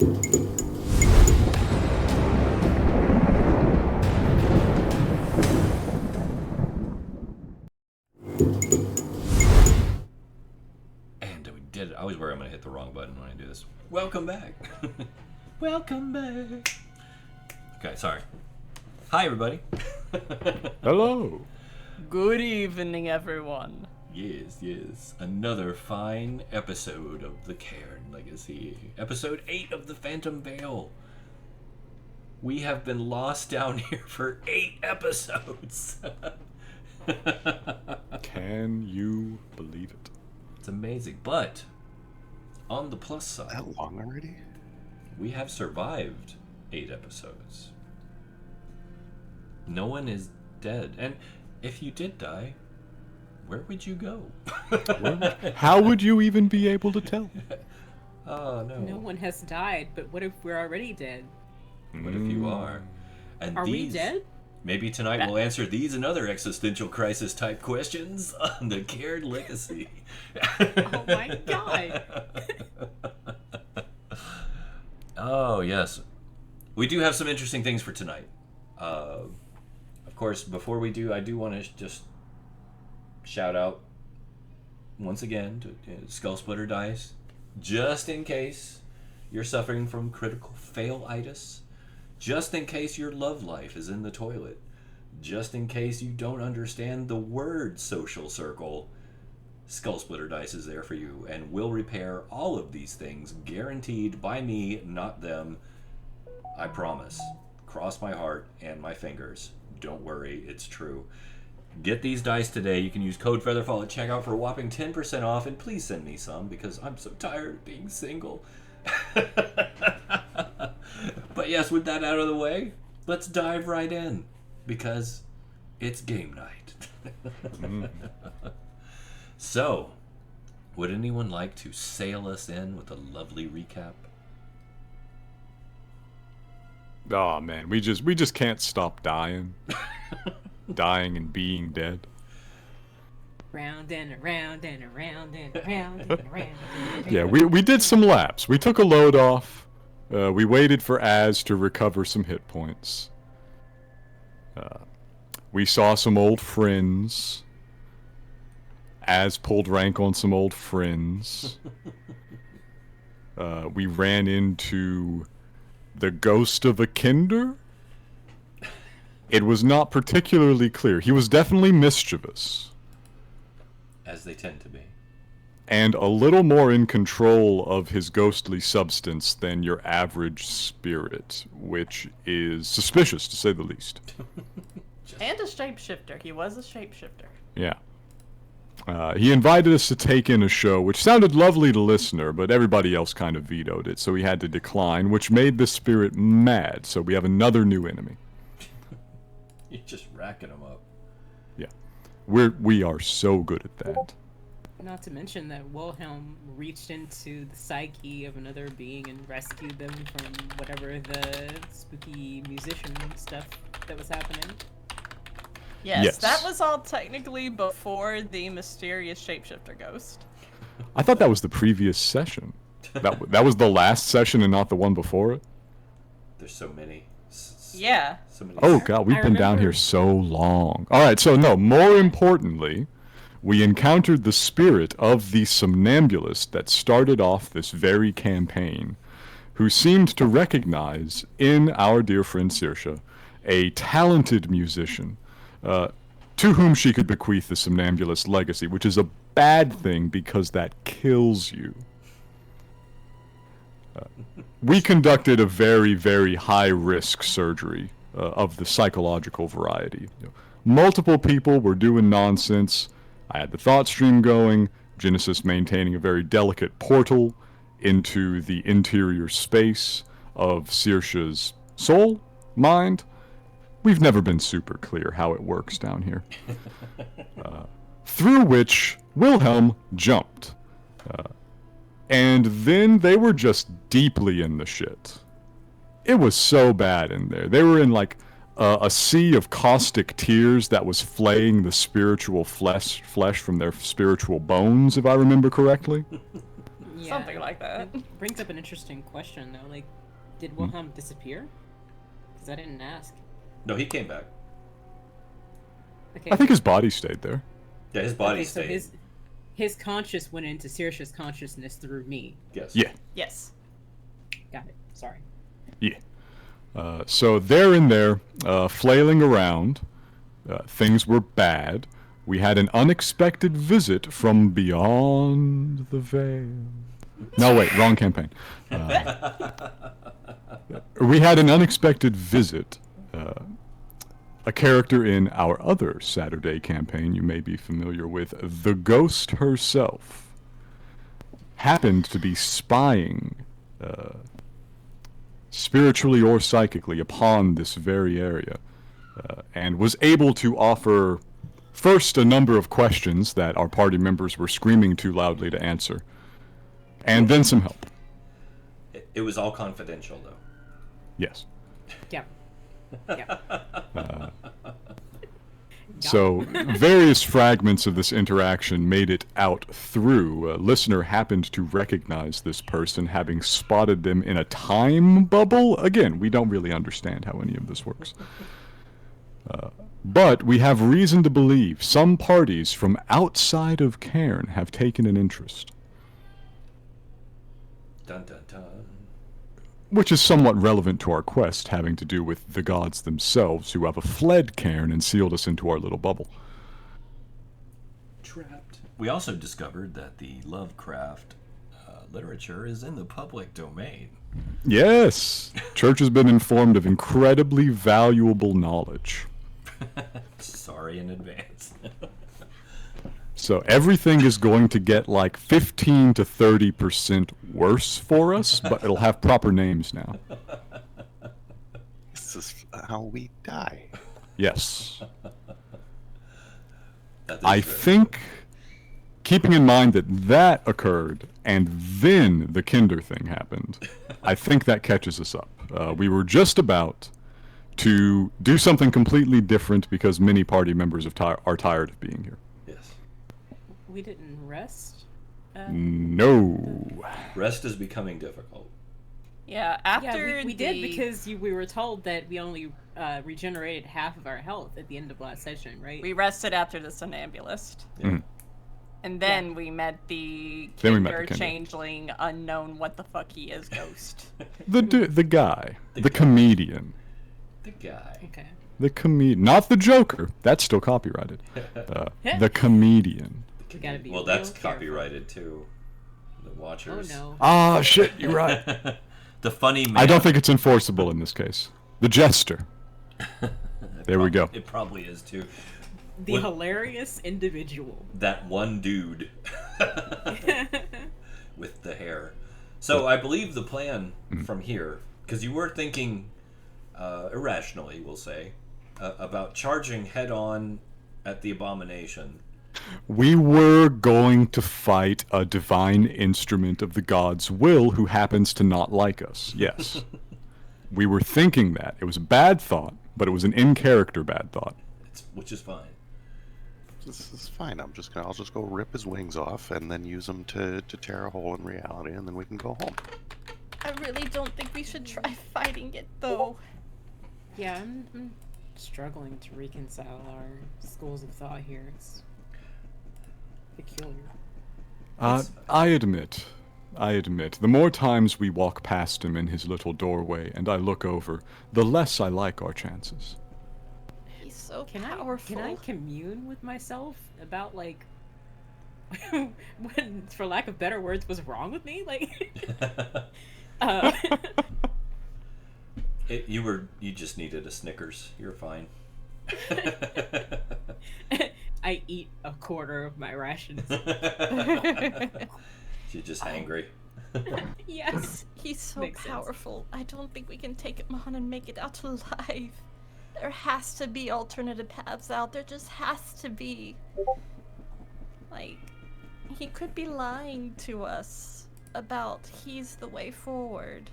And we did it. I always worry I'm going to hit the wrong button when I do this. Welcome back. Welcome back. Okay, sorry. Hi, everybody. Hello. Good evening, everyone. Yes. Another fine episode of the Cairne Legacy. Episode 8 of the Phantom Veil. We have been lost down here for 8 episodes. Can you believe it? It's amazing. But, on the plus side... That long already? We have survived 8 episodes. No one is dead. And if you did die, where would you go? How would you even be able to tell? Oh, no. No one has died, but what if we're already dead? What if you are? And Are we dead? Maybe tonight we'll answer these and other existential crisis type questions on the Cairne Legacy. Oh my god. Oh, yes. We do have some interesting things for tonight. Of course, before we do, I do want to just shout out once again to Skull Splitter Dice, just in case you're suffering from critical fail-itis, just in case your love life is in the toilet, just in case you don't understand the word social circle. Skull Splitter Dice is there for you and will repair all of these things, guaranteed by me, not them. I promise. Cross my heart and my fingers. Don't worry, it's true. Get these dice today. You can use code Featherfall at checkout for a whopping 10% off, and please send me some because I'm so tired of being single. But yes, with that out of the way, let's dive right in because it's game night. So, would anyone like to sail us in with a lovely recap? Oh man, we just can't stop dying. Dying and being dead. Round and around and around and around and around. Yeah, we did some laps. We took a load off. We waited for Az to recover some hit points. We saw some old friends. Az pulled rank on some old friends. We ran into the ghost of a Kinder? It was not particularly clear. He was definitely mischievous. As they tend to be. And a little more in control of his ghostly substance than your average spirit, which is suspicious, to say the least. And a shapeshifter. He was a shapeshifter. Yeah. He invited us to take in a show, which sounded lovely to listener, but everybody else kind of vetoed it, so we had to decline, which made the spirit mad, so we have another new enemy. You're just racking them up. Yeah. We are so good at that. Not to mention that Wilhelm reached into the psyche of another being and rescued them from whatever the spooky musician stuff that was happening. Yes, that was all technically before the mysterious shapeshifter ghost. I thought that was the previous session. That was the last session and not the one before it? There's so many. Yeah. So many. Oh god, we've been down here so long. Alright, so no, more importantly, we encountered the spirit of the somnambulist that started off this very campaign, who seemed to recognize in our dear friend Saoirse a talented musician, to whom she could bequeath the somnambulist legacy, which is a bad thing because that kills you. We conducted a very, very high-risk surgery of the psychological variety. Multiple people were doing nonsense. I had the thought stream going, Genesis maintaining a very delicate portal into the interior space of Saoirse's soul, mind. We've never been super clear how it works down here. Through which Wilhelm jumped. And then they were just deeply in the shit. It was so bad in there. They were in like a sea of caustic tears that was flaying the spiritual flesh from their spiritual bones, if I remember correctly. Yeah, Something like that. It brings up an interesting question, though. Like, did Wilhelm disappear? Because I didn't ask. No, he came back. Okay. I think his body stayed there. Yeah, his body okay, so stayed. his conscious went into Saoirse's consciousness through me. Yes. Yeah. Yes. Got it. Sorry. Yeah. So there and there, flailing around, things were bad. We had an unexpected visit from beyond the veil. No, wait, wrong campaign. We had an unexpected visit. A character in our other Saturday campaign you may be familiar with, the Ghost herself, happened to be spying spiritually or psychically upon this very area, and was able to offer first a number of questions that our party members were screaming too loudly to answer, and then some help. It was all confidential, though. Yes. Yeah. Yeah. So, various fragments of this interaction made it out through. A listener happened to recognize this person, having spotted them in a time bubble. Again, we don't really understand how any of this works. But we have reason to believe some parties from outside of Cairn have taken an interest. Dun dun dun. Which is somewhat relevant to our quest, having to do with the gods themselves, who have fled Cairn and sealed us into our little bubble. Trapped. We also discovered that the Lovecraft literature is in the public domain. Yes! Church has been informed of incredibly valuable knowledge. Sorry in advance. So everything is going to get like 15 to 30% worse for us, but it'll have proper names now. This is how we die. Yes. That is I true. think, keeping in mind that that occurred and then the Kinder thing happened, I think that catches us up. We were just about to do something completely different because many party members are tired of being here. Yes. We didn't rest. No. Rest is becoming difficult. Yeah, Yeah, after we did because we were told that we only regenerated half of our health at the end of last session, right? we rested after the somnambulist. Yeah. Mhm. And then we met the Then we met the Kinder Kinder. changeling, unknown what the fuck he is ghost. The guy. The The guy. comedian. The guy. Okay. The comedian. Not the Joker. That's still copyrighted. The comedian. We gotta be Well, that's real careful. copyrighted too. The Oh Watchers. no. Ah, shit, you're right. The funny man. I don't think it's enforceable in this case. The jester. There we go. It probably is too. The What- hilarious individual. That one dude with the hair. So I believe the plan from here, because you were thinking irrationally, we'll say, about charging head on at the abomination. We were going to fight a divine instrument of the god's will who happens to not like us. Yes. We were thinking that. It was a bad thought, but it was an in-character bad thought. Which is fine. This is fine. I'll just go rip his wings off and then use them to tear a hole in reality, and then we can go home. I really don't think we should try fighting it, though. Yeah, I'm struggling to reconcile our schools of thought here. It's peculiar. I admit, the more times we walk past him in his little doorway and I look over, the less I like our chances. He's so Can powerful. I commune with myself about like when, for lack of better words, was wrong with me? Like, You just needed a Snickers. You're fine. I eat a quarter of my rations. You're just hangry. Yes. He's so Makes sense. powerful. I don't think we can take him on and make it out alive. There has to be alternative paths out. There just has to be. Like, he could be lying to us about he's the way forward.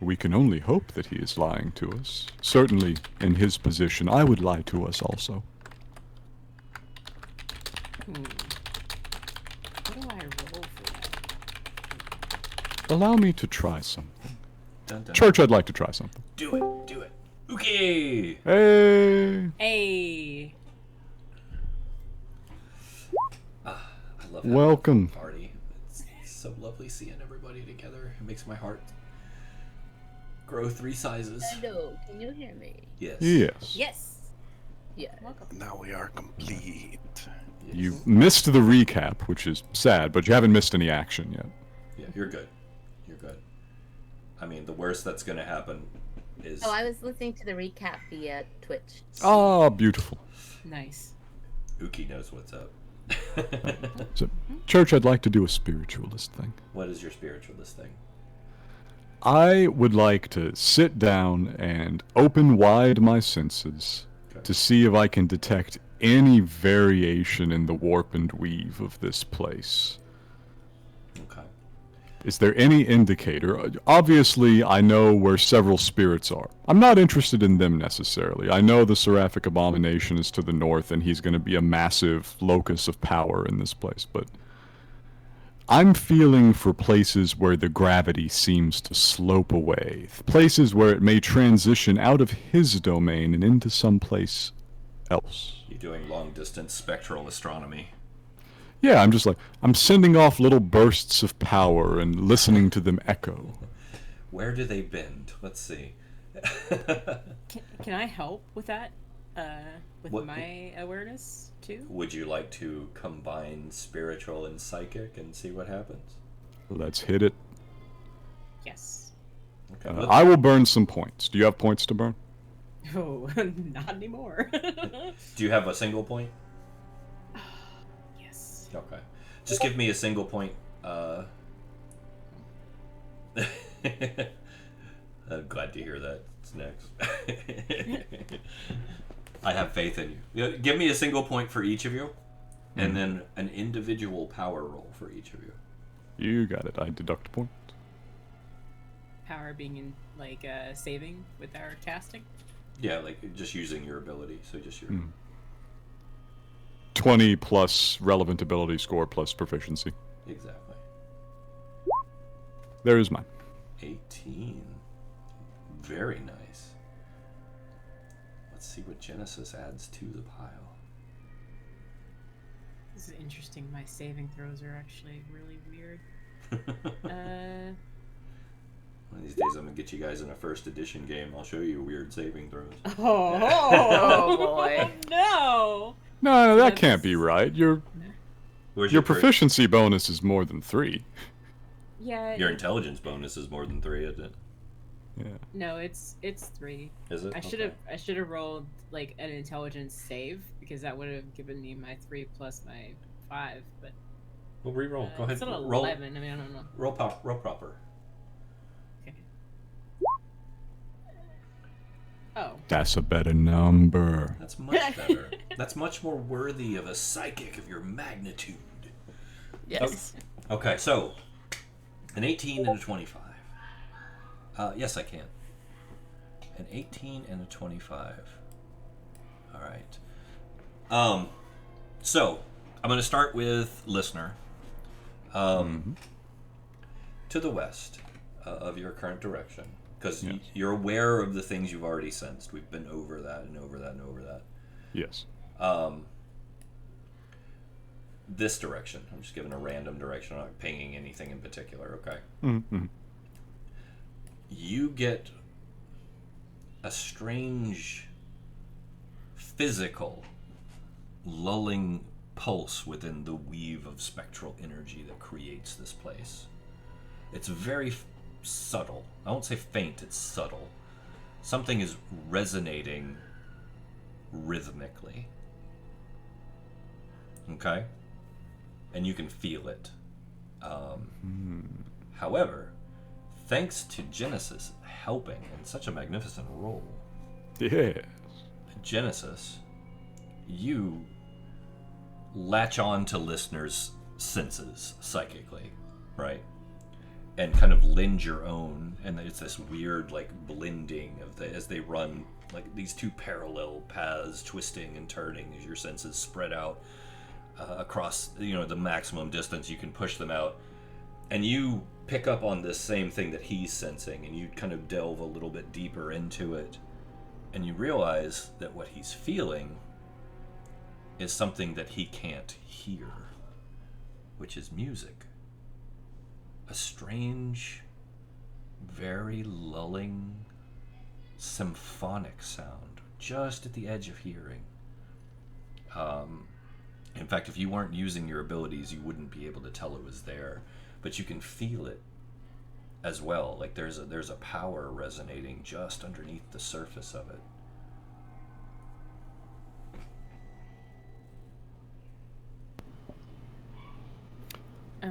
We can only hope that he is lying to us. Certainly, in his position, I would lie to us also. What do I roll for allow me to try something. Dun, dun. Church, I'd like to try something. Do it. Do it. Uki! Hey! Hey. I love having Welcome. a party. It's so lovely seeing everybody together. It makes my heart grow 3 sizes. Hello, can you hear me? Yes. Yes. Yes. Yeah. Welcome. Now we are complete. Yes. You missed the recap, which is sad, but you haven't missed any action yet. Yeah, you're good. You're good. I mean, the worst that's going to happen is... Oh, I was listening to the recap via Twitch. Ah, beautiful. Nice. Uki knows what's up. So, Church, I'd like to do a spiritualist thing. What is your spiritualist thing? I would like to sit down and open wide my senses Okay. to see if I can detect any variation in the warp and weave of this place. Okay. Is there any indicator? Obviously, I know where several spirits are. I'm not interested in them necessarily. I know the Seraphic Abomination is to the north, and he's going to be a massive locus of power in this place, but I'm feeling for places where the gravity seems to slope away, places where it may transition out of his domain and into someplace else. You're doing long-distance spectral astronomy. Yeah, I'm just like, I'm sending off little bursts of power and listening to them echo. Where do they bend? Let's see. Can I help with that? With What- my awareness too? Would you like to combine spiritual and psychic and see what happens? Let's hit it. Yes. Okay. let's- I will burn some points. Do you have points to burn? Oh, not anymore. Do you have a single point? Yes. Okay. Just give me a single point. I'm glad to hear that, Snax. I have faith in you. Yeah, give me a single point for each of you, and then an individual power roll for each of you. You got it. I deduct a point. Power being in like saving with our casting. Yeah, like just using your ability. So just your. 20 plus relevant ability score plus proficiency. Exactly. There is mine. 18. Very nice. Let's see what Genesis adds to the pile. This is interesting. My saving throws are actually really weird. One of these days I'm going to get you guys in a first edition game. I'll show you weird saving throws. Oh boy. No. No, that can't be right. Your Where's your pro- proficiency bonus is more than 3. Yeah. Your intelligence bonus is more than 3, isn't it? Yeah. No, it's 3. Is it? I should have rolled like an intelligence save because that would have given me my 3 plus my 5. But Well, re-roll. Go ahead. it's still Roll. 11. I mean, I don't know. Roll proper. Okay. Oh. That's a better number. That's much better. That's much more worthy of a psychic of your magnitude. Yes. Okay, so an 18 and a 25. Yes, I can. An 18 and a 25. All right. So I'm going to start with listener. To the west of your current direction, because Yes. you're aware of the things you've already sensed. We've been over that and over that and over that. Yes. This direction. I'm just giving a random direction. I'm not pinging anything in particular. Okay. Mm-hmm. You get a strange physical lulling pulse within the weave of spectral energy that creates this place. It's very subtle. I won't say faint, it's subtle. Something is resonating rhythmically. Okay? And you can feel it. However, thanks to Genesis helping in such a magnificent role, Yes. Genesis, you latch on to listeners' senses psychically, right? And kind of lend your own, and it's this weird like blending of as they run like these two parallel paths, twisting and turning as your senses spread out across the maximum distance you can push them out. And you pick up on this same thing that he's sensing, and you kind of delve a little bit deeper into it, and you realize that what he's feeling is something that he can't hear, which is music. A strange, very lulling, symphonic sound, just at the edge of hearing. In fact, if you weren't using your abilities, you wouldn't be able to tell it was there, but you can feel it as well. Like there's a power resonating just underneath the surface of it.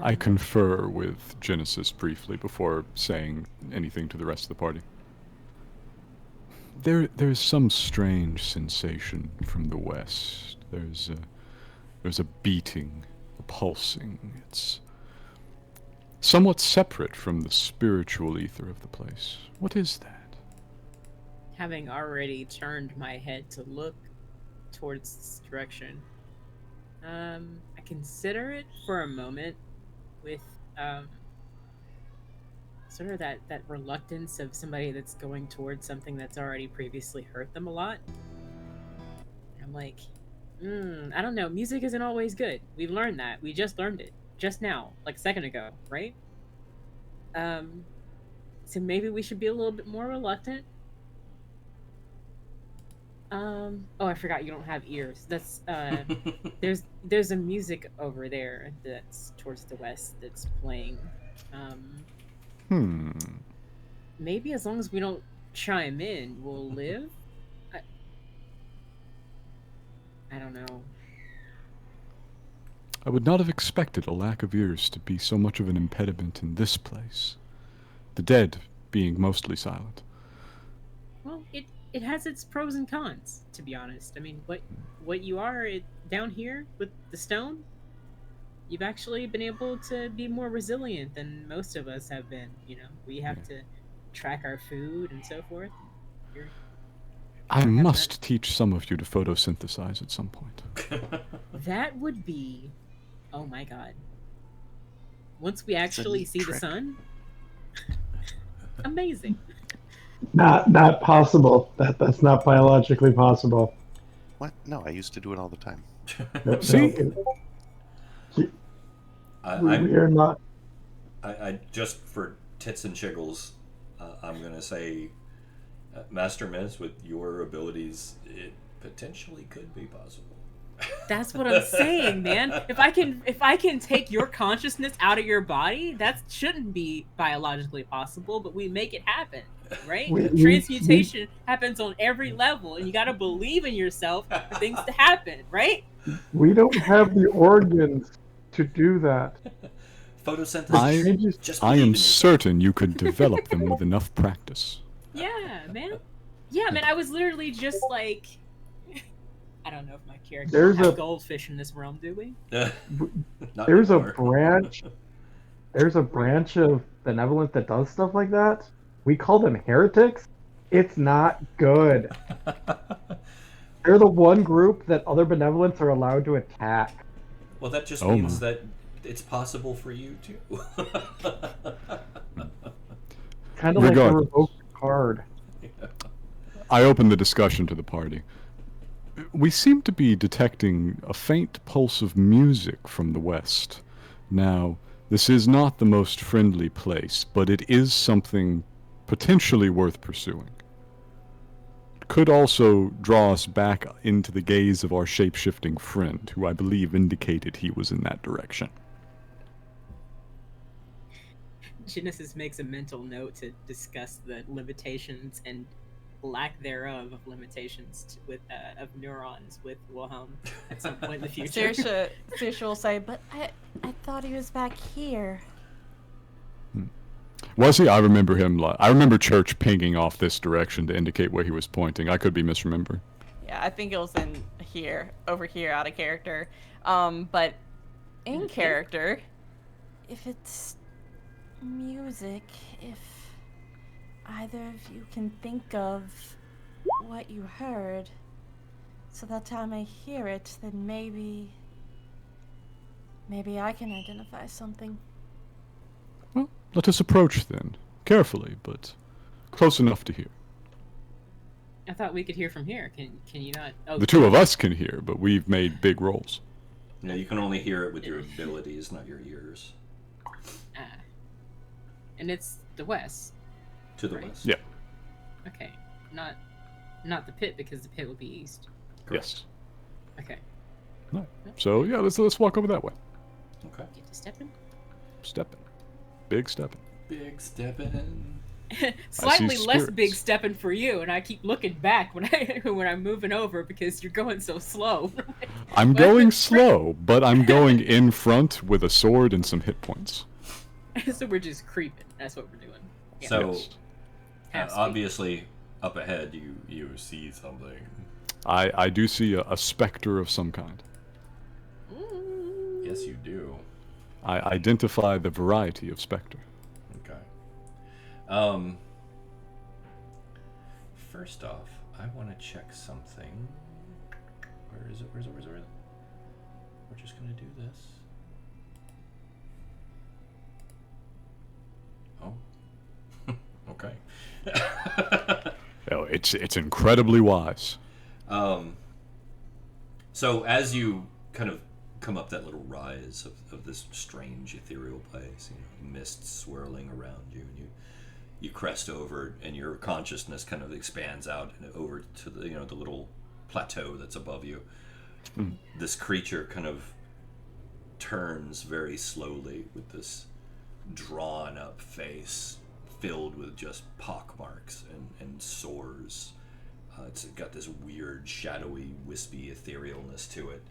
I confer with Genesis briefly before saying anything to the rest of the party. There's some strange sensation from the west. There's a beating, a pulsing. It's somewhat separate from the spiritual ether of the place. What is that? Having already turned my head to look towards this direction, I consider it for a moment with sort of that reluctance of somebody that's going towards something that's already previously hurt them a lot. And I'm like, I don't know, music isn't always good. We've learned that. We just learned it just now, like a second ago, right? So maybe we should be a little bit more reluctant. Oh, I forgot you don't have ears. That's there's a music over there that's towards the west that's playing. Maybe as long as we don't chime in, we'll live. I don't know. I would not have expected a lack of ears to be so much of an impediment in this place. The dead being mostly silent. Well, it has its pros and cons, to be honest. I mean, what you are down here with the stone, you've actually been able to be more resilient than most of us have been. You know, we have to track our food and so forth. I must teach some of you to photosynthesize at some point. That would be, oh my god. Once we actually see the sun, amazing. Not possible. That's not biologically possible. What? No, I used to do it all the time. See? We are not. I just for tits and chiggles, I'm gonna say, Master Miz, with your abilities, it potentially could be possible. That's what I'm saying, man. If I can take your consciousness out of your body, that shouldn't be biologically possible, but we make it happen, right? Transmutation happens on every level, and you gotta believe in yourself for things to happen, right? We don't have the organs to do that. Photosynthesis. I am certain you could develop them with enough practice. Yeah, man. Yeah, man. I was literally just like, I don't know if my character has goldfish in this realm, do we? There's a branch. There's a branch of benevolence that does stuff like that. We call them heretics. It's not good. They're the one group that other benevolents are allowed to attack. Well, that just means that it's possible for you too. Kind of like a revoked card. I open the discussion to the party. We seem to be detecting a faint pulse of music from the west. Now, this is not the most friendly place, but it is something potentially worth pursuing. It could also draw us back into the gaze of our shape-shifting friend, who I believe indicated he was in that direction. Genesis makes a mental note to discuss the limitations and lack thereof of limitations of neurons with Wilhelm at some point in the future. Saoirse will say, but I thought he was back here. Was he? I remember him. I remember Church pinging off this direction to indicate where he was pointing. I could be misremembering. Yeah, I think it was in here, over here, out of character. But in character, if it's music, if either of you can think of what you heard, so that time I hear it, then maybe I can identify something. Let us approach then, carefully, but close enough to hear. I thought we could hear from here. Can you not? Oh, The two of us can hear, but we've made big rolls. No, you can only hear it with your abilities, not your ears. Ah. And it's the west. To the Right. west. Yeah. Okay. Not the pit, because the pit would be east. Yes. Okay. Right. So yeah, let's walk over that way. Okay. Get to stepping. Stepping. Big stepping. Big stepping. Slightly less spirits. big stepping for you, and I keep looking back when I'm moving over because you're going so slow. I'm going slow, but I'm going in front with a sword and some hit points. So we're just creeping. That's what we're doing. Yeah. So, Yes. Half speed. obviously, up ahead, you see something. I do see a specter of some kind. Ooh. Yes, you do. I identify the variety of specter. Okay. First off, I want to check something. Where is it? Where is it? Where is it? Where is it? We're just gonna do this. Oh. Okay. Oh, it's incredibly wise. So as you kind of come up that little rise of this strange ethereal place, mist swirling around you, and you crest over, and your consciousness kind of expands out and over to the the little plateau that's above you. This creature kind of turns very slowly with this drawn up face filled with just pockmarks and sores. It's got this weird, shadowy, wispy etherealness to it.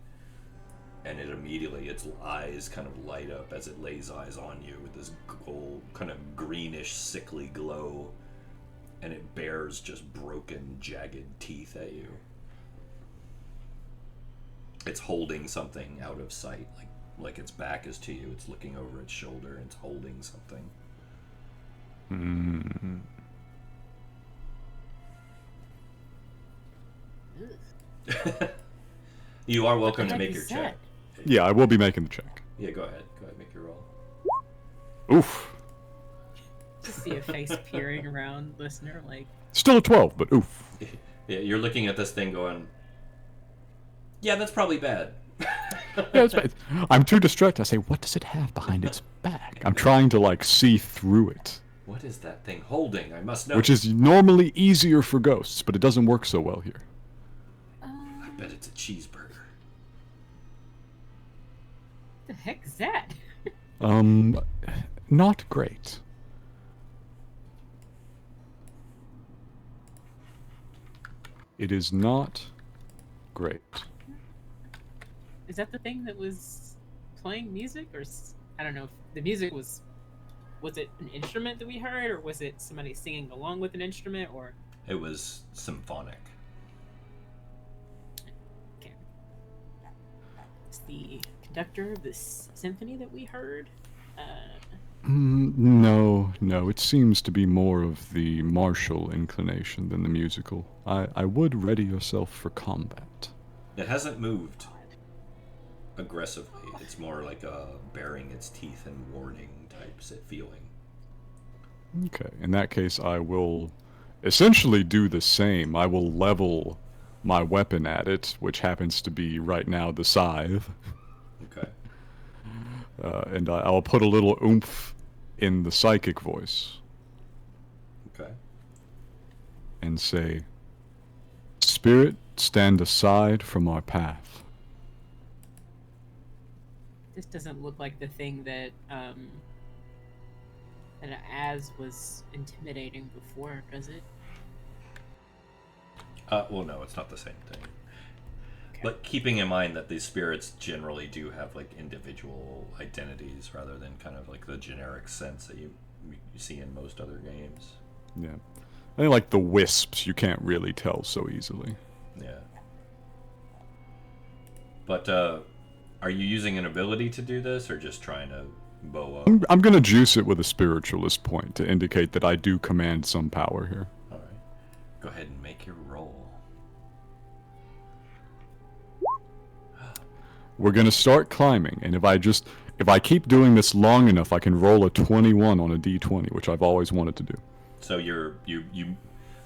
And it immediately, its eyes kind of light up as it lays eyes on you with this gold, kind of greenish, sickly glow. And it bears just broken, jagged teeth at you. It's holding something out of sight, like its back is to you. It's looking over its shoulder and it's holding something. Mm. You are welcome to What make the your heck is check. Yeah, I will be making the check. Yeah, go ahead. Go ahead, make your roll. Oof. Just see a face peering around, listener, like. Still a 12, but oof. Yeah, you're looking at this thing going, yeah, that's probably bad. Yeah, it's bad. I'm too distracted. I say, what does it have behind its back? I'm trying to, see through it. What is that thing holding? I must know. Which is normally easier for ghosts, but it doesn't work so well here. I bet it's a cheeseburger. The heck is that? Not great. It is not great. Is that the thing that was playing music, or I don't know if the music was it an instrument that we heard, or was it somebody singing along with an instrument, or? It was symphonic. Okay. It's the conductor of this symphony that we heard. No. It seems to be more of the martial inclination than the musical. I would ready yourself for combat. It hasn't moved aggressively. It's more like baring its teeth and warning type feeling. Okay, in that case, I will essentially do the same. I will level my weapon at it, which happens to be right now the scythe. Okay. And I'll put a little oomph in the psychic voice Okay. and say, "Spirit, stand aside from our path." This doesn't look like the thing that that Az was intimidating before, does it? Well, no, it's not the same thing. But keeping in mind that these spirits generally do have individual identities rather than kind of the generic sense that you see in most other games. Yeah. I think the wisps, you can't really tell so easily. Yeah. But are you using an ability to do this, or just trying to bow up? I'm gonna juice it with a spiritualist point to indicate that I do command some power here. All right. Go ahead and make your roll. We're gonna start climbing, and If I keep doing this long enough, I can roll a 21 on a d20, which I've always wanted to do. So you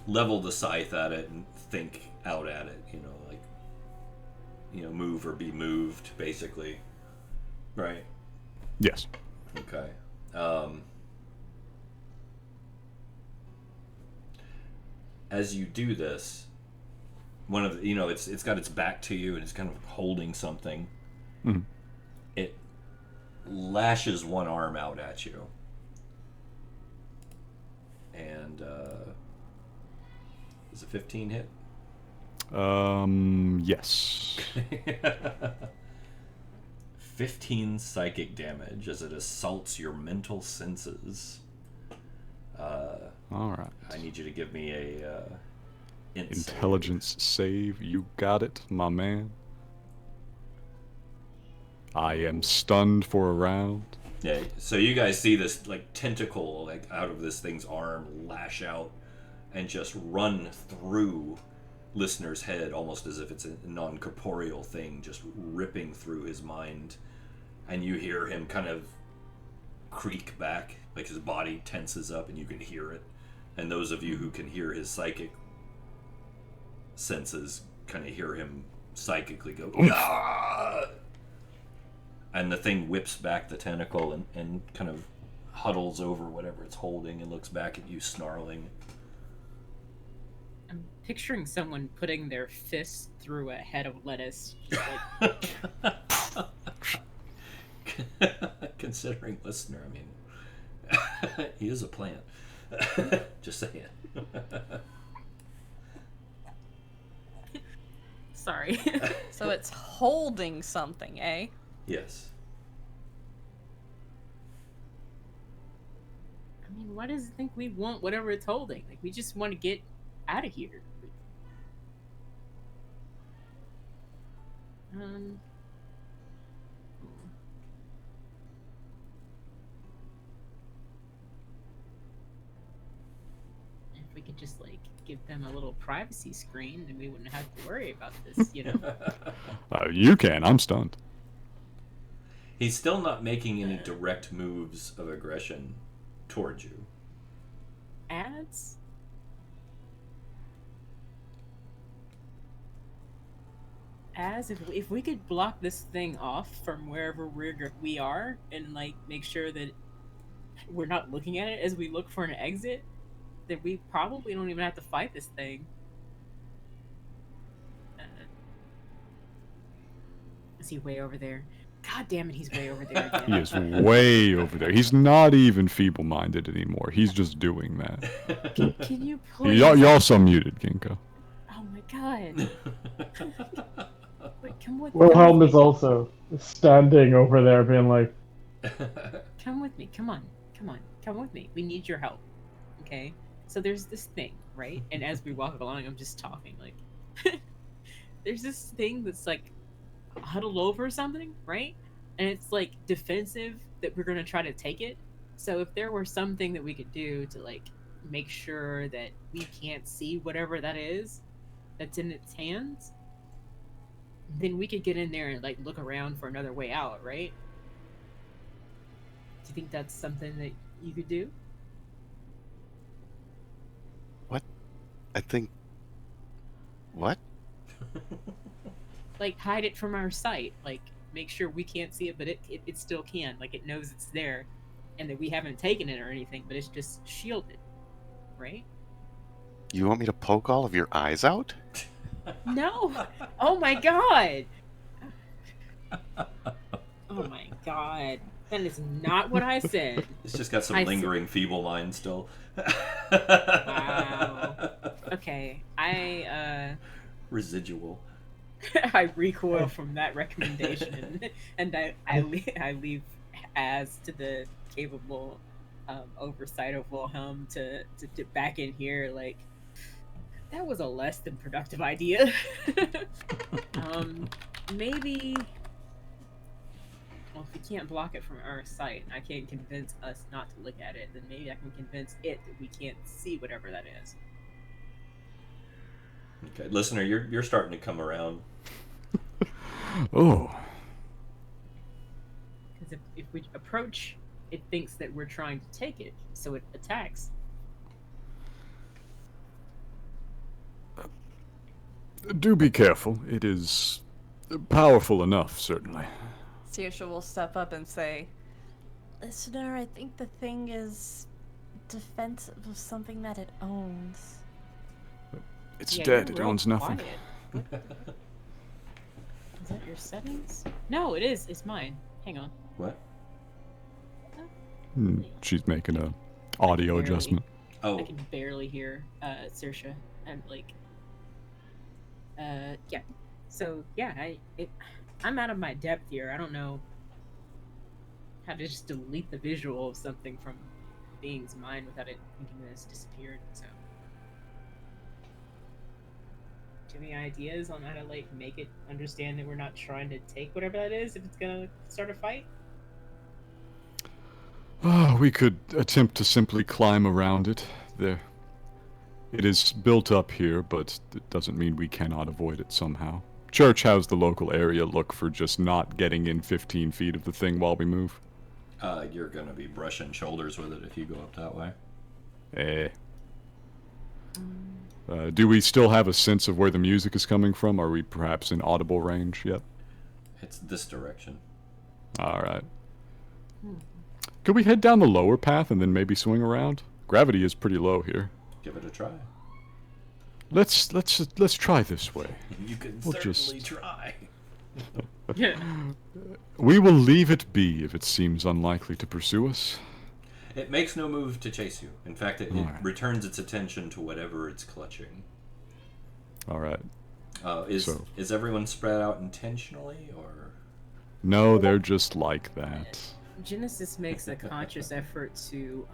level the scythe at it and think out at it, like, move or be moved, basically. Right? Yes. Okay. As you do this, one of the, it's got its back to you and it's kind of holding something. Mm-hmm. It lashes one arm out at you. And is a 15 hit? Yes. 15 psychic damage as it assaults your mental senses. All right. I need you to give me a intelligence save. You got it, my man. I am stunned for a round. Yeah, so you guys see this like tentacle like out of this thing's arm lash out and just run through Listener's head, almost as if it's a non-corporeal thing, just ripping through his mind. And you hear him kind of creak back, like his body tenses up and you can hear it. And those of you who can hear his psychic senses kind of hear him psychically go, "Ah!" And the thing whips back the tentacle and kind of huddles over whatever it's holding and looks back at you snarling. I'm picturing someone putting their fist through a head of lettuce. Just like... Considering Listener, I mean, he is a plant. Just saying. Sorry. So it's holding something, eh? Yes. I mean, why does it think we want whatever it's holding? Like, we just want to get out of here. If we could just, like, give them a little privacy screen, then we wouldn't have to worry about this, You can. I'm stunned. He's still not making any direct moves of aggression towards you. Ads? As if we could block this thing off from wherever we are and like make sure that we're not looking at it as we look for an exit, then we probably don't even have to fight this thing. Is he way over there? God damn it, he's way over there again. He is way over there. He's not even feeble-minded anymore. He's just doing that. Can you please? Y'all so muted, Ghinkgo. Oh my god. Wait, come with Wilhelm me. is also standing over there being like, Come with me, come on, come with me. We need your help, okay? So there's this thing, right? And as we walk along, I'm just talking, like, there's this thing that's like huddled over something, right? And it's like defensive that we're gonna try to take it. So if there were something that we could do to like make sure that we can't see whatever that is that's in its hands, then we could get in there and like look around for another way out, right? Do you think that's something that you could do? What? I think... What? Like hide it from our sight, like make sure we can't see it, but it still can, like it knows it's there and that we haven't taken it or anything, but it's just shielded, right? You want me to poke all of your eyes out? No. Oh my god. Oh my god. That is not what I said. It's just got some lingering feeble mind still. Wow. Okay. Residual. I recoil from that recommendation, and I leave as to the capable oversight of Wilhelm to back in here. Like, that was a less than productive idea. Maybe. Well, if we can't block it from our sight, and I can't convince us not to look at it, then maybe I can convince it that we can't see whatever that is. Okay, listener, you're starting to come around. Oh. Because if we approach, it thinks that we're trying to take it, so it attacks. Do be careful. It is powerful enough, certainly. Saoirse will step up and say, "Listener, I think the thing is defensive of something that it owns." It's Yeah, dead. you're It real owns nothing. quiet. Is that your settings? No, it is. It's mine. Hang on. What? She's making a audio Barely. adjustment. Oh, I can barely hear Saoirse. I'm like, yeah. So yeah, I'm out of my depth here. I don't know how to just delete the visual of something from being's mind without it thinking that it's disappeared. So, do you have any ideas on how to like make it understand that we're not trying to take whatever that is if it's gonna start a fight? We could attempt to simply climb around it. It is built up here, but it doesn't mean we cannot avoid it somehow. Church has the local area look for just not getting in 15 feet of the thing while we move. you're gonna be brushing shoulders with it if you go up that way. Do we still have a sense of where the music is coming from? Are we perhaps in audible range yet? It's this direction. Alright. Could we head down the lower path and then maybe swing around? Gravity is pretty low here. Give it a try. Let's try this way. You can We'll certainly just- try. Yeah. We will leave it be if it seems unlikely to pursue us. It makes no move to chase you. In fact, it Alright. returns its attention to whatever it's clutching. Alright. So- Is everyone spread out intentionally, or? No, they're just like that. Genesis makes a conscious effort to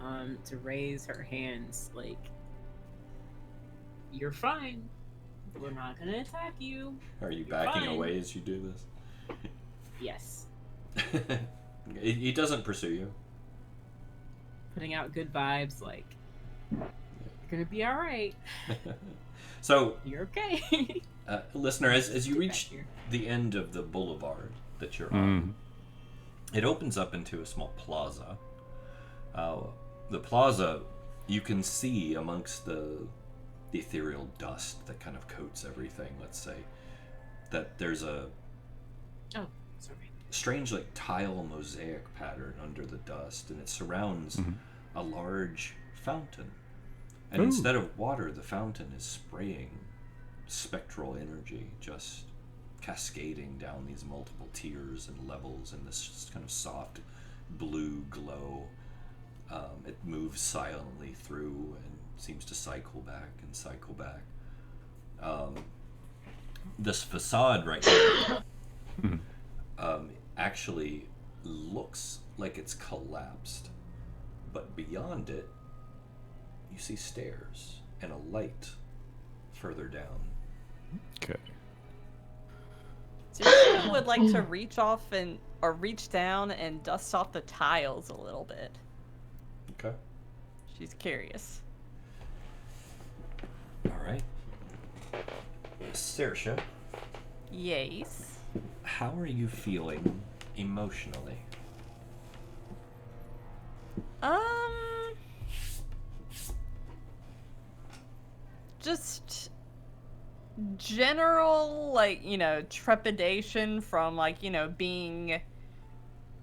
raise her hands like, you're fine. We're not gonna attack you. Are you You're backing fine. away as you do this? Yes. He doesn't pursue you. Putting out good vibes like, you're gonna be alright. So, You're okay. listener, as you Get reach back here. the end of the boulevard that you're on, it opens up into a small plaza. The plaza, you can see amongst the ethereal dust that kind of coats everything, let's say, that there's a Oh, sorry. strange like tile mosaic pattern under the dust, and it surrounds a large fountain. And Ooh. instead of water, the fountain is spraying spectral energy, just cascading down these multiple tiers and levels in this kind of soft blue glow. It moves silently through and seems to cycle back and cycle back. This facade right here actually looks like it's collapsed, but beyond it, you see stairs and a light further down. Okay. Saoirse would like to reach down and dust off the tiles a little bit. Okay. She's curious. All right. Saoirse, Yes. how are you feeling emotionally? Just general, like, trepidation from, like, being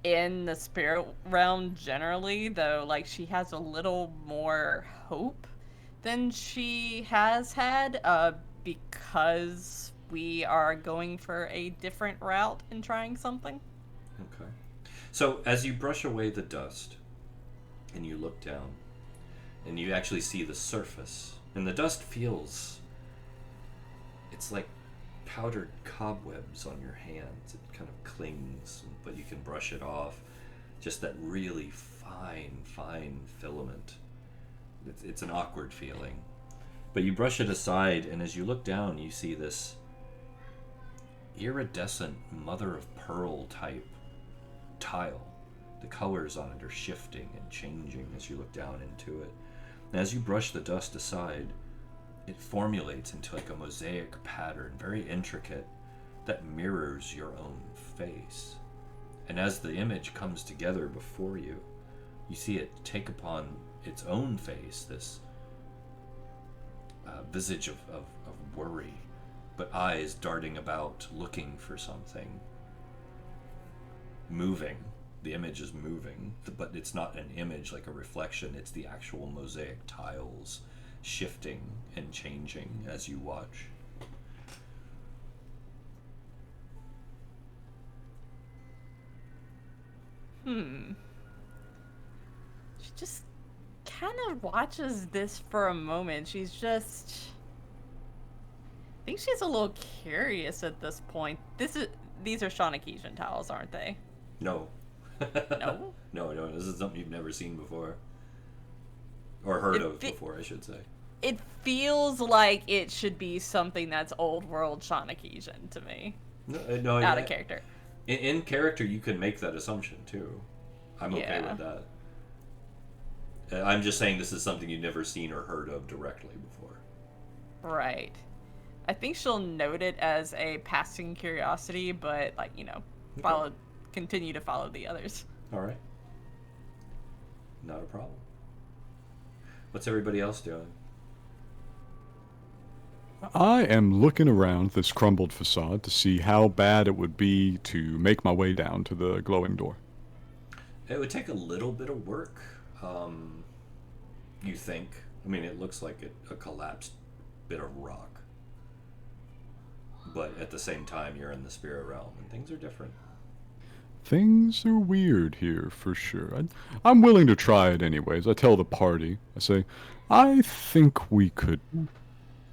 in the spirit realm generally, though, like, she has a little more hope than she has had, because we are going for a different route and trying something. Okay. So as you brush away the dust and you look down and you actually see the surface, and the dust feels, it's like powdered cobwebs on your hands. It kind of clings, but you can brush it off. Just that really fine filament. It's an awkward feeling. But you brush it aside, and as you look down, you see this iridescent mother of pearl type tile. The colors on it are shifting and changing as you look down into it. And as you brush the dust aside, it formulates into like a mosaic pattern, very intricate, that mirrors your own face. And as the image comes together before you, you see it take upon its own face this visage of worry, but eyes darting about, looking for something. Moving. The image is moving, but it's not an image like a reflection. It's the actual mosaic tiles shifting and changing as you watch. She just kind of watches this for a moment. She's just... I think she's a little curious at this point. These are Shawnakesian tiles, aren't they? No. No? No, this is something you've never seen before. Or heard of before, I should say. It feels like it should be something that's old world Shawnakesian to me. No, Out of character. In character, you can make that assumption, too. I'm okay with that. I'm just saying this is something you've never seen or heard of directly before. Right. I think she'll note it as a passing curiosity, but, like, you know, continue to follow the others. All right. Not a problem. What's everybody else doing? I am looking around this crumbled facade to see how bad it would be to make my way down to the glowing door. It would take a little bit of work, you think. I mean, it looks like a collapsed bit of rock. But at the same time, you're in the spirit realm, and things are different. Things are weird here, for sure. I'm willing to try it anyways. I tell the party, I say, I think we could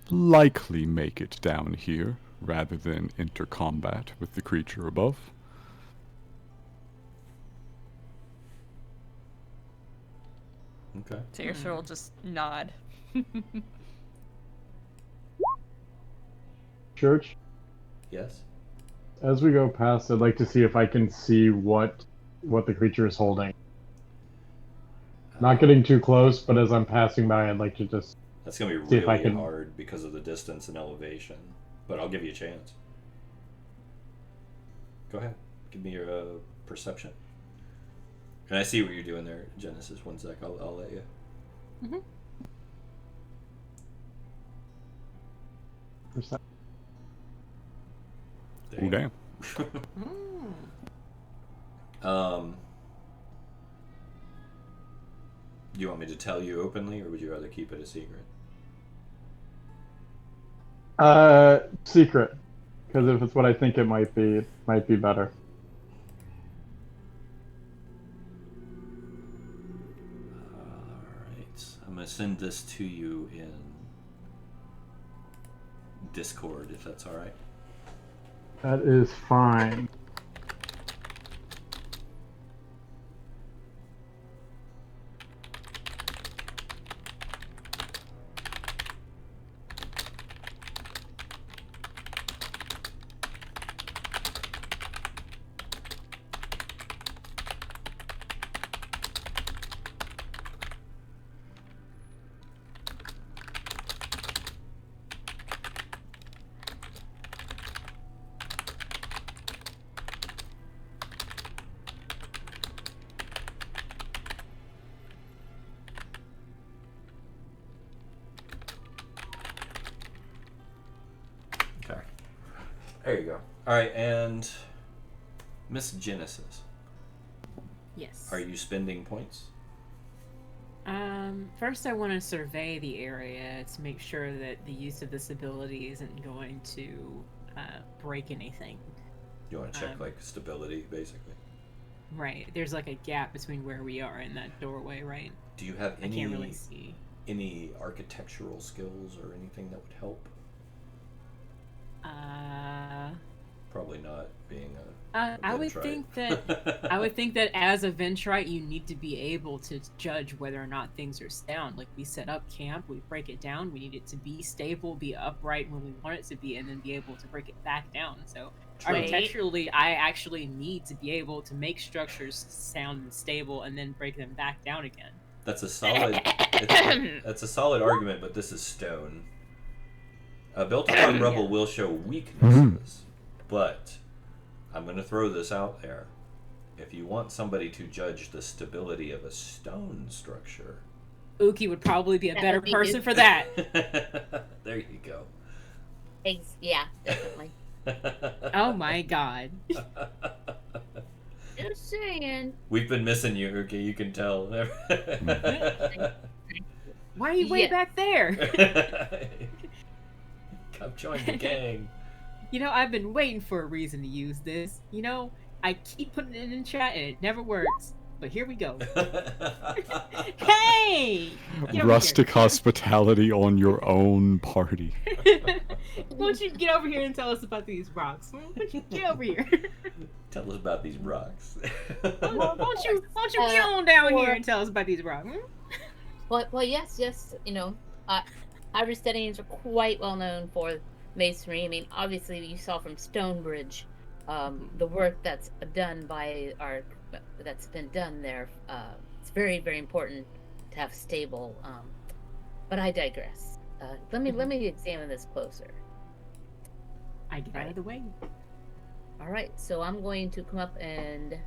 likely make it down here, rather than enter combat with the creature above. Okay. Tearsher will just nod. Church, Yes? as we go past, I'd like to see if I can see what the creature is holding. Not getting too close, but as I'm passing by, I'd like to just... That's going to be see if I really can- hard because of the distance and elevation. But I'll give you a chance. Go ahead. Give me your perception. And I see what you're doing there, Genesis. 1 sec. I'll let you. Oh, damn. Do you want me to tell you openly, or would you rather keep it a secret? Secret. Because if it's what I think it might be better. Alright. I'm going to send this to you in Discord, if that's alright. That is fine. Okay. There you go. Alright, and Miss Genesis, Yes. are you spending points? First I want to survey the area to make sure that the use of this ability isn't going to break anything. You want to check, like, stability, basically? Right. There's like a gap between where we are and that doorway, right? Do you have I can't really see. any architectural skills or anything that would help? Probably not, being a I would Ventrite. think that I would think that as a Ventrite, you need to be able to judge whether or not things are sound. Like, we set up camp, we break it down, we need it to be stable, be upright when we want it to be, and then be able to break it back down. So architecturally, I actually need to be able to make structures sound and stable, and then break them back down again. That's a solid. That's a solid argument, but this is stone. Built upon rubble will show weaknesses, but I'm going to throw this out there. if you want somebody to judge the stability of a stone structure, Uki would probably be a That better would be person Uki. for that. there you go. Yeah, definitely. Oh my god. Just saying. We've been missing you, Uki. You can tell. Why are you way Yeah. back there? Come join the gang. You know, I've been waiting for a reason to use this. You know, I keep putting it in chat and it never works. But here we go. Hey! Get over Rustic here. hospitality on your own party. Won't you get over here and tell us about these rocks? Won't you get over here? Tell us about these rocks. Won't you get on down here and tell us about these rocks? Well, yes. You know, Iversteadians are quite well known for masonry. I mean, obviously, you saw from Stonebridge the work that's done by that's been done there. It's very, very important to have stable. But I digress. Let me examine this closer. I get out of the way. All right, so I'm going to come up and let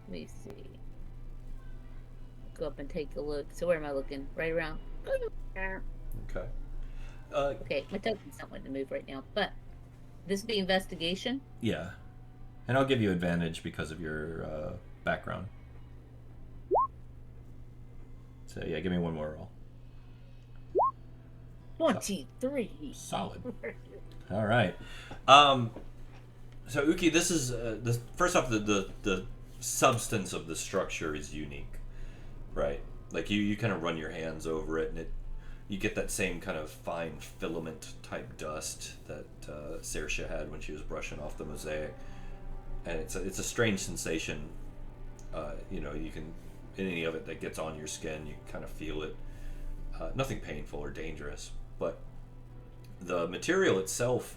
me see. Go up and take a look. So where am I looking? Right around. Okay. Okay, my token's not wanting to move right now, but this will be investigation. Yeah. And I'll give you advantage because of your background. So yeah, give me one more roll. 23. Solid. All right. So Uki, this is first off, the substance of the structure is unique, right? Like you kind of run your hands over it, and you get that same kind of fine filament type dust that Saoirse had when she was brushing off the mosaic, and it's a strange sensation. You know, you can any of it that gets on your skin, you kind of feel it. Nothing painful or dangerous, but the material itself,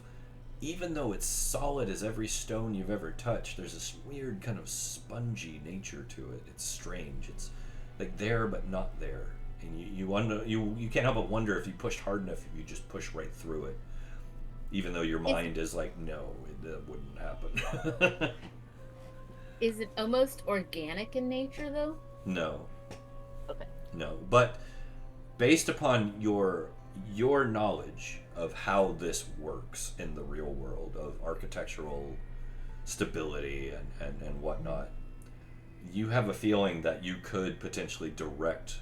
even though it's solid as every stone you've ever touched, there's this weird kind of spongy nature to it. It's strange. It's like there but not there. And you wonder, you can't help but wonder if you pushed hard enough, if you just push right through it, even though your mind is like, no, that wouldn't happen. Is it almost organic in nature, though? No. Okay. No, but based upon your knowledge of how this works in the real world of architectural stability and whatnot, you have a feeling that you could potentially direct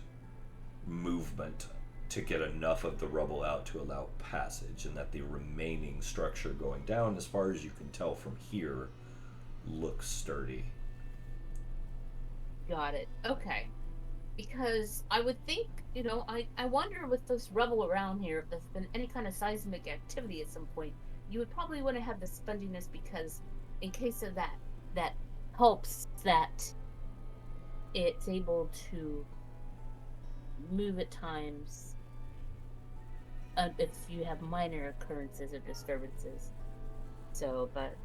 movement to get enough of the rubble out to allow passage, and that the remaining structure going down, as far as you can tell from here, looks sturdy. Got it. Okay. Because I would think, you know, I wonder with this rubble around here, if there's been any kind of seismic activity at some point, you would probably want to have the sponginess, because in case of that helps that it's able to move at times if you have minor occurrences or disturbances. So, but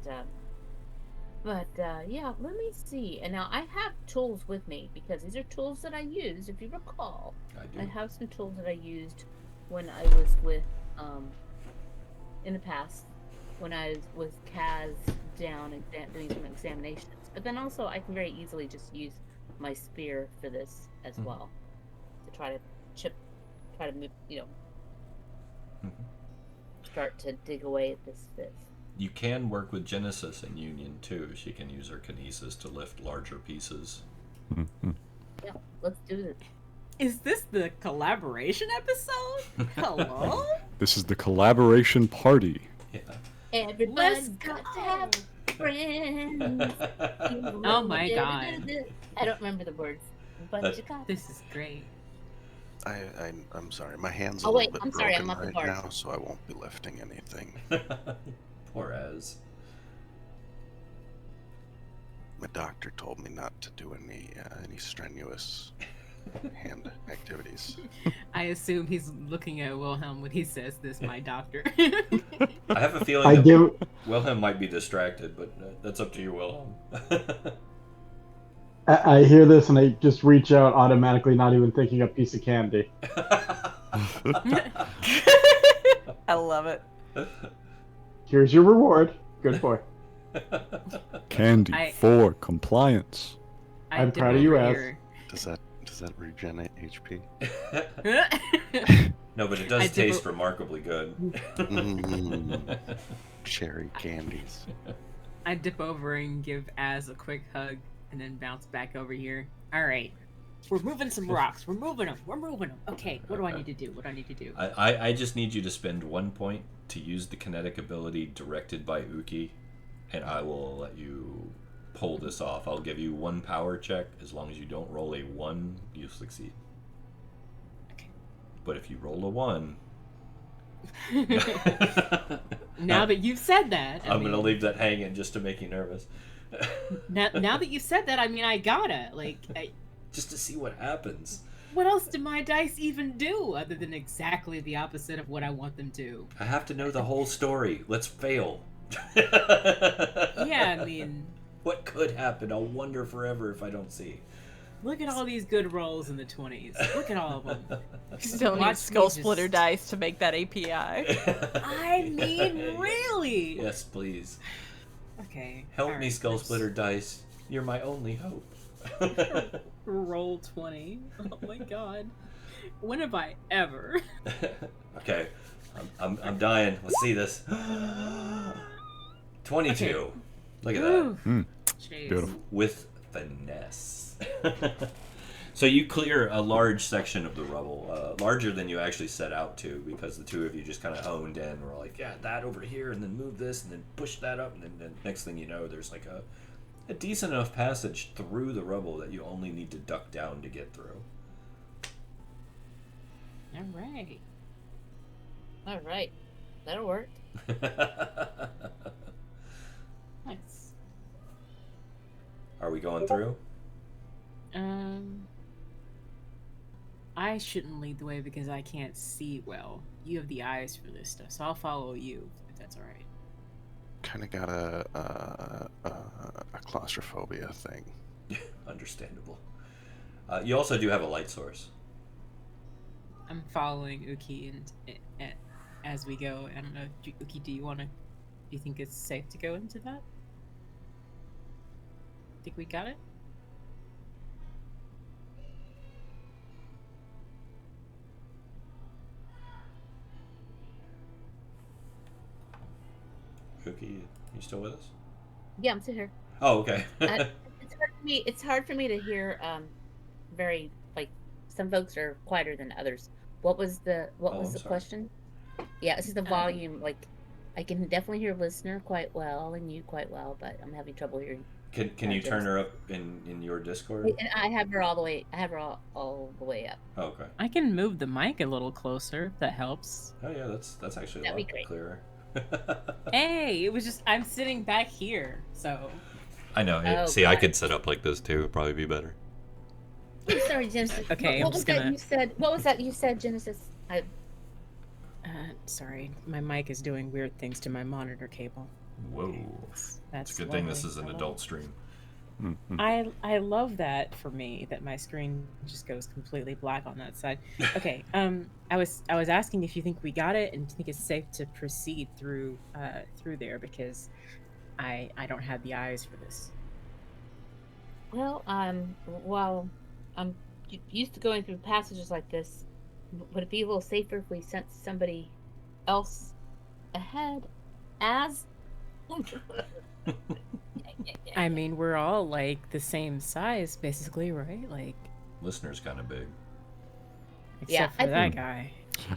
yeah, let me see. And now I have tools with me, because these are tools that I use, if you recall. I do. I have some tools that I used when I was with, in the past, when I was with Kaz down and doing some examinations. But then also, I can very easily just use my spear for this as well, to try to move, you know, start to dig away at this. You can work with Genesis and Union too. She can use her kinesis to lift larger pieces. Yeah, let's do this. Is this the collaboration episode? Hello? This is the collaboration party. Yeah. Everybody's got to have friends. Oh my god. I don't remember the words, but you got This is great. I'm sorry, my hands Oh, a wait, little bit I'm sorry, I'm broken not the right bard. now, so I won't be lifting anything. Poor Az. My doctor told me not to do any strenuous hand activities. I assume he's looking at Wilhelm when he says this, my doctor. I have a feeling I that give. Wilhelm might be distracted, but that's up to you, Wilhelm. I hear this and I just reach out automatically, not even thinking a piece of candy. I love it. Here's your reward. Good boy. Candy for compliance. I'm proud of you, Az. Does that regenerate HP? No, but it does taste remarkably good. Cherry candies. I dip over and give Az a quick hug, and then bounce back over here. All right, we're moving some rocks. We're moving them. Okay, what do I need to do? I just need you to spend 1 point to use the kinetic ability directed by Uki, and I will let you pull this off. I'll give you 1 power check. As long as you don't roll a 1, you succeed. Okay. But if you roll a 1... Now that you've said that... I'm going to leave that hanging just to make you nervous. now that you said that, I mean, I gotta. Just to see what happens. What else do my dice even do other than exactly the opposite of what I want them to? I have to know the whole story. Let's fail. Yeah, I mean... What could happen? I'll wonder forever if I don't see. Look at all these good rolls in the 20s. Look at all of them. Still need skull splitter dice to make that API. I mean, really? Yes, please. Okay. Help me, skull splitter dice. You're my only hope. Roll 20. Oh my god. When have I ever? Okay. I'm dying. Let's see this. 22. Okay. Look at that. Beautiful. With finesse. So you clear a large section of the rubble, larger than you actually set out to, because the two of you just kind of honed in and were like, yeah, that over here, and then move this, and then push that up, and then next thing you know, there's like a decent enough passage through the rubble that you only need to duck down to get through. All right. That'll work. Nice. Are we going through? I shouldn't lead the way because I can't see well. You have the eyes for this stuff, so I'll follow you if that's all right. Kind of got a claustrophobia thing. Understandable. You also do have a light source. I'm following Uki and as we go. I don't know, Uki, do you think it's safe to go into that? Think we got it? Uki, you still with us? Yeah, I'm still here. Oh, okay. It's hard for me to hear. Very some folks are quieter than others. What was the question? Yeah, this is the volume. I can definitely hear listener quite well and you quite well, but I'm having trouble hearing. Can you turn her up in your Discord? And I have her all the way. I have her all the way up. Oh, okay. I can move the mic a little closer if that helps. Oh yeah, that's actually a lot clearer. Hey, it was just I'm sitting back here, so. I know. See, I could set up like this too. It'd probably be better. I'm sorry, Genesis. Okay, what was that you said? What was that you said, Genesis? Sorry, my mic is doing weird things to my monitor cable. Whoa. That's it's a good thing this is an adult stream. I love that for me, that my screen just goes completely black on that side. Okay, I was asking if you think we got it and do you think it's safe to proceed through there, because I don't have the eyes for this. Well, I'm used to going through passages like this. Would it be a little safer if we sent somebody else ahead? I mean, we're all like the same size, basically, right? Like, listener's kind of big. Except for that guy.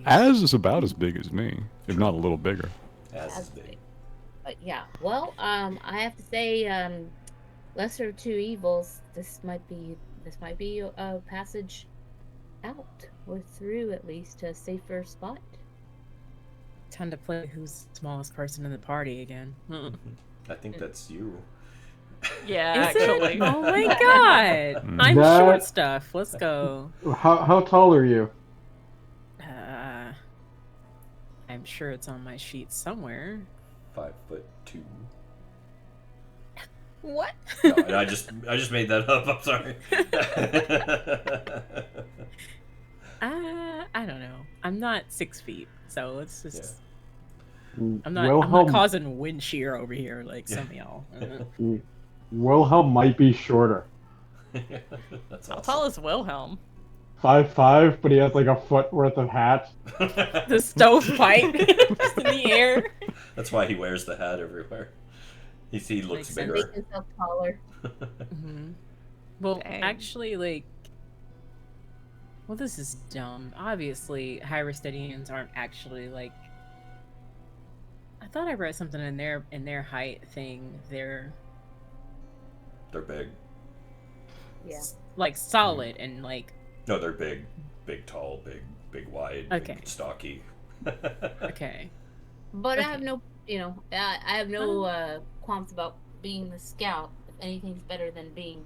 Az is about as big as me, if not a little bigger. Az is big. But yeah, well, I have to say, lesser of two evils. This might be a passage out or through, at least, to a safer spot. Time to play who's the smallest person in the party again. I think that's you. Yeah, actually. Oh my god! I'm short stuff. Let's go. How tall are you? I'm sure it's on my sheet somewhere. 5'2". What? No, I just made that up. I'm sorry. I don't know. I'm not 6 feet, so let's just. I'm not causing wind shear over here like some of y'all. Wilhelm might be shorter. That's How awesome. tall is Wilhelm? 5'5", but he has like a foot worth of hat. The stovepipe just in the air. That's why he wears the hat everywhere. He looks Makes sense. bigger. Make himself taller. Mm-hmm. Well, Dang. actually, like, well, this is dumb. Obviously, Hyrestedians aren't actually like. I thought I read something in their height thing. They're big. Yeah. like solid and like. No, they're big, tall, big, wide, Okay. big, stocky. Okay. But Okay. I have no, I have no qualms about being the scout. If anything's better than being.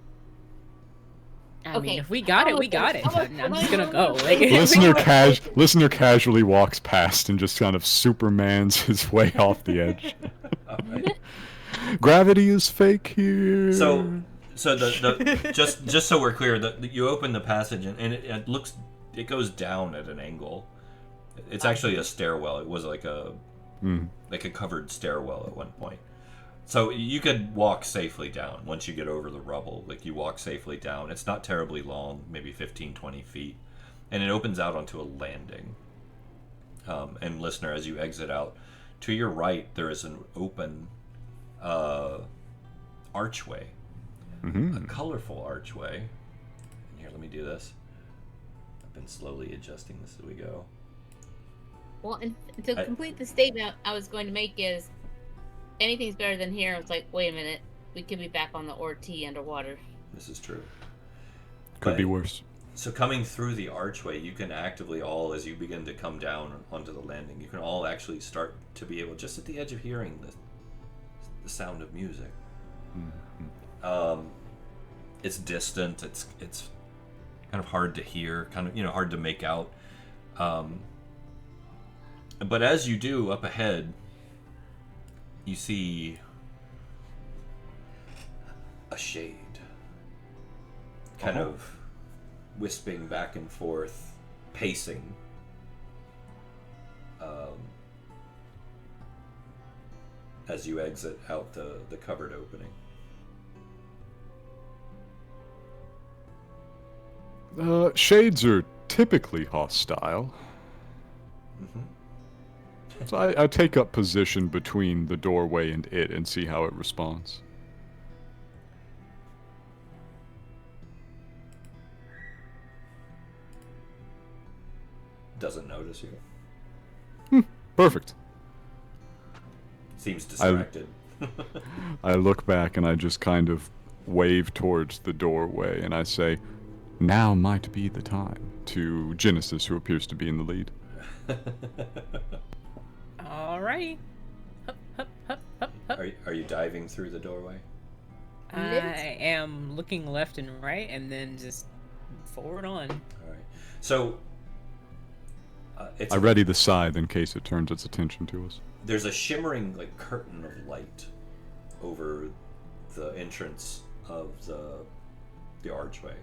I Okay, mean, if we got it, we got it. almost- I'm just gonna go. Like, Listener casually walks past and just kind of Supermans his way off the edge. Alright. Gravity is fake here. So the just so we're clear, you open the passage and it goes down at an angle. It's actually a stairwell. It was like a covered stairwell at one point. So you could walk safely down once you get over the rubble. Like you walk safely down. It's not terribly long, maybe 15, 20 feet. And it opens out onto a landing. And listener, as you exit out, to your right there is an open archway. A colorful archway. And here, let me do this. I've been slowly adjusting this as we go. Well, and to complete the statement I was going to make is, anything's better than here. I was like, wait a minute, we could be back on the Orti underwater. This is true. Could be worse. So coming through the archway, you can actively all, as you begin to come down onto the landing, you can all actually start to be able, just at the edge of hearing the sound of music. It's distant. It's kind of hard to hear, kind of hard to make out. But as you do, up ahead, you see a shade, kind of wisping back and forth, pacing. As you exit out the covered opening. Shades are typically hostile. So I take up position between the doorway and it and see how it responds. Doesn't notice you. Perfect. Seems distracted. I look back and I just kind of wave towards the doorway and I say, now might be the time, to Genesis, who appears to be in the lead. All right. Hup, hup, hup, hup, hup. Are you diving through the doorway? I am looking left and right, and then just forward on. All right. So I ready the scythe in case it turns its attention to us. There's a shimmering curtain of light over the entrance of the archway.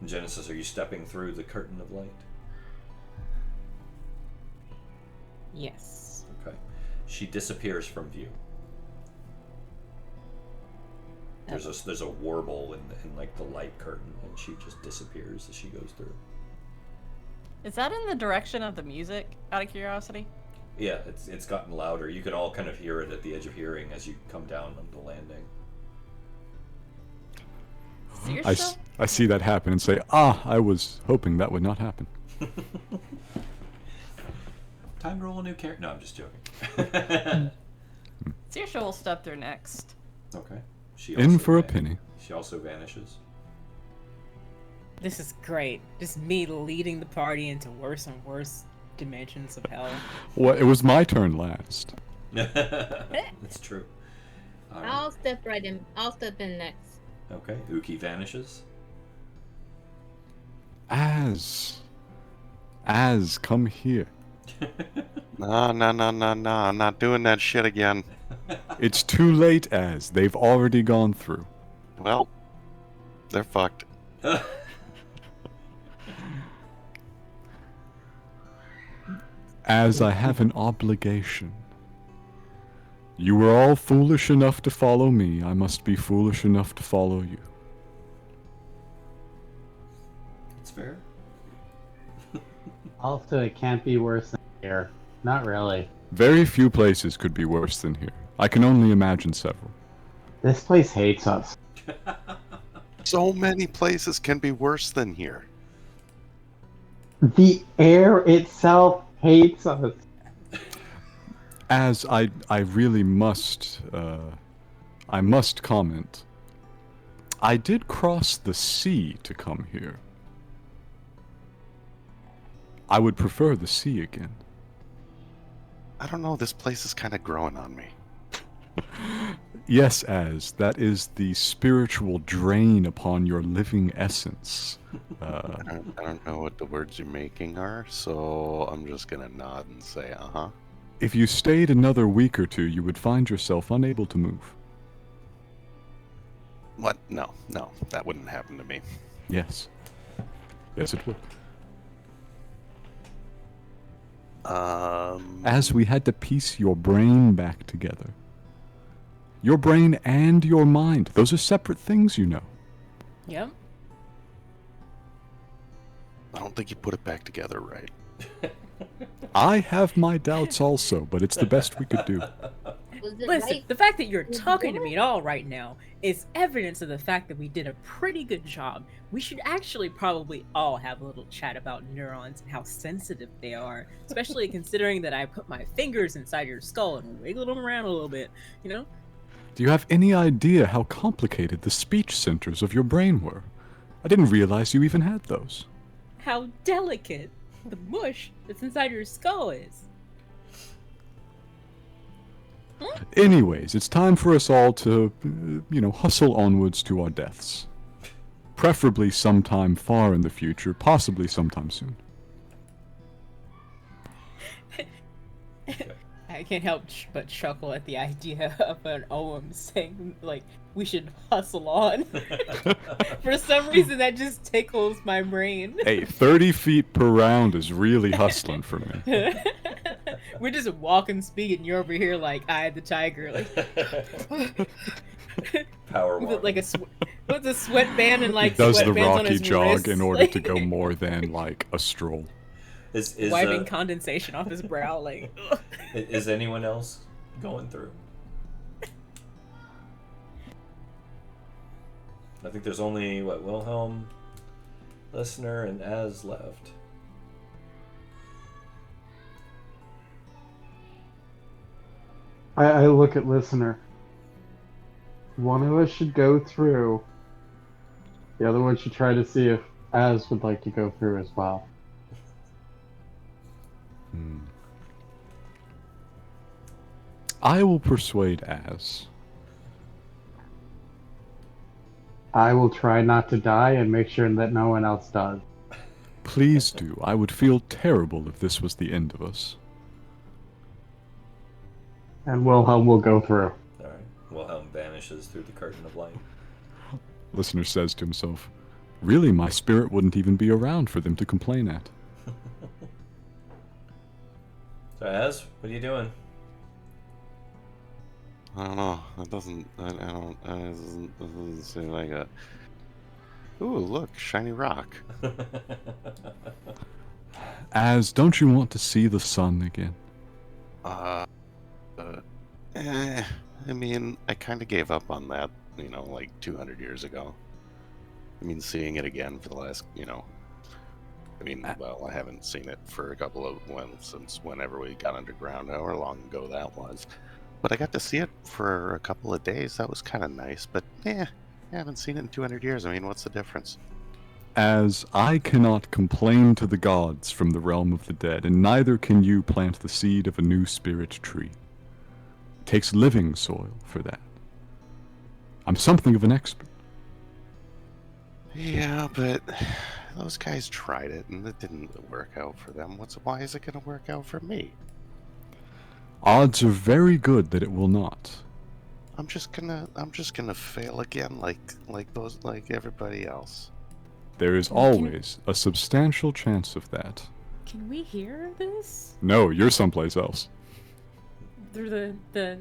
Genesis, are you stepping through the curtain of light? Yes. Okay. She disappears from view. There's a warble in the light curtain, and she just disappears as she goes through. Is that in the direction of the music, out of curiosity? Yeah, it's gotten louder. You can all kind of hear it at the edge of hearing as you come down on the landing. I see that happen and say, I was hoping that would not happen. Time to roll a new character. No, I'm just joking. Saoirse will step through next. Okay. In for a penny. She also vanishes. This is great. Just me leading the party into worse and worse dimensions of hell. Well, it was my turn last. That's true. All right. I'll step right in. I'll step in next. Okay. Uki vanishes. Az, come here. No, I'm not doing that shit again. It's too late, Az. They've already gone through. Well, they're fucked. As I have an obligation. You were all foolish enough to follow me. I must be foolish enough to follow you. It's fair. Also, it can't be worse than here. Not really. Very few places could be worse than here. I can only imagine several. This place hates us. So many places can be worse than here. The air itself hates us. As I really must, I must comment. I did cross the sea to come here. I would prefer the sea again. I don't know, this place is kind of growing on me. Yes, as that is the spiritual drain upon your living essence. I don't know what the words you're making are, so I'm just gonna nod and say, uh-huh. If you stayed another week or two, you would find yourself unable to move. What? No, that wouldn't happen to me. Yes. Yes, it would. As we had to piece your brain back together. Your brain and your mind. Those are separate things, you know. Yep. I don't think you put it back together right. I have my doubts also, but it's the best we could do. Listen, the fact that you're talking to me at all right now is evidence of the fact that we did a pretty good job. We should actually probably all have a little chat about neurons and how sensitive they are, especially considering that I put my fingers inside your skull and wiggled them around a little bit, you know? Do you have any idea how complicated the speech centers of your brain were? I didn't realize you even had those. How delicate the mush that's inside your skull is. Anyways, it's time for us all to, hustle onwards to our deaths. Preferably sometime far in the future, possibly sometime soon. I can't help but chuckle at the idea of an Oem saying, like, we should hustle on. For some reason, that just tickles my brain. Hey, 30 feet per round is really hustling for me. We're just walking speed, and you're over here like Eye of the Tiger, like Power with walk. like with a sweatband and like He does the sweatbands on Rocky his jog wrists, in order like, to go more than like a stroll. Is wiping condensation off his brow, like. Ugh. Is anyone else going through? I think there's only Wilhelm, Listener, and Az left. I look at Listener. One of us should go through. The other one should try to see if Az would like to go through as well. I will persuade Az. I will try not to die and make sure that no one else does. Please do. I would feel terrible if this was the end of us. And Wilhelm will go through. Alright. Wilhelm vanishes through the curtain of light. Listener says to himself, really, my spirit wouldn't even be around for them to complain at. So Az, what are you doing? I don't know. It doesn't seem like a... Ooh, look, shiny rock. Az, don't you want to see the sun again? I mean, I kind of gave up on that, like 200 years ago. I mean, seeing it again for the last, well, I haven't seen it for a couple of since whenever we got underground, however long ago that was. But I got to see it for a couple of days. That was kind of nice, but I haven't seen it in 200 years. I mean, what's the difference? As I cannot complain to the gods from the realm of the dead, and neither can you plant the seed of a new spirit tree. It takes living soil for that. I'm something of an expert. Yeah, but those guys tried it, and it didn't work out for them. Why is it going to work out for me? Odds are very good that it will not. I'm just gonna fail again, like everybody else. There is always a substantial chance of that. Can we hear this? No, you're someplace else. Through the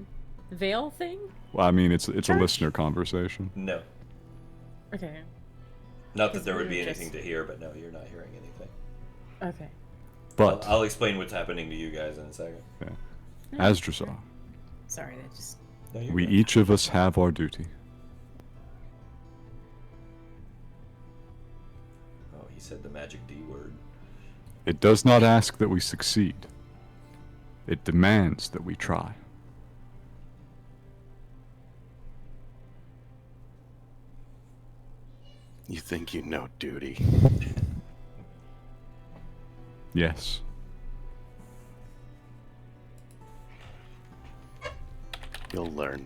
veil thing? Well, I mean, it's a Church? listener conversation. No. Okay. Not that Because there would we be were anything just- to hear, but no, you're not hearing anything. Okay. But I'll explain what's happening to you guys in a second. Azdruzhar, Sorry, that just. No, you're we good. each of us have our duty. Oh, he said the magic D word. It does not ask that we succeed. It demands that we try. You think you know duty? Yes. You'll learn.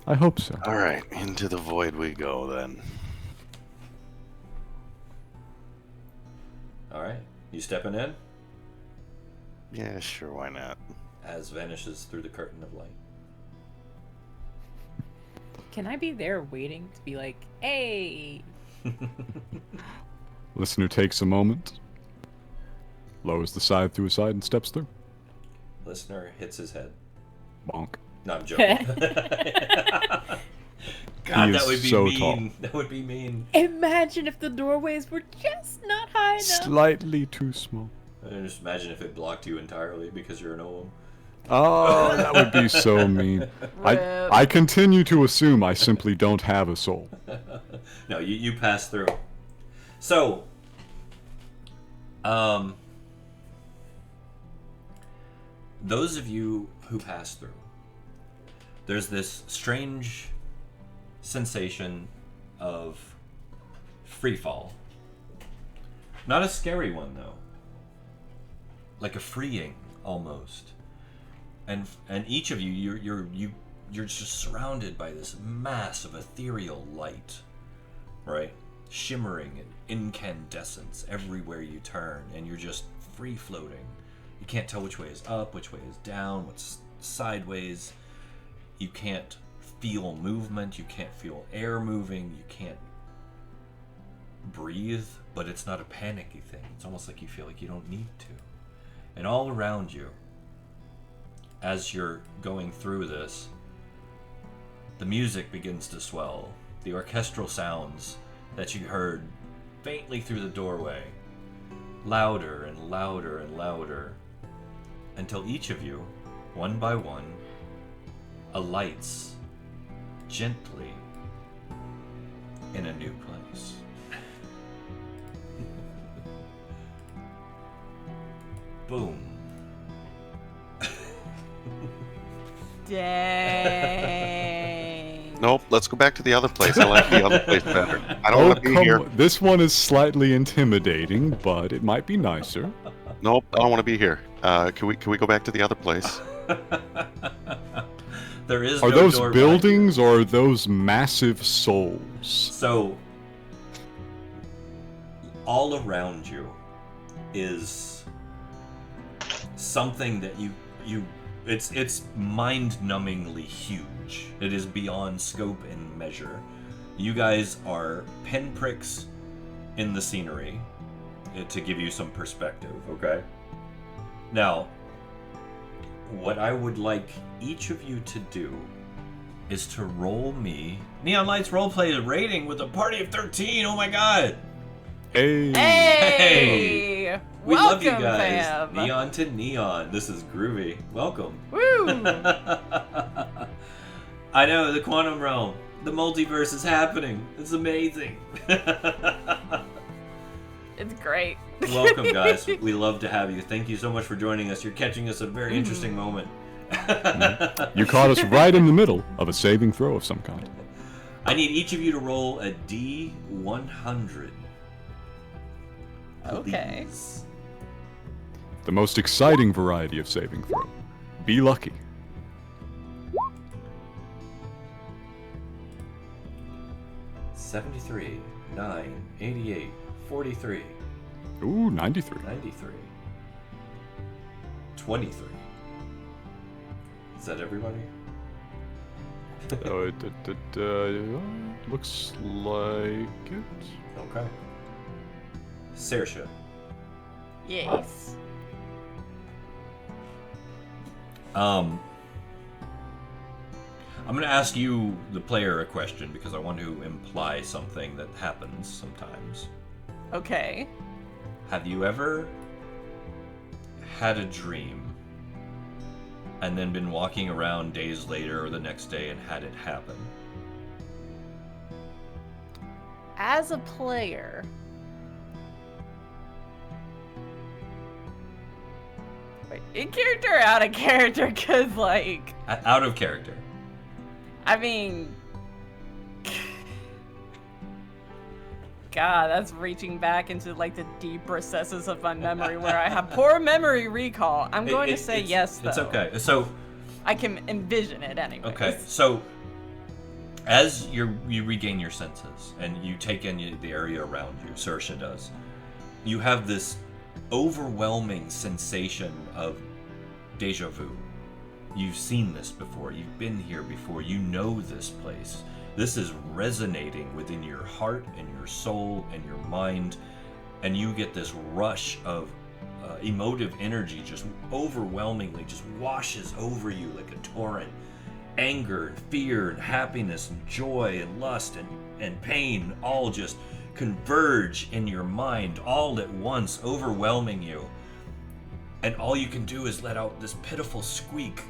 I hope so. All right, into the void we go then. All right. You stepping in? Yeah, sure, why not? Az vanishes through the curtain of light. Can I be there waiting to be like, hey? Listener takes a moment, lowers the scythe to his side, and steps through. Listener hits his head. Bonk. No, I'm joking. God, He that is would be so mean. tall. That would be mean. Imagine if the doorways were just not high enough. Slightly too small. Just imagine if it blocked you entirely because you're an Olem. Oh, that would be so mean. Rip. I continue to assume I simply don't have a soul. No, you pass through. So, those of you who pass through, there's this strange sensation of free fall. Not a scary one though. Like a freeing almost. And each of you, you're just surrounded by this mass of ethereal light, right? Shimmering and incandescence everywhere you turn, and you're just free floating. You can't tell which way is up, which way is down, what's sideways. You can't feel movement, you can't feel air moving, you can't breathe, but it's not a panicky thing. It's almost like you feel like you don't need to. And all around you, as you're going through this, the music begins to swell. The orchestral sounds that you heard faintly through the doorway, louder and louder and louder, until each of you, one by one, alights gently in a new place. Boom. Dang. Nope, let's go back to the other place. I like the other place better. I don't want to be here. This one is slightly intimidating, but it might be nicer. Nope, I don't want to be here. Can we go back to the other place? There is Are no those door behind you. buildings or are those massive souls? So, all around you is something that it's mind-numbingly huge. It is beyond scope and measure. You guys are pinpricks in the scenery, to give you some perspective, okay? Now, what I would like each of you to do is to roll me Neon Lights Roleplay rating with a party of 13. Oh my god! Hey. Hey! We Welcome, love you guys. fam. Neon to neon. This is groovy. Welcome. Woo! I know, the quantum realm. The multiverse is happening. It's amazing. It's great. Welcome, guys. We love to have you. Thank you so much for joining us. You're catching us at a very interesting moment. You caught us right in the middle of a saving throw of some kind. I need each of you to roll a D100. Okay. Please. The most exciting variety of saving throw. Be lucky. $73, 9, 88, 43, Ooh, 93. 93, 23. Is that everybody? Looks like it. Okay. Saoirse. Yes. I'm going to ask you, the player, a question because I want to imply something that happens sometimes. Okay. Have you ever had a dream and then been walking around days later or the next day and had it happen? As a player, wait, in character or out of character? Because, like... Out of character. I mean... God, that's reaching back into, like, the deep recesses of my memory where I have poor memory recall. I'm going to say yes, though. It's okay. So... I can envision it anyway. Okay, so... As you regain your senses and you take in the area around you, Saoirse does, you have this overwhelming sensation of deja vu. You've seen this before, you've been here before, you know this place. This is resonating within your heart and your soul and your mind, and you get this rush of emotive energy just overwhelmingly just washes over you like a torrent. Anger and fear and happiness and joy and lust and pain all just converge in your mind all at once, overwhelming you. And all you can do is let out this pitiful squeak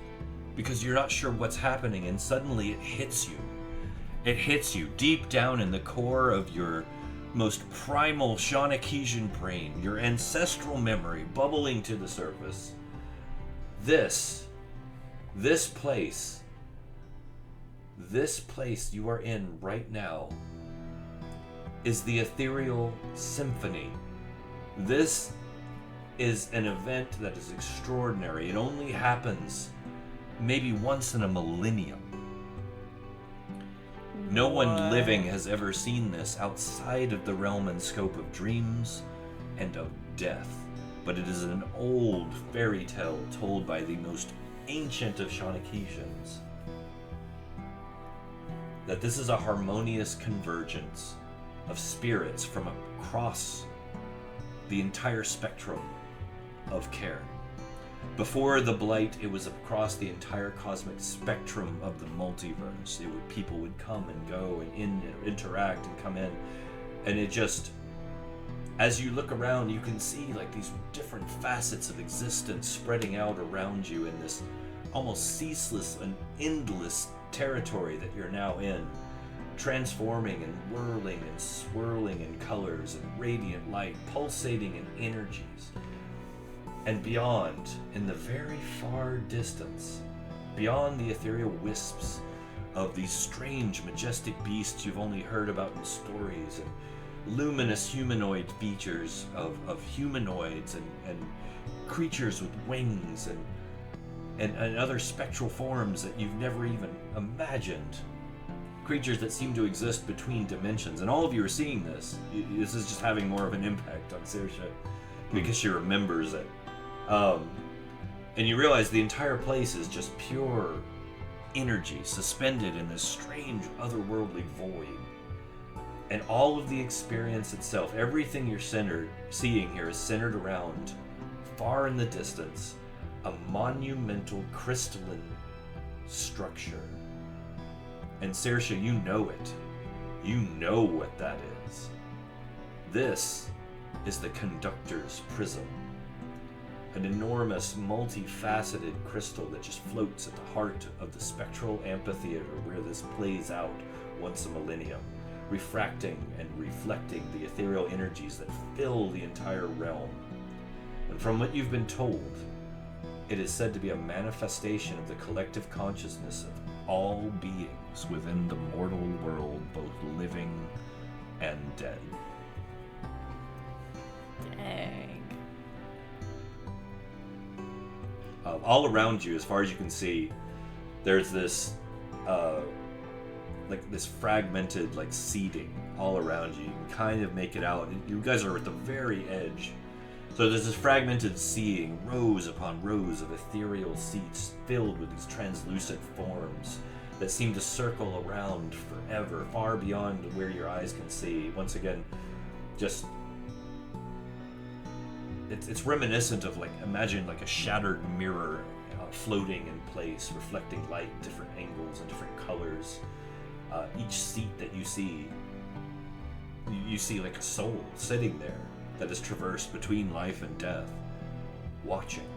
because you're not sure what's happening, and suddenly it hits you. It hits you deep down in the core of your most primal Shawneesian brain, your ancestral memory bubbling to the surface. This place you are in right now is the ethereal symphony. This is an event that is extraordinary. It only happens maybe once in a millennium. No one living has ever seen this outside of the realm and scope of dreams and of death. But it is an old fairy tale told by the most ancient of Shawneesians. That this is a harmonious convergence of spirits from across the entire spectrum of Cairne. Before the Blight, it was across the entire cosmic spectrum of the multiverse. People would come and go and interact and come in, and it just, as you look around, you can see like these different facets of existence spreading out around you in this almost ceaseless and endless territory that you're now in, transforming and whirling and swirling in colors and radiant light, pulsating in energies. And beyond, in the very far distance, beyond the ethereal wisps of these strange, majestic beasts you've only heard about in stories, and luminous humanoid features of humanoids and creatures with wings and other spectral forms that you've never even imagined. Creatures that seem to exist between dimensions. And all of you are seeing this. This is just having more of an impact on Saoirse because she remembers it. And you realize the entire place is just pure energy suspended in this strange otherworldly void. And all of the experience itself, everything you're seeing here is centered around, far in the distance, a monumental crystalline structure. And Saoirse, you know it. You know what that is. This is the Conductor's Prism. An enormous, multifaceted crystal that just floats at the heart of the spectral amphitheater where this plays out once a millennium, refracting and reflecting the ethereal energies that fill the entire realm. And from what you've been told, it is said to be a manifestation of the collective consciousness of all beings within the mortal world, both living and dead. Dang. All around you, as far as you can see, there's this like this fragmented like seating all around you. You can kind of make it out. You guys are at the very edge. So there's this fragmented seeing, rows upon rows of ethereal seats filled with these translucent forms that seem to circle around forever, far beyond where your eyes can see. Once again, just it's reminiscent of, like, imagine like a shattered mirror floating in place, reflecting light, different angles and different colors. Each seat that you see like a soul sitting there that is traversed between life and death, watching,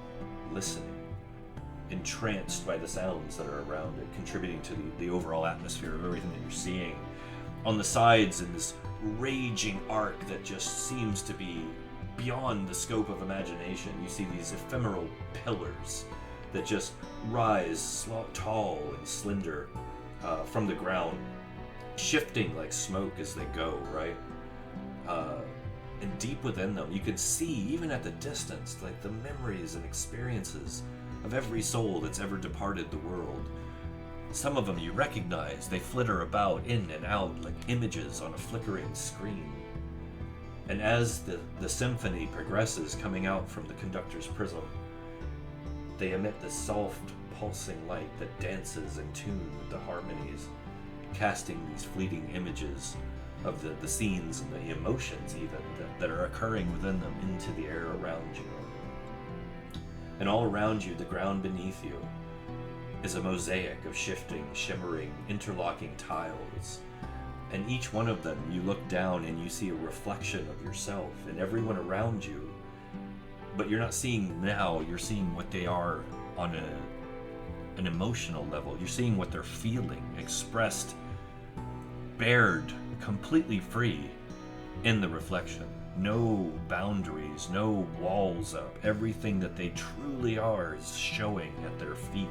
listening, entranced by the sounds that are around it, contributing to the overall atmosphere of everything that you're seeing. On the sides, in this raging arc that just seems to be beyond the scope of imagination, you see these ephemeral pillars that just rise tall and slender from the ground, shifting like smoke as they go, right? And deep within them, you can see, even at the distance, like the memories and experiences of every soul that's ever departed the world. Some of them you recognize. They flitter about in and out like images on a flickering screen. And as the symphony progresses, coming out from the conductor's prism, they emit this soft, pulsing light that dances in tune with the harmonies, casting these fleeting images of the scenes and the emotions even that are occurring within them into the air around you. And all around you, the ground beneath you, is a mosaic of shifting, shimmering, interlocking tiles. And each one of them, you look down and you see a reflection of yourself and everyone around you. But you're not seeing now, you're seeing what they are on an emotional level. You're seeing what they're feeling, expressed, bared, completely free in the reflection. No boundaries, no walls up. Everything that they truly are is showing at their feet.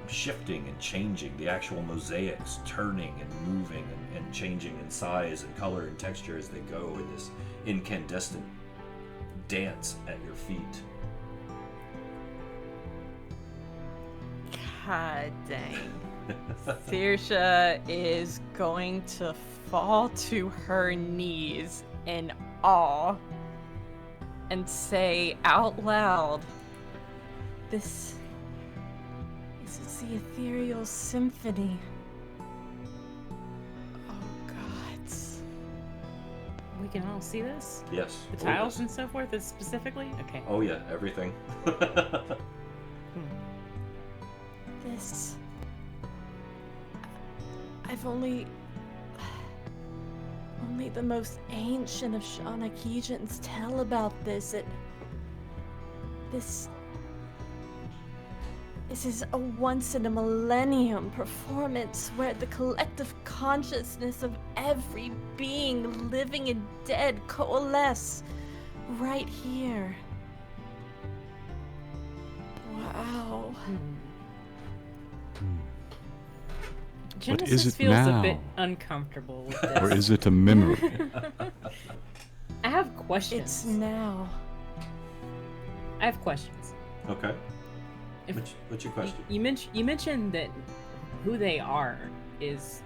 Shifting and changing, the actual mosaics turning and moving and changing in size and color and texture as they go in this incandescent dance at your feet. God dang. Saoirse is going to fall to her knees in awe and say out loud, This is the ethereal symphony. Oh, God. We can all see this? Yes. The tiles and so forth, specifically? Okay. Oh yeah, everything. This... I've only the most ancient of Shawnekians tell about this. This is a once-in-a-millennium performance where the collective consciousness of every being, living and dead, coalesce right here. Wow. But Genesis is it feels now? a bit uncomfortable with this. Or is it a memory? I have questions. It's now. I have questions. Okay. What's your question? You mentioned that who they are is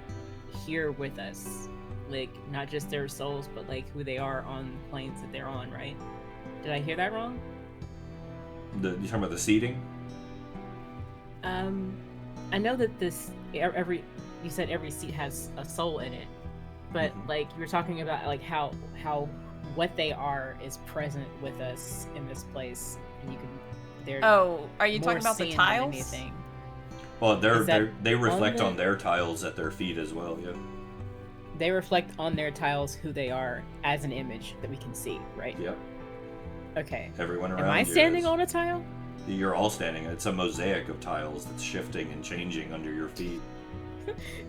here with us, like not just their souls, but like who they are on the planes that they're on, right? Did I hear that wrong? You talking about the seating? I know that you said every seat has a soul in it, but like you were talking about like how what they are is present with us in this place, and you can. Are you talking about the tiles? Well, they reflect on their tiles at their feet as well. Yeah. They reflect on their tiles who they are as an image that we can see, right? Yep. Okay. Everyone around. Am I standing on a tile? You're all standing. It's a mosaic of tiles that's shifting and changing under your feet.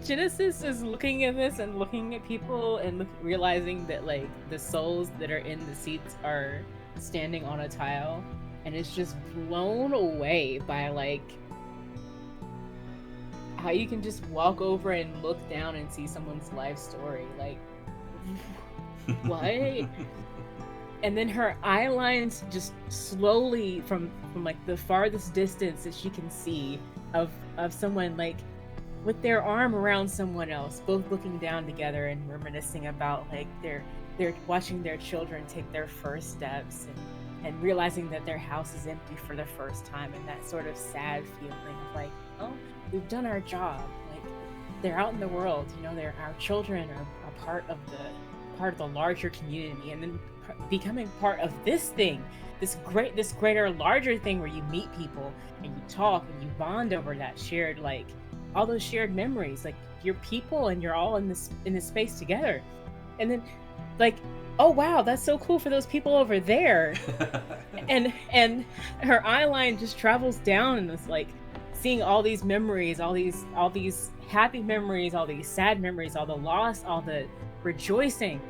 Genesis is looking at this and looking at people and realizing that like the souls that are in the seats are standing on a tile, and it's just blown away by like how you can just walk over and look down and see someone's life story. Like, what? And then her eye lines just slowly from like the farthest distance that she can see of someone like with their arm around someone else, both looking down together and reminiscing about like they're watching their children take their first steps and realizing that their house is empty for the first time, and that sort of sad feeling of like, oh, we've done our job. Like they're out in the world, you know, our children are a part part of the larger community, and then becoming part of this thing, this greater, larger thing where you meet people and you talk and you bond over that shared, like, all those shared memories. Like, you're people and you're all in this space together. And then, like, oh wow, that's so cool for those people over there. and her eye line just travels down, and it's like seeing all these memories, all these happy memories, all these sad memories, all the loss, all the rejoicing,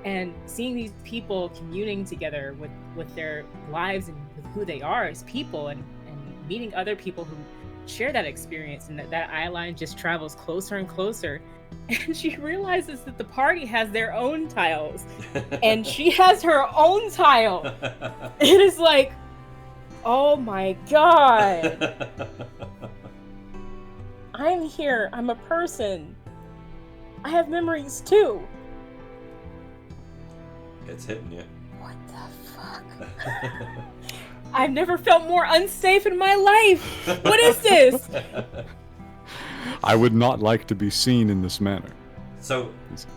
and seeing these people communing together with their lives and with who they are as people, and meeting other people who share that experience, and that eye line just travels closer and closer. And she realizes that the party has their own tiles, and she has her own tile. It is like, oh my god. I'm here. I'm a person. I have memories too. It's hitting you. What the fuck? I've never felt more unsafe in my life. What is this? I would not like to be seen in this manner. So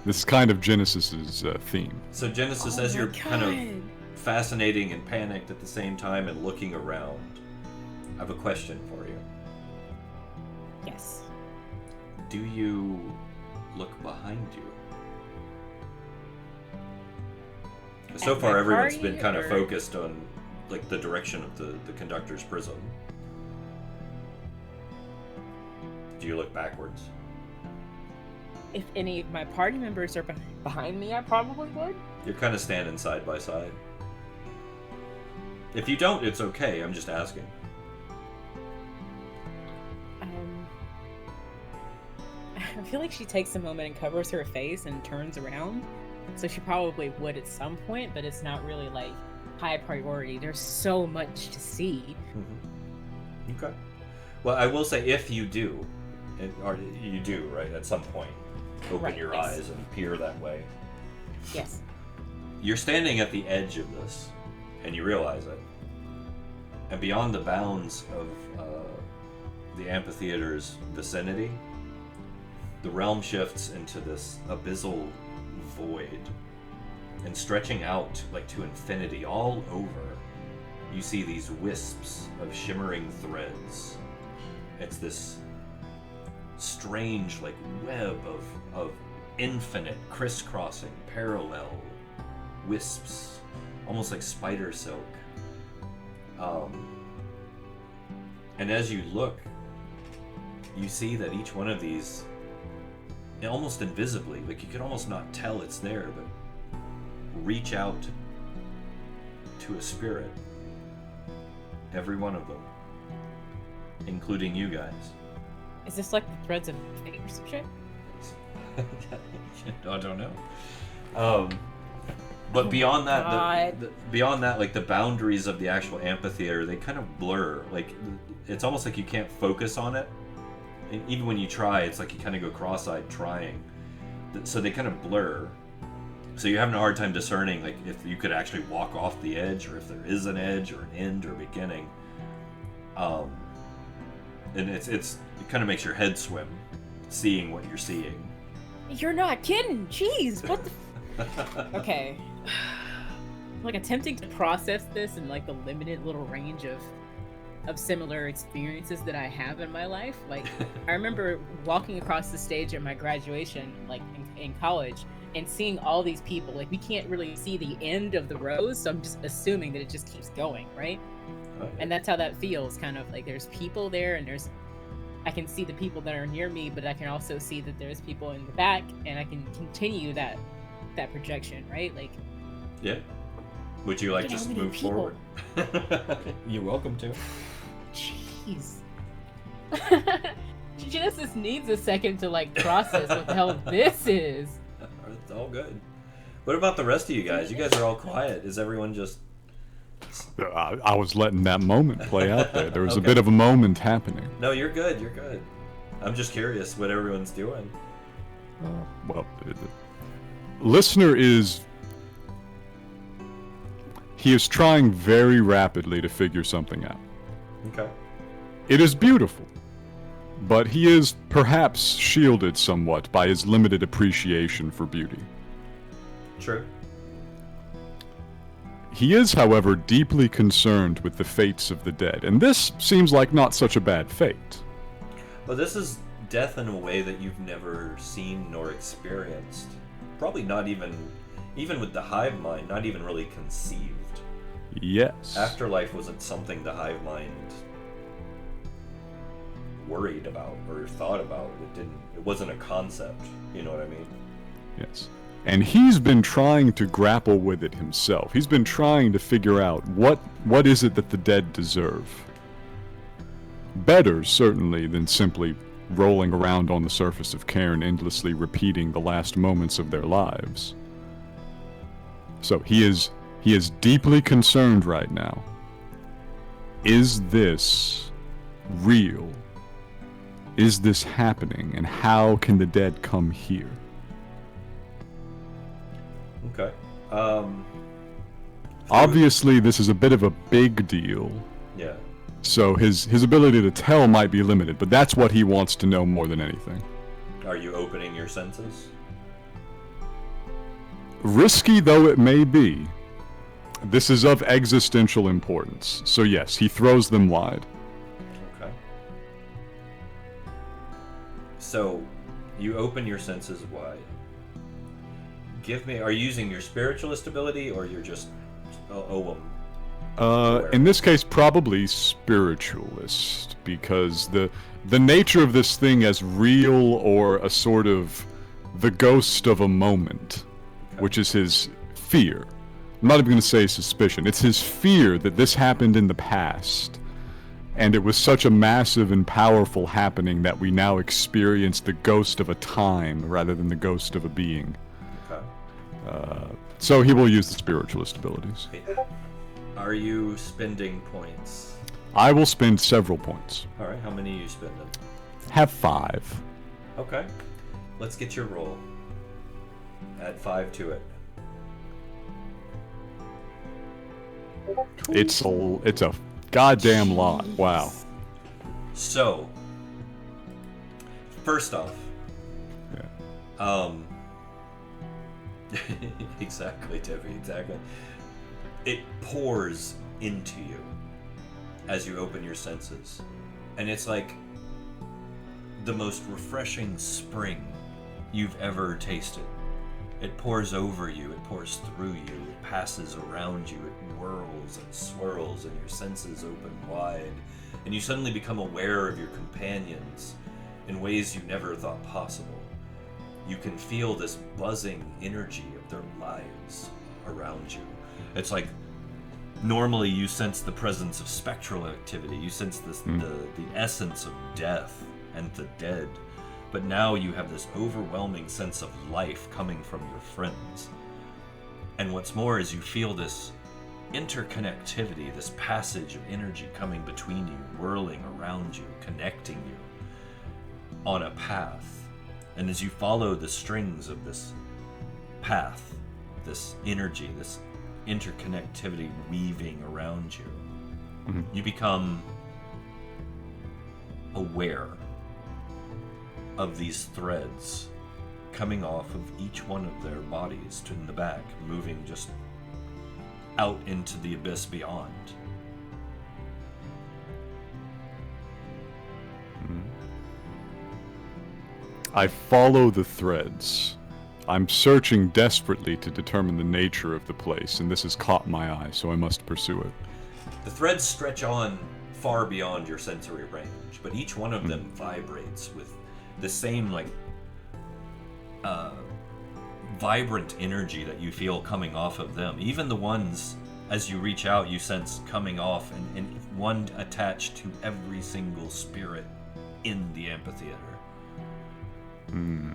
this is kind of Genesis's theme. So Genesis, as you're kind of fascinating and panicked at the same time and looking around, I have a question for you. Yes. Do you look behind you? So far, everyone's been kind of focused on, like, the direction of the conductor's prism. Do you look backwards? If any of my party members are behind me, I probably would. You're kind of standing side by side. If you don't, it's okay. I'm just asking. I feel like she takes a moment and covers her face and turns around. So she probably would at some point, but it's not really, like, high priority. There's so much to see. Mm-hmm. Okay. Well, I will say, if you do, or you do, right, at some point, open your eyes and peer that way. Yes. You're standing at the edge of this, and you realize it. And beyond the bounds of the amphitheater's vicinity, the realm shifts into this abyssal void, and stretching out, like, to infinity all over, you see these wisps of shimmering threads. It's this strange, like, web of infinite crisscrossing parallel wisps, almost like spider silk. And as you look, you see that each one of these, almost invisibly, like, you could almost not tell it's there, but reach out to a spirit. Every one of them, including you guys. Is this like the threads of fate or some shit? I don't know. But beyond that, beyond that, like, the boundaries of the actual amphitheater, they kind of blur. Like, it's almost like you can't focus on it. And even when you try, it's like you kind of go cross-eyed trying. So they kind of blur. So you're having a hard time discerning, like, if you could actually walk off the edge, or if there is an edge or an end or beginning. And it kind of makes your head swim, seeing what you're seeing. You're not kidding. Jeez, what the? Okay. Like, attempting to process this in, like, the limited little range of similar experiences that I have in my life. Like, I remember walking across the stage at my graduation, like, in college, and seeing all these people. Like, we can't really see the end of the rows, so I'm just assuming that it just keeps going, right? Okay. And that's how that feels, kind of like there's people there, and I can see the people that are near me, but I can also see that there's people in the back, and I can continue that projection, right? Like, yeah. Would you like just move forward? You're welcome to. Jeez. Genesis needs a second to, like, process what the hell this is. It's all good. What about the rest of you guys? You guys are all quiet. Is everyone just... I was letting that moment play out there. There was a bit of a moment happening. No, you're good. You're good. I'm just curious what everyone's doing. Well, listener is... He is trying very rapidly to figure something out. Okay. It is beautiful, but he is perhaps shielded somewhat by his limited appreciation for beauty. True. He is, however, deeply concerned with the fates of the dead, and this seems like not such a bad fate. But this is death in a way that you've never seen nor experienced. Probably not even with the hive mind, not even really conceived. Yes. Afterlife wasn't something the hive mind worried about or thought about. It wasn't a concept, you know what I mean? Yes. And he's been trying to grapple with it himself. He's been trying to figure out what is it that the dead deserve. Better, certainly, than simply rolling around on the surface of Cairn, endlessly repeating the last moments of their lives. So he is deeply concerned right now. Is this real? Is this happening? And how can the dead come here? Okay. Obviously, this is a bit of a big deal. Yeah. So his ability to tell might be limited, but that's what he wants to know more than anything. Are you opening your senses? Risky though it may be, this is of existential importance. So yes, he throws them wide. Okay. So, you open your senses wide. Are you using your spiritualist ability, or you're just in this case, probably spiritualist, because the nature of this thing as real or a sort of the ghost of a moment, which is his fear. I'm not even going to say suspicion. It's his fear that this happened in the past, and it was such a massive and powerful happening that we now experience the ghost of a time rather than the ghost of a being. So he will use the spiritualist abilities. Are you spending points? I will spend several points. Alright, how many are you spending? Have 5. Okay. Let's get your roll. Add 5 to it. It's a goddamn lot. Wow. So, first off, exactly, Tiffy, exactly. It pours into you as you open your senses. And it's like the most refreshing spring you've ever tasted. It pours over you, it pours through you, it passes around you, it whirls and swirls, and your senses open wide. And you suddenly become aware of your companions in ways you never thought possible. You can feel this buzzing energy of their lives around you. It's like, normally you sense the presence of spectral activity, you sense this, the essence of death and the dead, but now you have this overwhelming sense of life coming from your friends. And what's more is you feel this interconnectivity, this passage of energy coming between you, whirling around you, connecting you on a path. And as you follow the strings of this path, this energy, this interconnectivity weaving around you, you become aware of these threads coming off of each one of their bodies to in the back, moving just out into the abyss beyond. I follow the threads. I'm searching desperately to determine the nature of the place, and this has caught my eye, so I must pursue it. The threads stretch on far beyond your sensory range, but each one of them vibrates with the same, like, vibrant energy that you feel coming off of them. Even the ones, as you reach out, you sense coming off, and one attached to every single spirit in the amphitheater.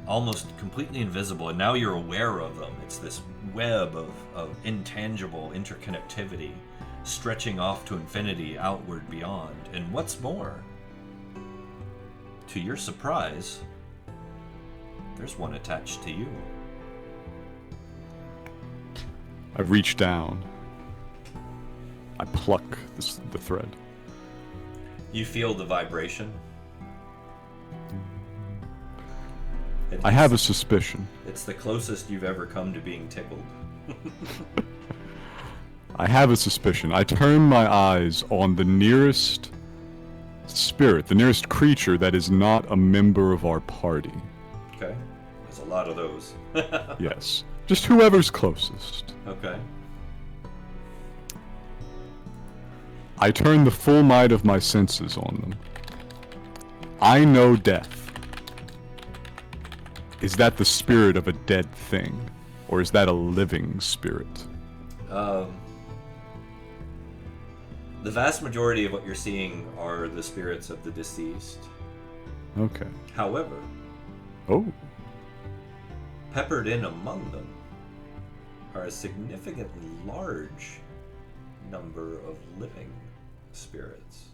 Almost completely invisible, and now you're aware of them. It's this web of intangible interconnectivity stretching off to infinity, outward, beyond. And what's more, to your surprise, there's one attached to you. I reach down. I pluck the thread. You feel the vibration. It I have a suspicion. It's the closest you've ever come to being tickled. I have a suspicion. I turn my eyes on the nearest spirit, the nearest creature that is not a member of our party. Okay. There's a lot of those. Yes. Just whoever's closest. Okay. I turn the full might of my senses on them. I know death. Is that the spirit of a dead thing? Or is that a living spirit? The vast majority of what you're seeing are the spirits of the deceased. Okay. However, peppered in among them are a significantly large number of living spirits.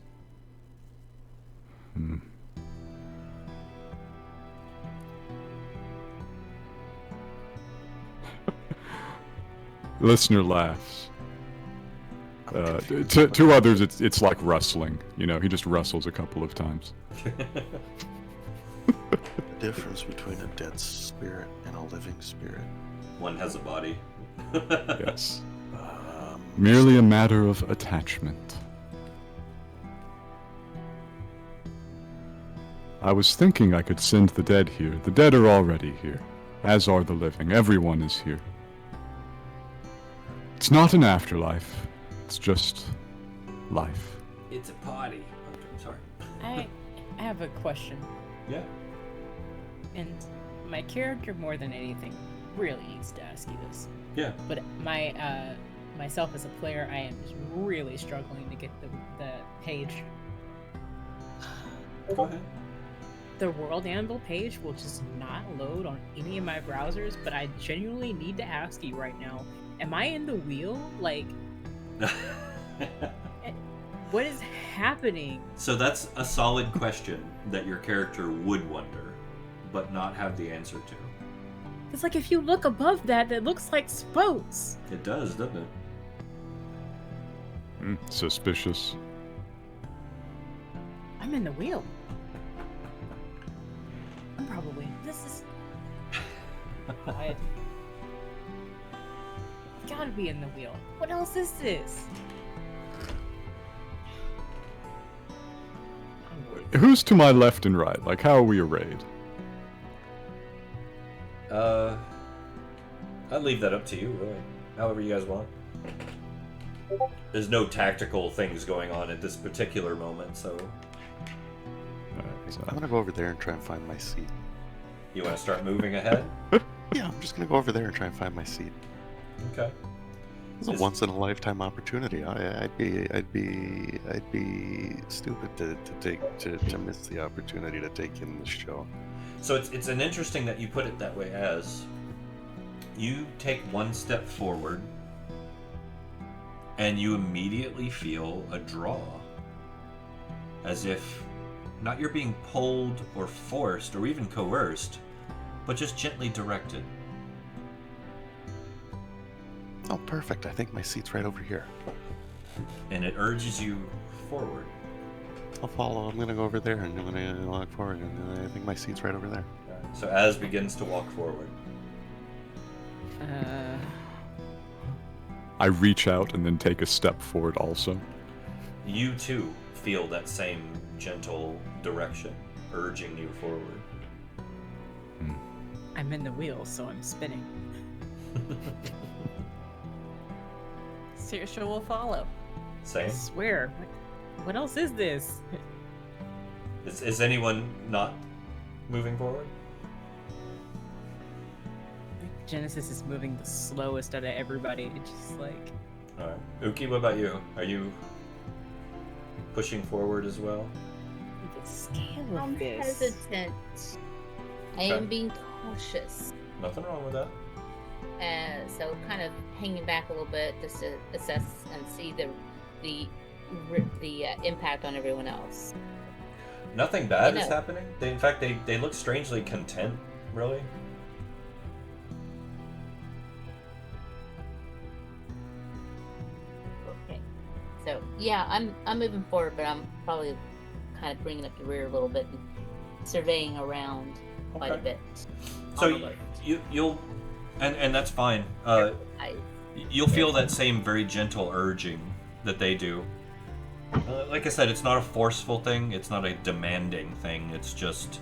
Listener laughs. To others, it's like rustling. You know, he just rustles a couple of times. The difference between a dead spirit and a living spirit. One has a body. Yes. Merely a matter of attachment. I was thinking I could send the dead here. The dead are already here, as are the living. Everyone is here. It's not an afterlife. It's just life. It's a party. Okay, I'm sorry. I have a question. Yeah. And my character, more than anything, really needs to ask you this. Yeah. But myself as a player, I am just really struggling to get the page. Go ahead. The World Anvil page will just not load on any of my browsers, but I genuinely need to ask you right now, am I in the wheel? Like, what is happening? So that's a solid question that your character would wonder, but not have the answer to. It's like if you look above that, it looks like spokes. It does, doesn't it? Suspicious. I'm in the wheel. I'm probably. This is. I gotta be in the wheel. What else is this? Who's to my left and right? Like, how are we arrayed? I'd leave that up to you, really. However you guys want. There's no tactical things going on at this particular moment, so... I'm gonna go over there and try and find my seat. You want to start moving ahead? Yeah, I'm just gonna go over there and try and find my seat. Okay. It's a once in a lifetime opportunity. I'd be stupid to miss the opportunity to take in this show. So it's an interesting that you put it that way, as you take one step forward and you immediately feel a draw, as if not you're being pulled or forced or even coerced, but just gently directed. Oh, perfect. I think my seat's right over here. And it urges you forward. I'll follow. I'm gonna go over there and I'm gonna walk forward, and I think my seat's right over there. So Az begins to walk forward. I reach out and then take a step forward also. You too feel that same gentle direction urging you forward. I'm in the wheel, so I'm spinning. Saoirse will follow. Same? I swear. What else is this? Is anyone not moving forward? Genesis is moving the slowest out of everybody. It's just like... Alright. Uki, what about you? Are you pushing forward as well? The scale of I'm this. hesitant. I am being cautious. Nothing wrong with that. So kind of hanging back a little bit just to assess and see the impact on everyone else. Nothing bad is happening. In fact, they look strangely content, really. Okay. So yeah, I'm moving forward, but I'm probably kind of bringing up the rear a little bit and surveying around quite a bit. So on the left. you'll, and that's fine. You'll feel that same very gentle urging that they do. Like I said, it's not a forceful thing. It's not a demanding thing. It's just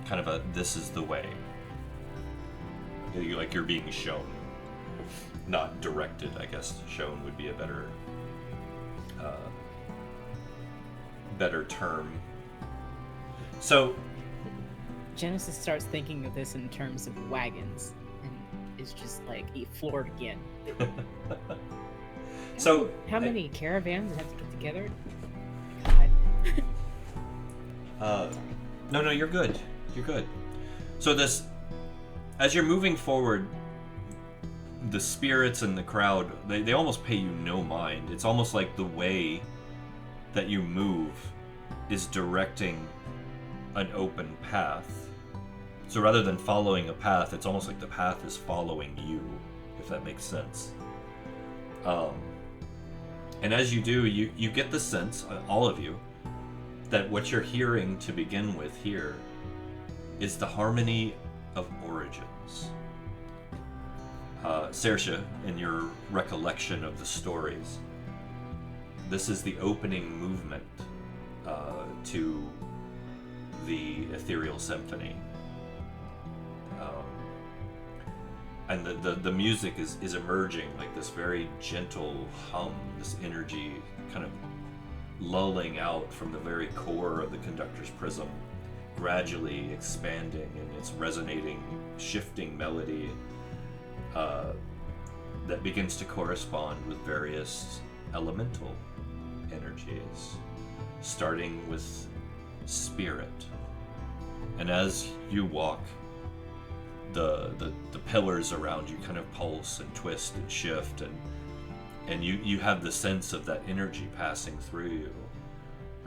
kind of a, this is the way. Like you're being shown, not directed. I guess shown would be a better term. So Genesis starts thinking of this in terms of wagons, and is just like floored again. So how many caravans have to get together? God. No, you're good. You're good. So this, as you're moving forward, the spirits in the crowd, they almost pay you no mind. It's almost like the way that you move is directing an open path. So rather than following a path, it's almost like the path is following you, if that makes sense. And as you do, you get the sense, all of you, that what you're hearing to begin with here is the harmony of origins. Saoirse, in your recollection of the stories, this is the opening movement to the Ethereal Symphony. And the music is emerging like this very gentle hum, this energy kind of lulling out from the very core of the conductor's prism, gradually expanding in its resonating, shifting melody that begins to correspond with various elemental energies, starting with spirit. And as you walk, the pillars around you kind of pulse and twist and shift, and you have the sense of that energy passing through you.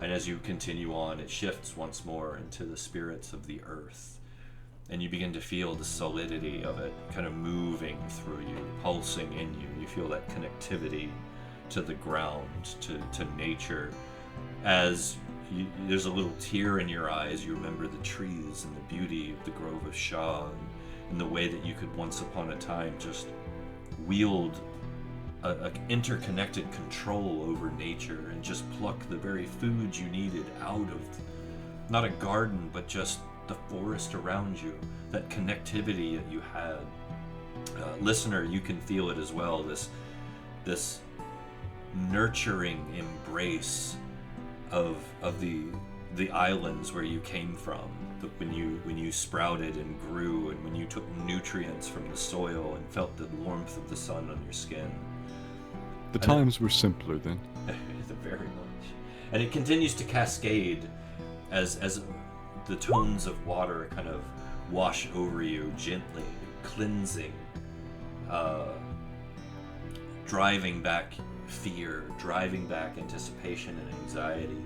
And as you continue on, it shifts once more into the spirits of the earth, and you begin to feel the solidity of it kind of moving through you, pulsing in you. You feel that connectivity to the ground, to nature. As there's a little tear in your eyes, you remember the trees and the beauty of the Grove of Shah, and the way that you could once upon a time just wield a interconnected control over nature and just pluck the very food you needed out of not a garden but just the forest around you. That connectivity that you had, listener, you can feel it as well. This nurturing embrace of the islands where you came from. When you sprouted and grew, and when you took nutrients from the soil and felt the warmth of the sun on your skin. The times were simpler then. Very much. And it continues to cascade as the tones of water kind of wash over you gently, cleansing, driving back fear, driving back anticipation and anxiety,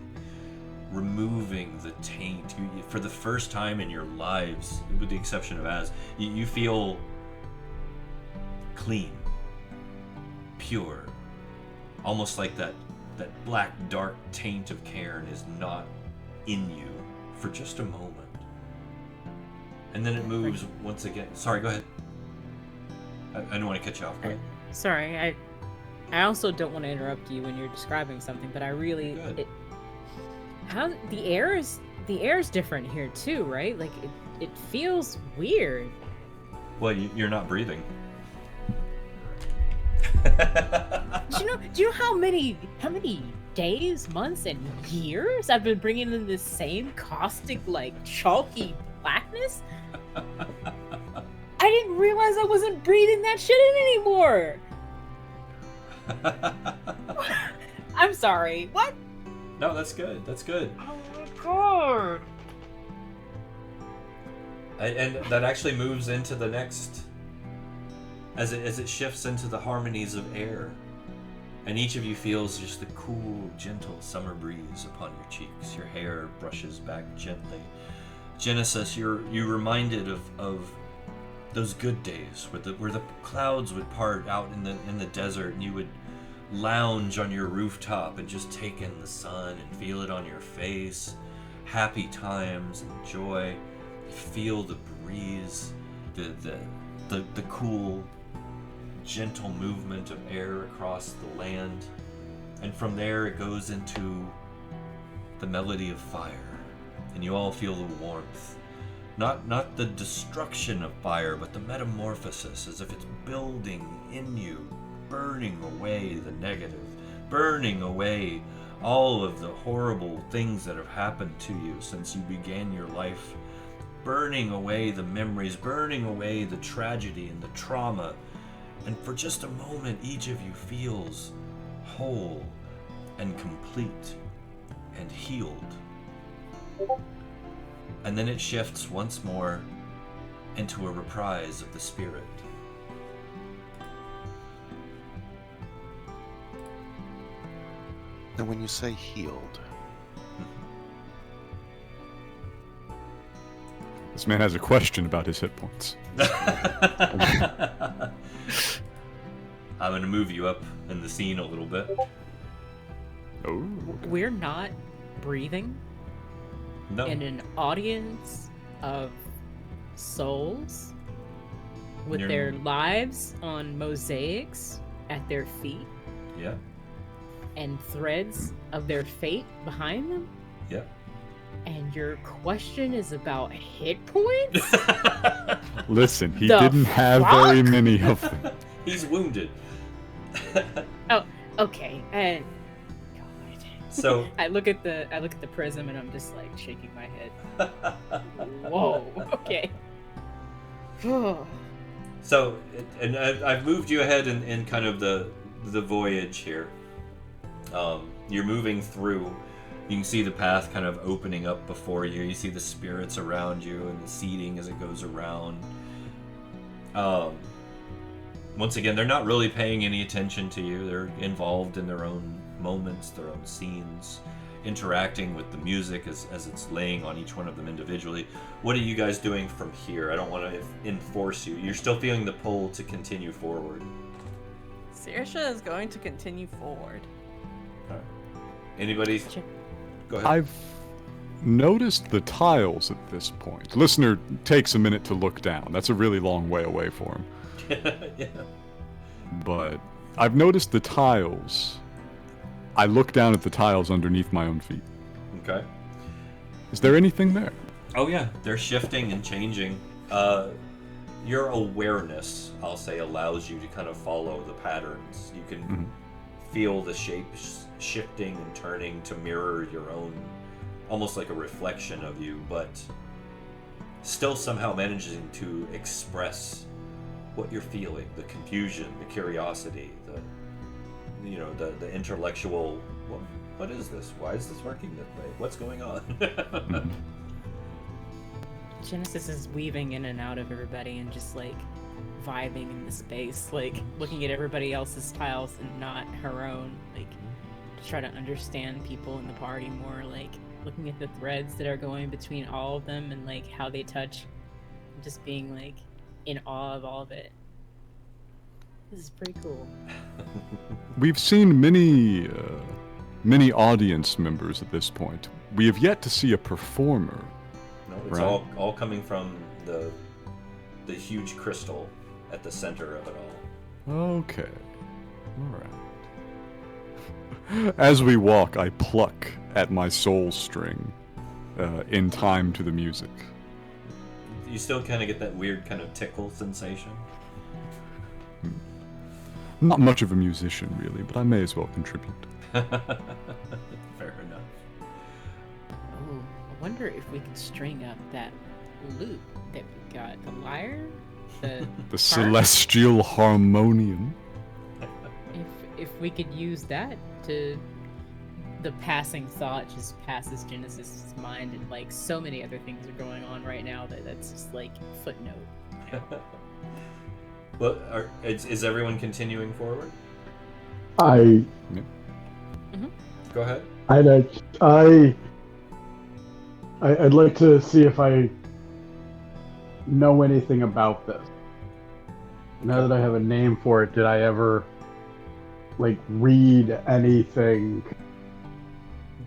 removing the taint. For the first time in your lives, with the exception of Az, you feel clean, pure, almost like that black dark taint of Cairne is not in you for just a moment. And then it moves once again. Sorry, go ahead. I don't want to cut you off. Go ahead. Sorry, I also don't want to interrupt you when you're describing something, but I really how the air is different here too, right? Like it feels weird. Well, you're not breathing. Do you know how many days, months, and years I've been bringing in this same caustic, like chalky blackness? I didn't realize I wasn't breathing that shit in anymore. I'm sorry. What? No, that's good. That's good. Oh my god. And that actually moves into the next, as it shifts into the harmonies of air, and each of you feels just the cool, gentle summer breeze upon your cheeks. Your hair brushes back gently. Genesis, you're reminded of those good days where the clouds would part out in the desert, and you would lounge on your rooftop and just take in the sun and feel it on your face. Happy times and joy. You feel the breeze, the cool, gentle movement of air across the land, and from there it goes into the melody of fire, and you all feel the warmth. Not the destruction of fire, but the metamorphosis, as if it's building in you, burning away the negative, burning away all of the horrible things that have happened to you since you began your life, burning away the memories, burning away the tragedy and the trauma. And for just a moment, each of you feels whole and complete and healed. And then it shifts once more into a reprise of the spirit. And when you say healed, This man has a question about his hit points. I'm going to move you up in the scene a little bit. Oh. We're not breathing No. in an audience of souls with You're- their lives on mosaics at their feet Yeah. and threads of their fate behind them. Yeah. And your question is about hit points? Listen, he The didn't have very many of them. He's wounded. Okay, and God. So I look at the prism and I'm just like shaking my head. Whoa. Okay. So, and I've moved you ahead in kind of the voyage here. You're moving through. You can see the path kind of opening up before you. You see the spirits around you and the seating as it goes around. Once again, they're not really paying any attention to you. They're involved in their own moments, their own scenes, interacting with the music as it's laying on each one of them individually. What are you guys doing from here? I don't want to enforce you. You're still feeling the pull to continue forward. Saoirse is going to continue forward. Alright. Anybody? Go ahead. I've noticed the tiles at this point. Listener takes a minute to look down. That's a really long way away for him. Yeah. But I've noticed the tiles. I look down at the tiles underneath my own feet. Okay. Is there anything there? Oh yeah, they're shifting and changing. Your awareness, I'll say, allows you to kind of follow the patterns. You can feel the shapes shifting and turning to mirror your own, almost like a reflection of you, but still somehow managing to express what you're feeling, the confusion, the curiosity, the intellectual, what is this? Why is this working this way? What's going on? Genesis is weaving in and out of everybody and just like vibing in the space, like looking at everybody else's tiles and not her own, like to try to understand people in the party more, like looking at the threads that are going between all of them and like how they touch, and just being like in awe of all of it. This is pretty cool. We've seen many audience members at this point. We have yet to see a performer. No, it's Right. all coming from the huge crystal at the center of it all. Okay. Alright. As we walk, I pluck at my soul string in time to the music. You still kind of get that weird kind of tickle sensation. Not much of a musician, really, but I may as well contribute. Fair enough. Oh, I wonder if we could string up that lute that we got. The lyre? The The celestial harmonium. if we could use that to the passing thought just passes Genesis's mind, and like so many other things are going on right now that's just like footnote. Well, is everyone continuing forward? I Go ahead. I'd like to see if I know anything about this. Now that I have a name for it, did I ever like read anything?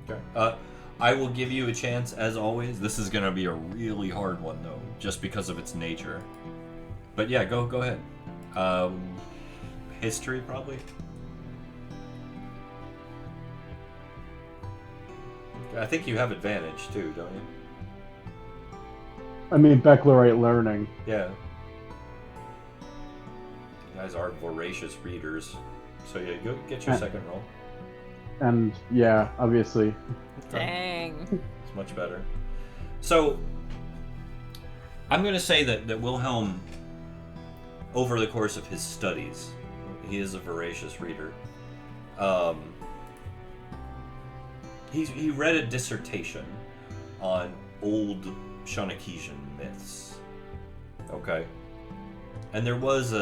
Okay. I will give you a chance, as always. This is going to be a really hard one, though, just because of its nature. But yeah, go ahead. History, probably. I think you have advantage too, don't you? I mean, baccalaureate learning. Yeah. You guys are voracious readers. So yeah, go get your second roll. And yeah, obviously. Dang. It's much better. So I'm going to say that Wilhelm, over the course of his studies, he is a voracious reader. He read a dissertation on old Shanakesian myths. Okay? And there was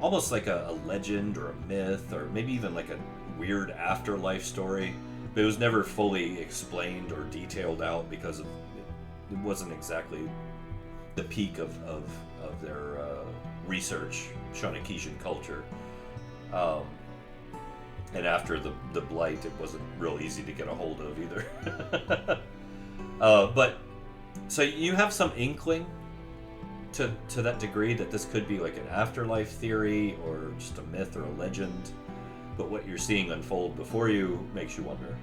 almost like a legend or a myth, or maybe even like a weird afterlife story, but it was never fully explained or detailed out because it wasn't exactly the peak of their research, Shanakesian culture. And after the Blight, it wasn't real easy to get a hold of either. But so you have some inkling to that degree that this could be like an afterlife theory or just a myth or a legend, but what you're seeing unfold before you makes you wonder.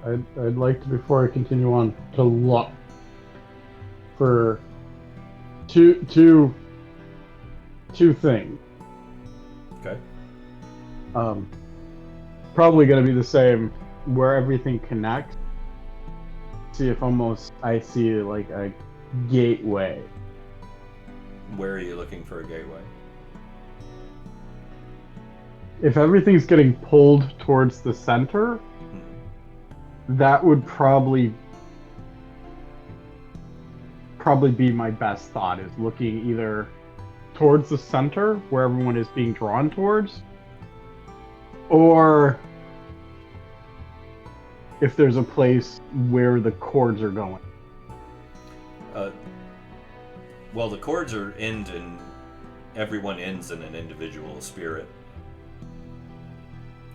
I'd like to, before I continue on, to look for two things. Okay. Probably going to be the same where everything connects. See if I see like a gateway. Where are you looking for a gateway? If everything's getting pulled towards the center, that would probably be my best thought, is looking either towards the center where everyone is being drawn towards, or if there's a place where the cords are going. Well, the cords are everyone ends in an individual spirit.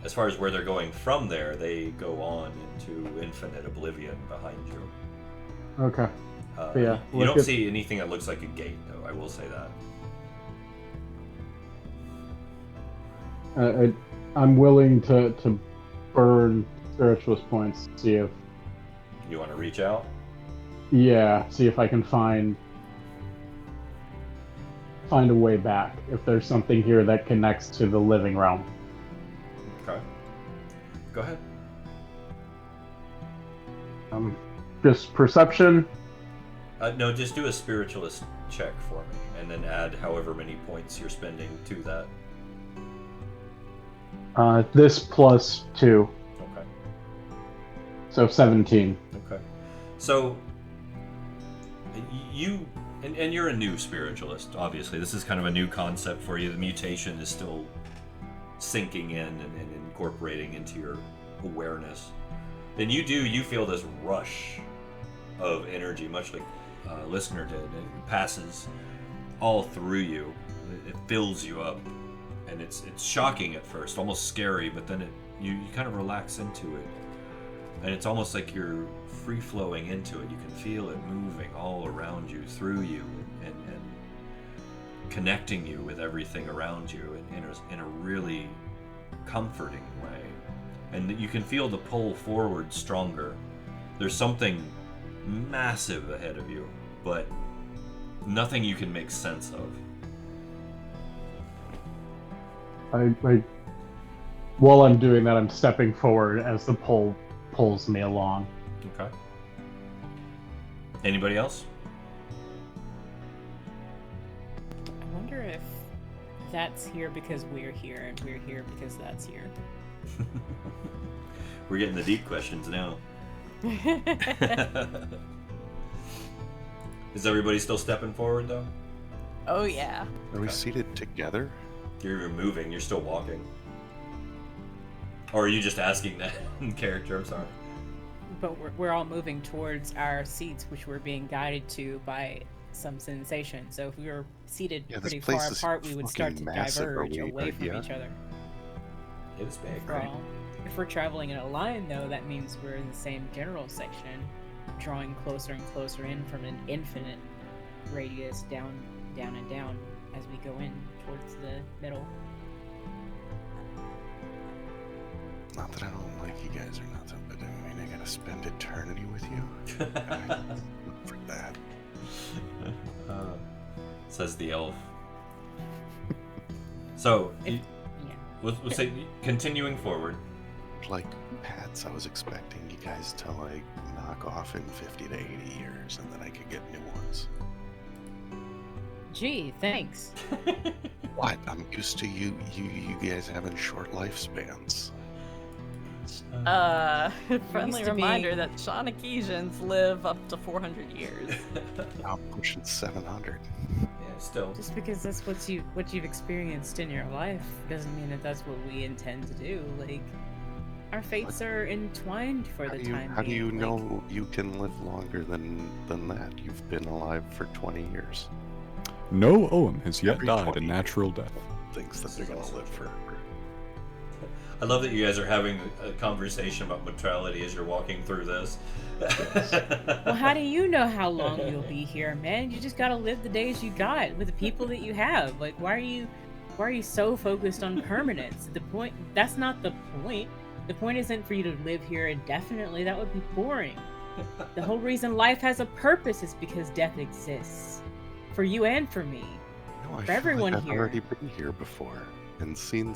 As far as where they're going from there, they go on into infinite oblivion behind you. Okay. Yeah. You don't see anything that looks like a gate, though, I will say that. I'm willing to burn spiritualist points, see if... You want to reach out? Yeah, see if I can find a way back, if there's something here that connects to the living realm. Okay. Go ahead. Just perception? No, just do a spiritualist check for me, and then add however many points you're spending to that. This plus 2. Okay. So 17. Okay. So, and you're a new spiritualist, obviously. This is kind of a new concept for you. The mutation is still sinking in and incorporating into your awareness. Then you feel this rush of energy, much like Listener did. It passes all through you. It fills you up. And it's shocking at first, almost scary, but then you kind of relax into it. And it's almost like you're free-flowing into it. You can feel it moving all around you, through you, and connecting you with everything around you in a really comforting way. And you can feel the pull forward stronger. There's something massive ahead of you, but nothing you can make sense of. While I'm doing that, I'm stepping forward as the pull pulls me along. Okay. Anybody else? I wonder if that's here because we're here, and we're here because that's here. We're getting the deep questions now. Is everybody still stepping forward, though? Oh, yeah. Are we seated together? You're moving, you're still walking. Or are you just asking that in character? I'm sorry. But we're all moving towards our seats, which we're being guided to by some sensation. So if we were seated pretty far apart, we would start to diverge away from each other. It is big, right? If we're traveling in a line, though, that means we're in the same general section. drawing closer and closer in from an infinite radius down, down, and down as we go in towards the middle. Not that I don't like you guys or nothing, but I mean, I gotta spend eternity with you. For that. Says the elf. So, we'll say, continuing forward. Like pets, I was expecting you guys to like knock off in 50 to 80 years, and then I could get new ones. Gee, thanks. What? I'm used to you guys having short lifespans. Friendly to be- reminder that Shawneesians live up to 400 years. I'm pushing 700. Yeah, still. Just because that's what you've experienced in your life doesn't mean that that's what we intend to do. Like, our fates are entwined for the time How do you being. know you can live longer than that? You've been alive for 20 years. No Oem has yet Every died a 20 natural death. Thinks that they're gonna live forever. I love that you guys are having a conversation about mortality as you're walking through this. Well, how do you know how long you'll be here, man? You just gotta live the days you got with the people that you have. Like, why are you so focused on permanence? That's not the point. The point isn't for you to live here indefinitely. That would be boring. The whole reason life has a purpose is because death exists. For you and for me. No, I For feel everyone like I've here. already been here before and seen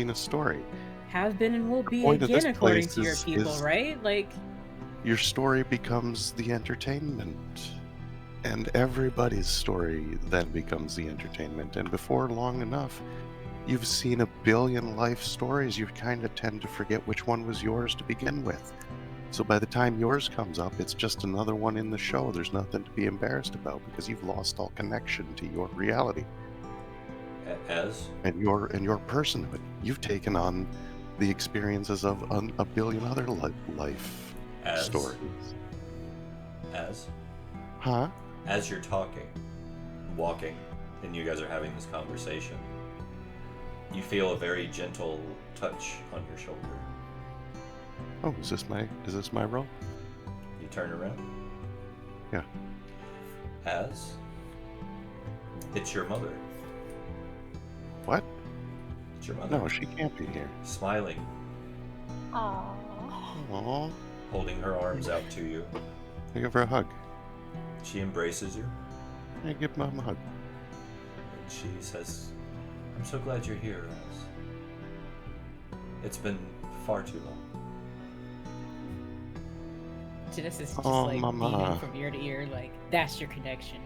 a story. Have been and will be point of this again according place to your is- people, is- right? Like, Your story becomes the entertainment, and everybody's story then becomes the entertainment. And before long enough, you've seen 1 billion life stories. You kind of tend to forget which one was yours to begin with. So by the time yours comes up, it's just another one in the show. There's nothing to be embarrassed about because you've lost all connection to your reality As? and your personhood. You've taken on the experiences of 1 billion other life As? stories. As? Huh? As you're talking, walking, and you guys are having this conversation, you feel a very gentle touch on your shoulder. Oh, is this my role? You turn around. Yeah. As? It's your mother. What? It's your mother. No, she can't be here. Smiling, Aww. Aw, holding her arms out to you. I give her a hug. She embraces you, I give Mom a hug. and she says, "I'm so glad you're here, Az. It's been far too long." Janice is just Oh, like mama. beaming from ear to ear, like, that's your connection.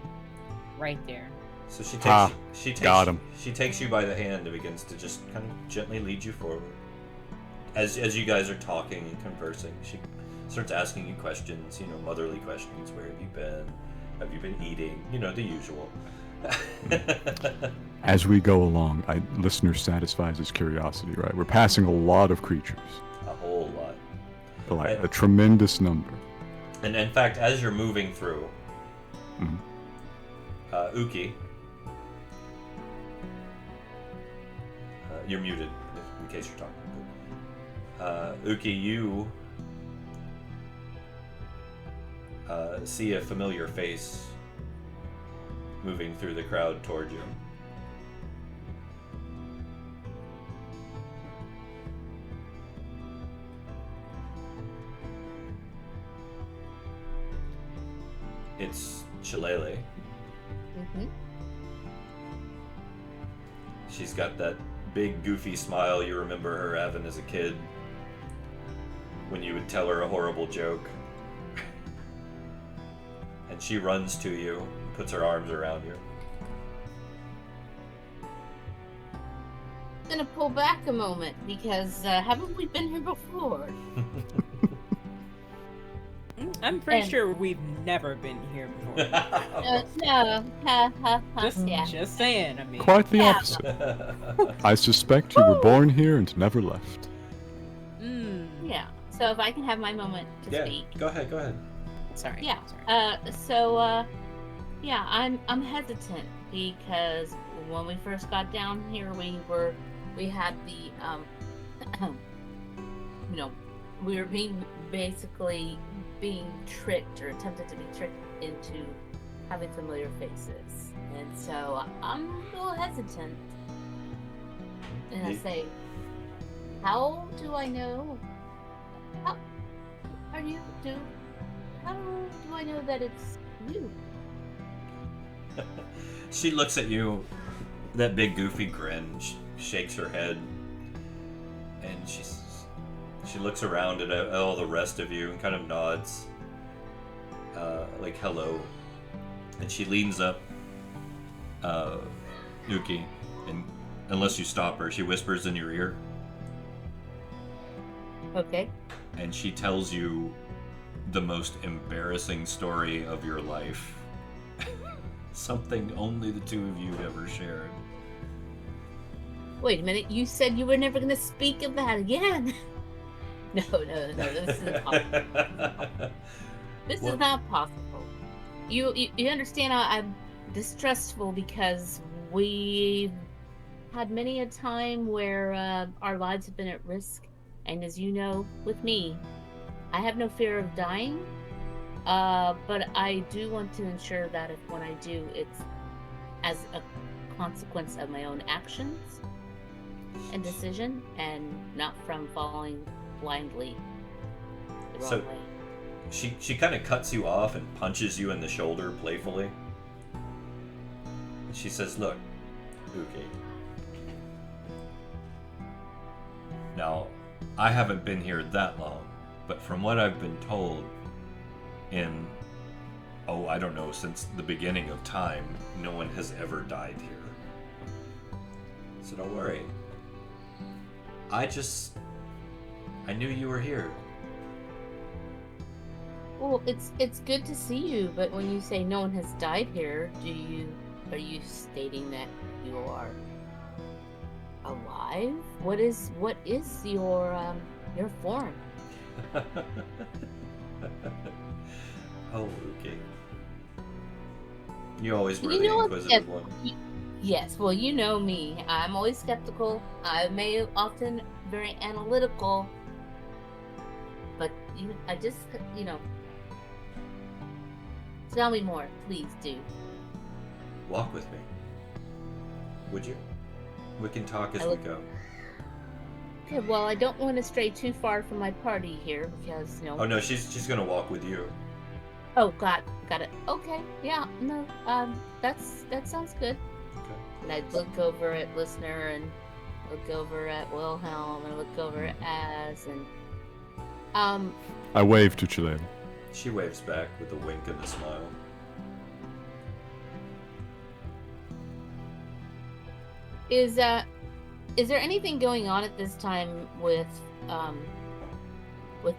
Right there. So she takes got him. She takes you by the hand and begins to just kind of gently lead you forward. As you guys are talking and conversing, she starts asking you questions, motherly questions. Where have you been? Have you been eating? The usual. As we go along, listener satisfies his curiosity, right? We're passing a lot of creatures, A whole lot. like a tremendous number. And in fact, as you're moving through, Mhm. Uki, you're muted in case you're talking. Uki, you see a familiar face moving through the crowd toward you. It's Shillelagh. Mm-hmm. She's got that big goofy smile you remember her having as a kid when you would tell her a horrible joke. And she runs to you and puts her arms around you. I'm gonna pull back a moment because haven't we been here before? I'm pretty And- sure we've never been here before. No. Ha, ha, ha. Yeah. Just saying, I mean. Quite the Yeah. opposite. I suspect you were born here and never left. Mm, Yeah. So if I can have my moment to Yeah, speak. go ahead. sorry. Yeah. Sorry. Yeah, I'm hesitant because when we first got down here, we had the we were being basically being tricked or attempted to be tricked into having familiar faces. And so I'm a little hesitant. And I say, how do I know? How do I know that it's you? She looks at you, that big goofy grin, shakes her head, and she looks around at all the rest of you and kind of nods, like hello. And she leans up, Uki, and unless you stop her, she whispers in your ear. Okay. And she tells you the most embarrassing story of your life. Something only the two of you ever shared. Wait a minute, you said you were never going to speak of that again. No, this isn't possible. This is not possible. You understand I'm distrustful because we've had many a time where our lives have been at risk. And as you know, with me, I have no fear of dying. But I do want to ensure that when I do, it's as a consequence of my own actions and decision, and not from following blindly the wrong way. She kind of cuts you off and punches you in the shoulder playfully. She says, "Look, Uki. Now, I haven't been here that long, but from what I've been told, I don't know, since the beginning of time, no one has ever died here. So don't worry. I knew you were here." Well, it's good to see you, but when you say no one has died here, are you stating that you are alive? What is your form? Oh, okay. You always were the inquisitive one. Yes, well, you know me. I'm always skeptical. I may often very analytical, but I just, tell me more, please do. Walk with me. Would you? We can talk as we go. Okay, well, I don't want to stray too far from my party here because, Oh no, she's gonna walk with you. Oh, got it. Okay, yeah, no, that sounds good. Okay. And I'd look over at Listener and look over at Wilhelm and look over at Az and I wave to Chilena. She waves back with a wink and a smile. Is there anything going on at this time with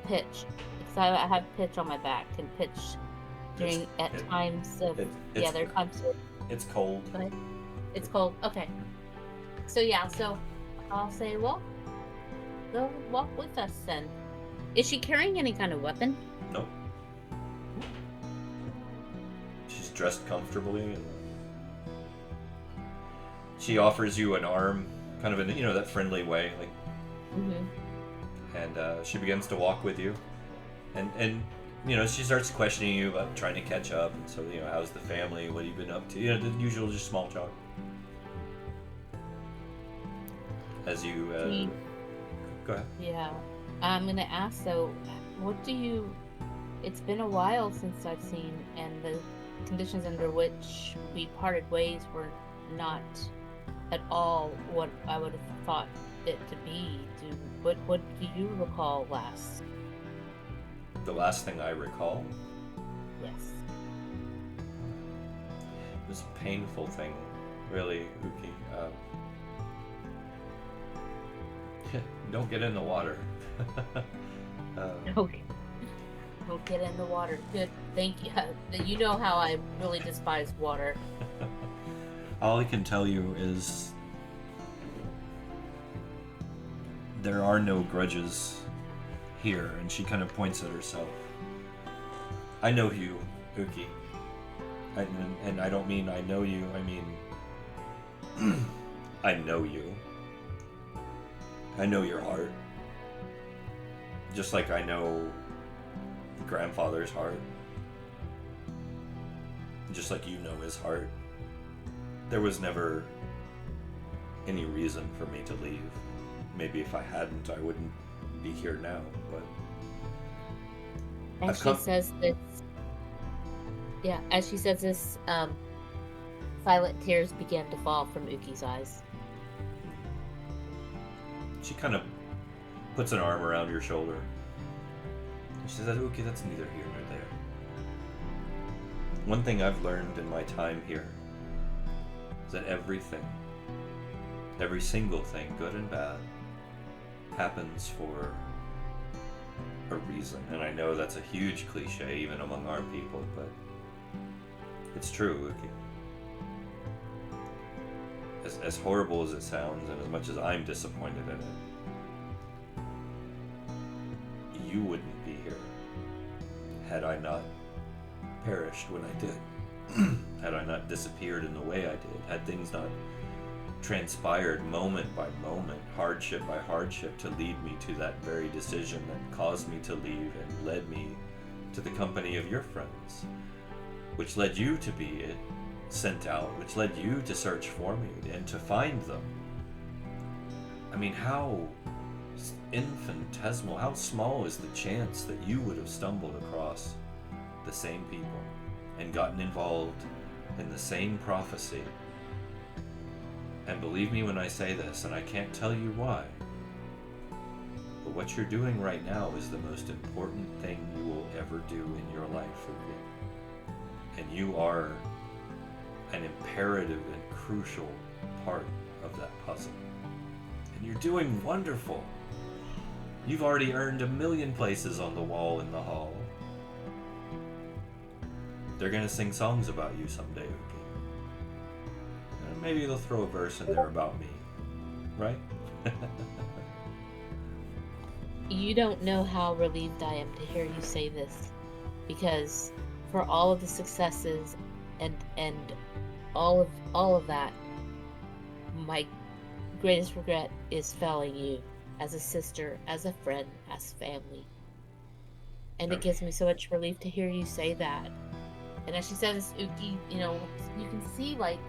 Pitch? Because I have Pitch on my back, and Pitch during times of there are times. It's cold. Go ahead. It's cold. Okay. So I'll say, well, go walk with us then. Is she carrying any kind of weapon? Nope. She's dressed comfortably, and she offers you an arm, kind of in that friendly way, like. Mm-hmm. And she begins to walk with you, and she starts questioning you about trying to catch up, and so how's the family? What have you been up to? The usual, just small talk. As you go ahead. Yeah, I'm gonna ask though, it's been a while since I've seen, and the conditions under which we parted ways were not at all what I would have thought it to be. What do you recall last? The last thing I recall? Yes. It was a painful thing, really, Uki. Don't get in the water. Okay. Don't get in the water. Good. Thank you. You know how I really despise water. All I can tell you is there are no grudges here, and she kind of points at herself. I know you, Uki. And I don't mean I know you, I mean I know you. I know your heart. Just like I know grandfather's heart. Just like you know his heart. There was never any reason for me to leave. Maybe if I hadn't, I wouldn't be here now, but... As she says this... Yeah, as she says this, silent tears began to fall from Uki's eyes. She kind of puts an arm around your shoulder. She says, Uki, that's neither here nor there. One thing I've learned in my time here is that everything, every single thing, good and bad, happens for a reason. And I know that's a huge cliche even among our people, but it's true, Uki. As horrible as it sounds, and as much as I'm disappointed in it, you wouldn't be here had I not perished when I did. Had I not disappeared in the way I did. Had things not transpired moment by moment, hardship by hardship, to lead me to that very decision that caused me to leave and led me to the company of your friends, which led you to be sent out, which led you to search for me and to find them. I mean, how infinitesimal, how small is the chance that you would have stumbled across the same people and gotten involved in the same prophecy. And believe me when I say this, and I can't tell you why, but what you're doing right now is the most important thing you will ever do in your life, Uki. And you are an imperative and crucial part of that puzzle. And you're doing wonderful. You've already earned 1,000,000 places on the wall in the hall. They're gonna sing songs about you someday, Uki. And maybe they'll throw a verse in there about me, right? You don't know how relieved I am to hear you say this, because for all of the successes and all of that, my greatest regret is failing you as a sister, as a friend, as family. And it gives me so much relief to hear you say that. And as she says, Uki, you know, you can see like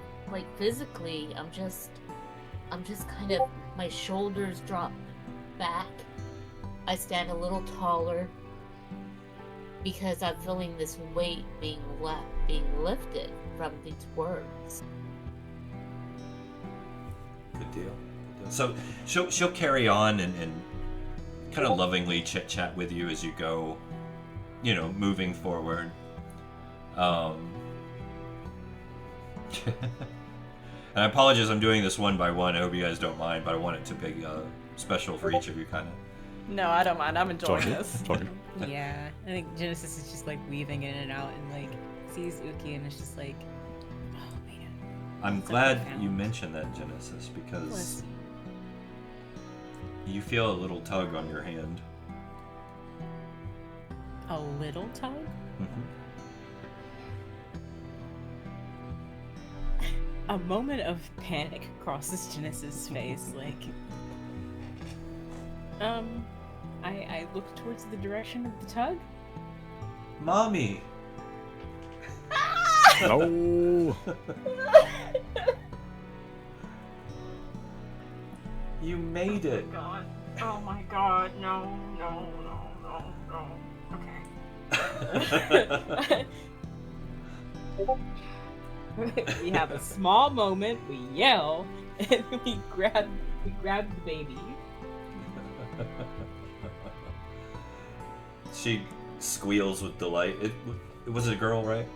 physically, I'm just kind of, my shoulders drop back. I stand a little taller because I'm feeling this weight being lifted from these words. Good deal. So she'll carry on and kind of lovingly chit chat with you as you go, you know, moving forward. And I apologize, I'm doing this one by one. I hope you guys don't mind, but I want it to be special for each of you, kind of. No, I don't mind. I'm enjoying this. Yeah, I think Genesis is just like weaving in and out and like sees Uki and it's just like, oh man. I'm glad you mentioned that, Genesis, because you feel a little tug on your hand. A little tug? Mm-hmm. A moment of panic crosses Genesis' face, like... I look towards the direction of the tug. Mommy! No! You made it! Oh my god, no. Okay. We have a small moment, we yell, and we grab the baby. She squeals with delight. It was a girl, right?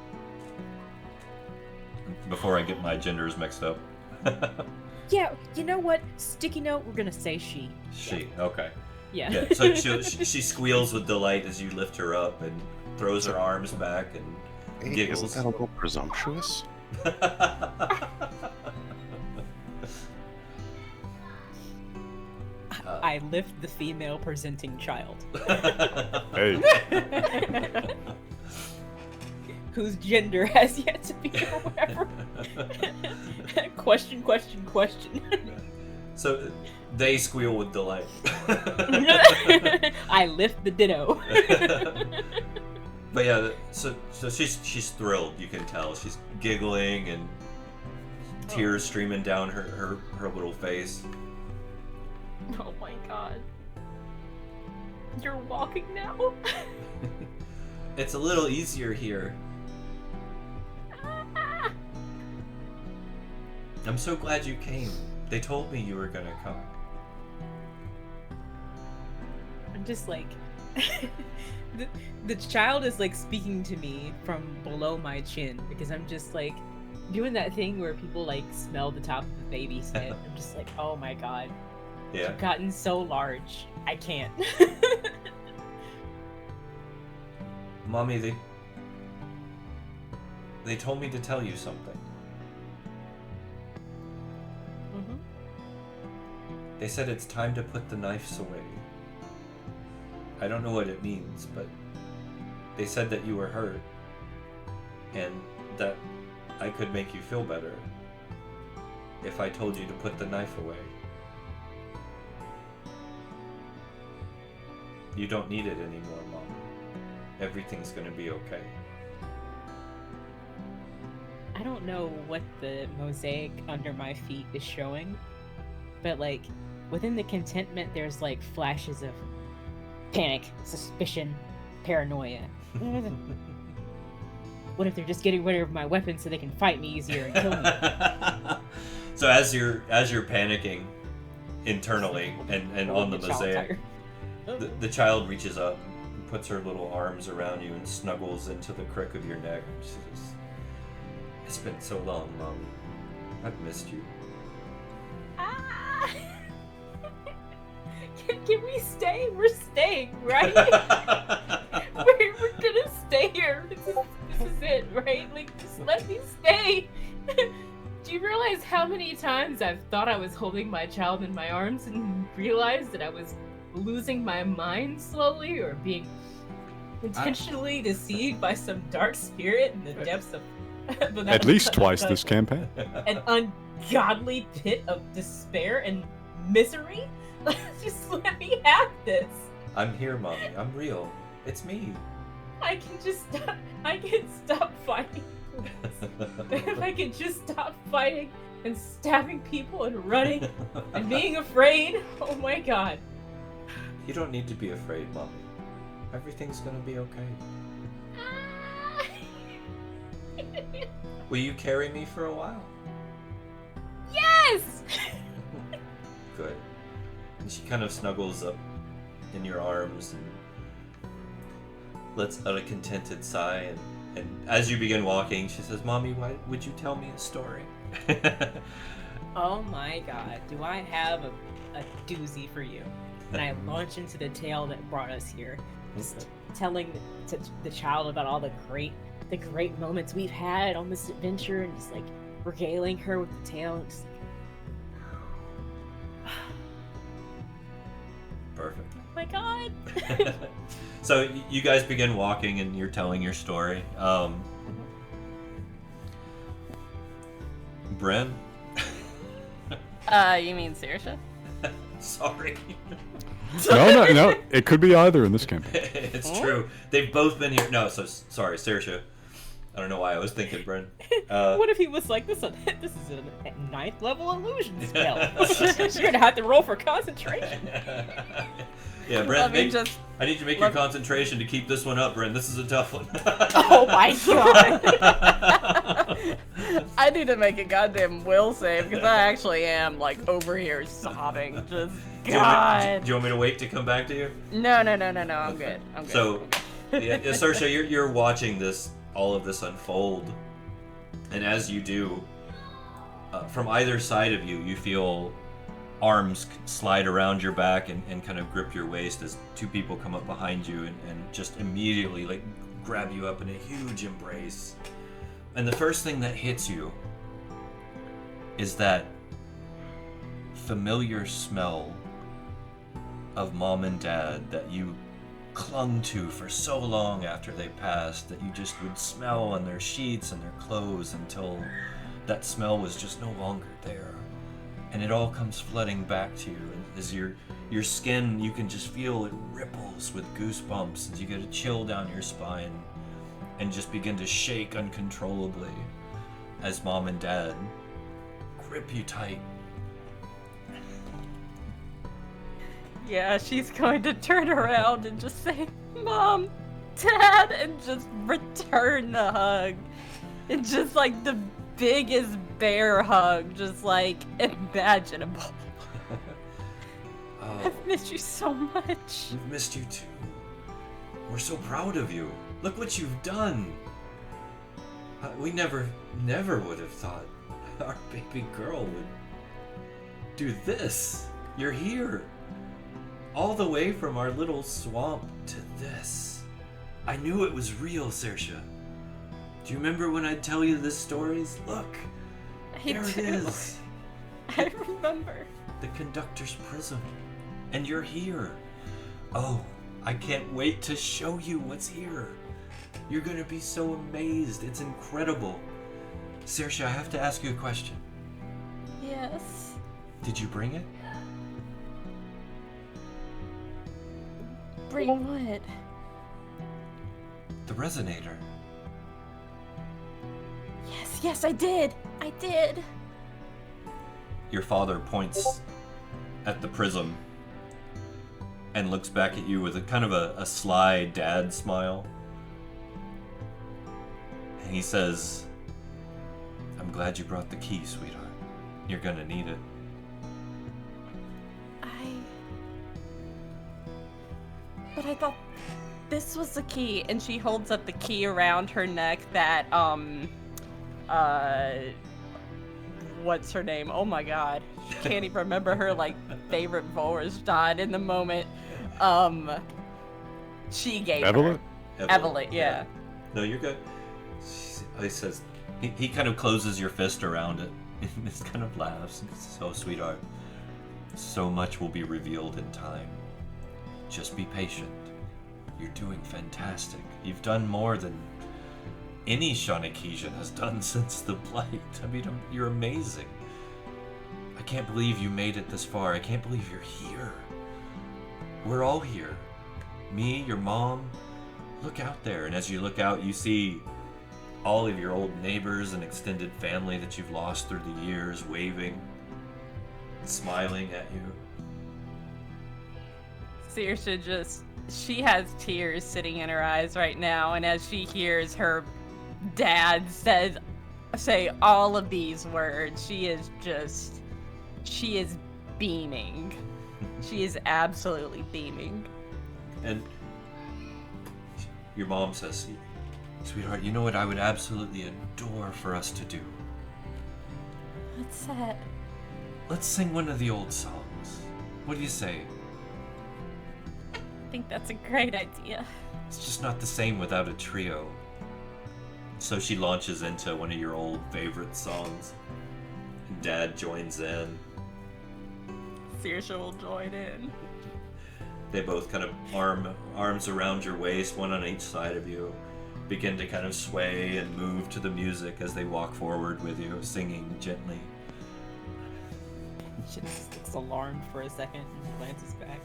Before I get my genders mixed up. Yeah, you know what? Sticky note, we're gonna say she. She, okay. Yeah. Yeah, so she squeals with delight as you lift her up and throws her arms back and giggles. Isn't that a little presumptuous? I lift the female presenting child. Hey. Whose gender has yet to be or whatever. Question. So they squeal with delight. I lift the ditto. But yeah, so she's thrilled. You can tell she's giggling and tears streaming down her little face. Oh my god. You're walking now? It's a little easier here. I'm so glad you came. They told me you were gonna come. I'm just like... the child is like speaking to me from below my chin because I'm just like doing that thing where people like smell the top of the baby's head. I'm just like, oh my god. Yeah. I've gotten so large. I can't. Mommy, they told me to tell you something. Mm-hmm. They said it's time to put the knives away. I don't know what it means, but they said that you were hurt and that I could make you feel better if I told you to put the knife away. You don't need it anymore, Mom. Everything's gonna be okay. I don't know what the mosaic under my feet is showing, but like within the contentment there's like flashes of panic, suspicion, paranoia. What if they're just getting rid of my weapons so they can fight me easier and kill me? So as you're panicking internally and on the mosaic, the child reaches up and puts her little arms around you and snuggles into the crick of your neck. She says, "It's been so long, Mommy. I've missed you." Ah! Can we stay? We're staying, right? we're gonna stay here. This is it, right? Like, just let me stay. Do you realize how many times I've thought I was holding my child in my arms and realized that I was losing my mind slowly or being intentionally deceived by some dark spirit in the depths of At least twice this campaign. an ungodly pit of despair and misery? Just let me have this. I'm here, Mommy. I'm real. It's me. I can stop fighting. If I could just stop fighting and stabbing people and running and being afraid. Oh my god. You don't need to be afraid, Mommy. Everything's gonna be okay. Will you carry me for a while? Yes! Good. And she kind of snuggles up in your arms and lets out a contented sigh. And as you begin walking, she says, "Mommy, why would you tell me a story?" Oh my god, do I have a doozy for you. And I launch into the tale that brought us here. Just telling the child about all the great moments we've had on this adventure and just like regaling her with the tale. And just like, Perfect. oh my god. So you guys begin walking and you're telling your story. Bren? You mean Saoirse? Sorry. No. It could be either in this campaign. It's true. They've both been here. No, so sorry, Saoirse. I don't know why I was thinking Bren. What if he was like, this is a 9th level illusion spell. You're gonna have to roll for concentration. Yeah, Bren, I need you to make your concentration to keep this one up, Bren. This is a tough one. Oh my god. I need to make a goddamn will save because I actually am like over here sobbing. Just God. Do you want me to wait to come back to you? No. I'm good. I'm good. So, yeah, Saoirse, you're watching all of this unfold, and as you do, from either side of you, you feel arms slide around your back and kind of grip your waist as two people come up behind you and just immediately like grab you up in a huge embrace. And the first thing that hits you is that familiar smell of Mom and Dad that you clung to for so long after they passed, that you just would smell on their sheets and their clothes until that smell was just no longer there. And it all comes flooding back to you, and as your skin, you can just feel it ripples with goosebumps as you get a chill down your spine. and just begin to shake uncontrollably as Mom and Dad grip you tight. Yeah, she's going to turn around and just say, Mom, Dad, and just return the hug. It's just like the biggest bear hug, just like imaginable. Oh, I've missed you so much. we've missed you too. We're so proud of you. Look what you've done. We never would have thought our baby girl would do this. You're here. All the way from our little swamp to this. I knew it was real, Saoirse. Do you remember when I'd tell you the stories? Look, there it is. I remember. The conductor's prism. And you're here. Oh, I can't wait to show you what's here. You're gonna be so amazed. It's incredible. Saoirse, I have to ask you a question. Yes. Did you bring it? Bring what? The resonator. Yes, I did. I did. Your father points at the prism and looks back at you with a kind of a sly dad smile. And he says, I'm glad you brought the key, sweetheart. You're gonna need it. But I thought this was the key, and she holds up the key around her neck that, what's her name? Oh my god. She can't even remember her, like, favorite Vorstad in the moment. She gave Evelyn? her. Evelyn, yeah. No, you're good. He says, he kind of closes your fist around it and just kind of laughs. So, sweetheart, so much will be revealed in time. Just be patient. You're doing fantastic. You've done more than any Shaunakesian has done since the Blight. I mean, you're amazing. I can't believe you made it this far. I can't believe you're here. We're all here. Me, your mom. Look out there. And as you look out, you see all of your old neighbors and extended family that you've lost through the years waving, smiling at you. Saoirse she has tears sitting in her eyes right now, and as she hears her dad say all of these words, she is beaming. She is absolutely beaming. And your mom says, sweetheart, you know what I would absolutely adore for us to do? What's that? Let's sing one of the old songs. What do you say? I think that's a great idea. It's just not the same without a trio. So she launches into one of your old favorite songs. And Dad joins in. Saoirse will join in. They both kind of arms around your waist, one on each side of you, begin to kind of sway and move to the music as they walk forward with you, singing gently. She just looks alarmed for a second and glances back.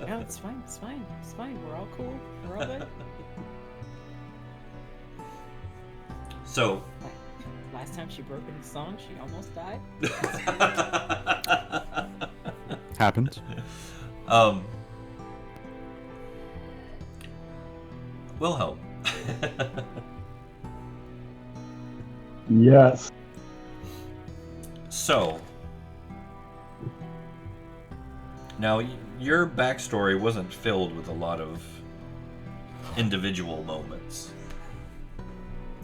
No, it's fine. We're all cool. We're all good. So, Last time she broke into song, she almost died. Happens. Wilhelm. Yes. So, now your backstory wasn't filled with a lot of individual moments.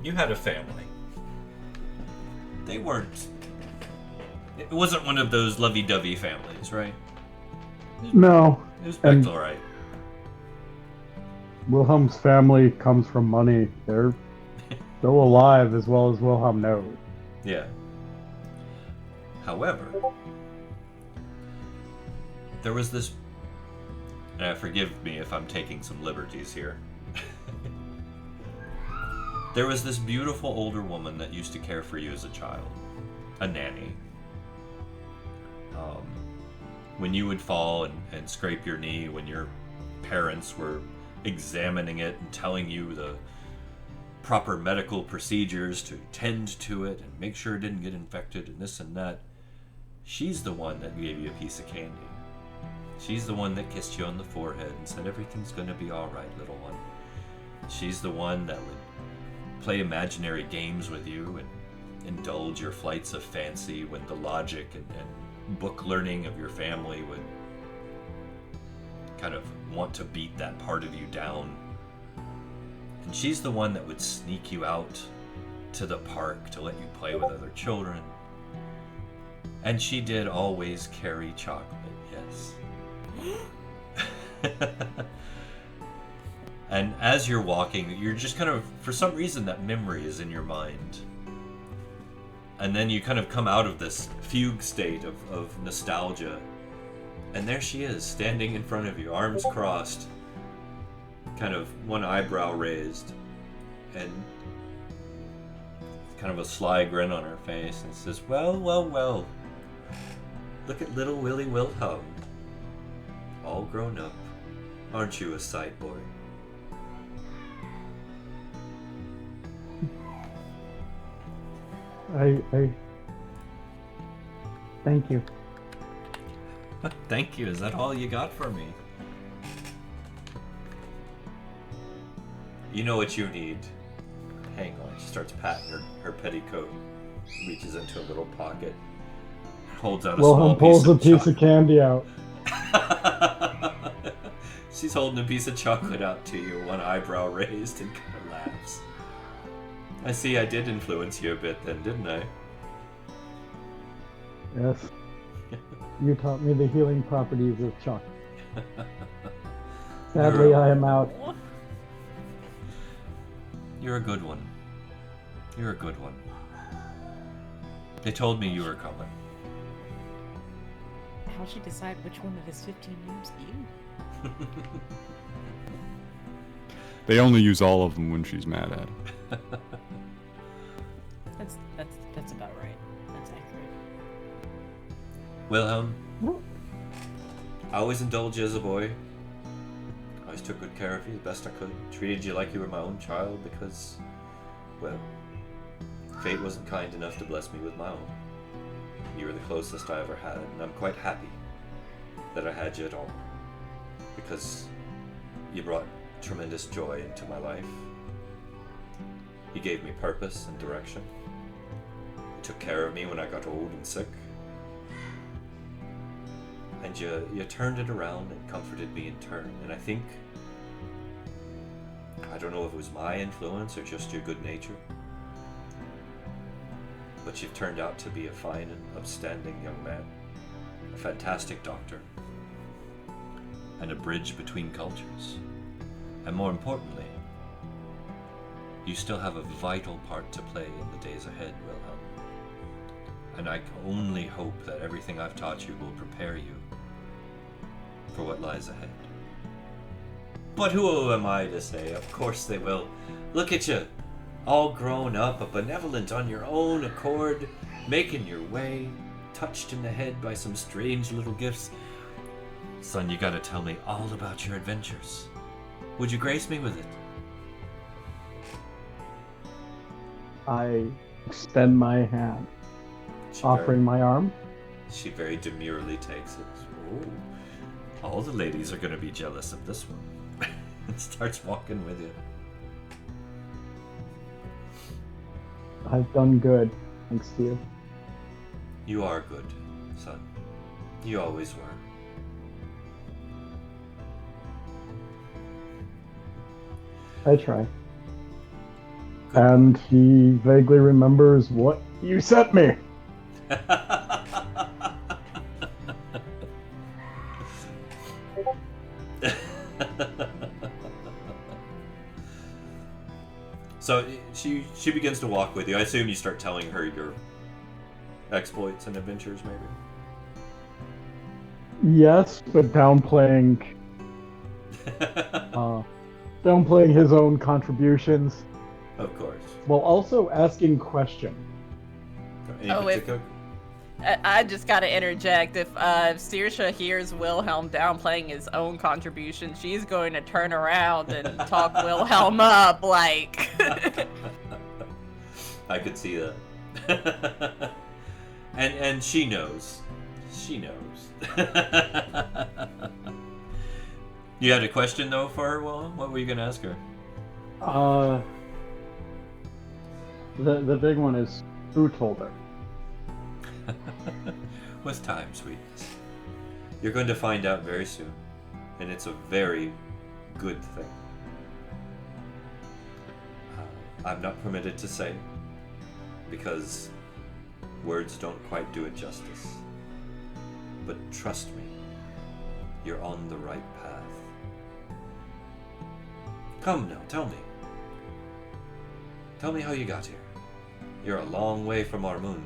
You had a family. They weren't. It wasn't one of those lovey-dovey families, right? No. It was And- all right. Wilhelm's family comes from money. They're still alive as well as Wilhelm knows. Yeah. However, there was this. Forgive me if I'm taking some liberties here. There was this beautiful older woman that used to care for you as a child, a nanny. When you would fall and scrape your knee, when your parents were examining it and telling you proper medical procedures to tend to it and make sure it didn't get infected and this and that. She's the one that gave you a piece of candy. She's the one that kissed you on the forehead and said everything's gonna be alright, little one. She's the one that would play imaginary games with you and indulge your flights of fancy when the logic and book learning of your family would kind of want to beat that part of you down. And she's the one that would sneak you out to the park to let you play with other children. And she did always carry chocolate, yes. And as you're walking, you're just kind of, for some reason, that memory is in your mind. And then you kind of come out of this fugue state of nostalgia. And there she is, standing in front of you, arms crossed, kind of one eyebrow raised, and kind of a sly grin on her face, and says, well, well, well, look at little Willie Wilhelm, all grown up. Aren't you a sight, boy? I thank you. Thank you. Is that all you got for me? You know what you need. Hang on. She starts patting her petticoat, reaches into a little pocket, holds out a small pulls a piece piece of candy out. She's holding a piece of chocolate out to you, one eyebrow raised, and kind of laughs. I see I did influence you a bit then, didn't I? Yes. You taught me the healing properties of chocolate. Sadly, I am out. You're a good one. You're a good one. They told me you were coming. How'd she decide which one of his 15 names you? They only use all of them when she's mad at him. That's about right. That's accurate. Wilhelm, I always indulged you as a boy. I always took good care of you the best I could. Treated you like you were my own child because, well, fate wasn't kind enough to bless me with my own. You were the closest I ever had, and I'm quite happy that I had you at all. Because you brought tremendous joy into my life. You gave me purpose and direction. You took care of me when I got old and sick. And you turned it around and comforted me in turn. And I think, I don't know if it was my influence or just your good nature, but you've turned out to be a fine and upstanding young man, a fantastic doctor, and a bridge between cultures. And more importantly, you still have a vital part to play in the days ahead, Wilhelm. And I can only hope that everything I've taught you will prepare you for what lies ahead. But who am I to say? Of course they will. Look at you, all grown up, a benevolent on your own accord, making your way, touched in the head by some strange little gifts. Son, you gotta tell me all about your adventures. Would you grace me with it? I extend my hand, offering my arm. She very demurely takes it. Oh, all the ladies are gonna be jealous of this one. And starts walking with you. I've done good, thanks to you. You are good, son. You always were. I try. And he vaguely remembers what you sent me. So she begins to walk with you. I assume you start telling her your exploits and adventures, maybe? Yes, but downplaying his own contributions. Of course. While also asking questions. Any particular? I just gotta interject. If Saoirse hears Wilhelm downplaying his own contribution, she's going to turn around and talk Wilhelm up, like. I could see that. and she knows. She knows. You had a question though for her, Wilhelm? What were you gonna ask her? The big one is, who told her? With time, sweetness. You're going to find out very soon, and it's a very good thing. I'm not permitted to say, because words don't quite do it justice. But trust me, you're on the right path. Come now, tell me. Tell me how you got here. You're a long way from our moon.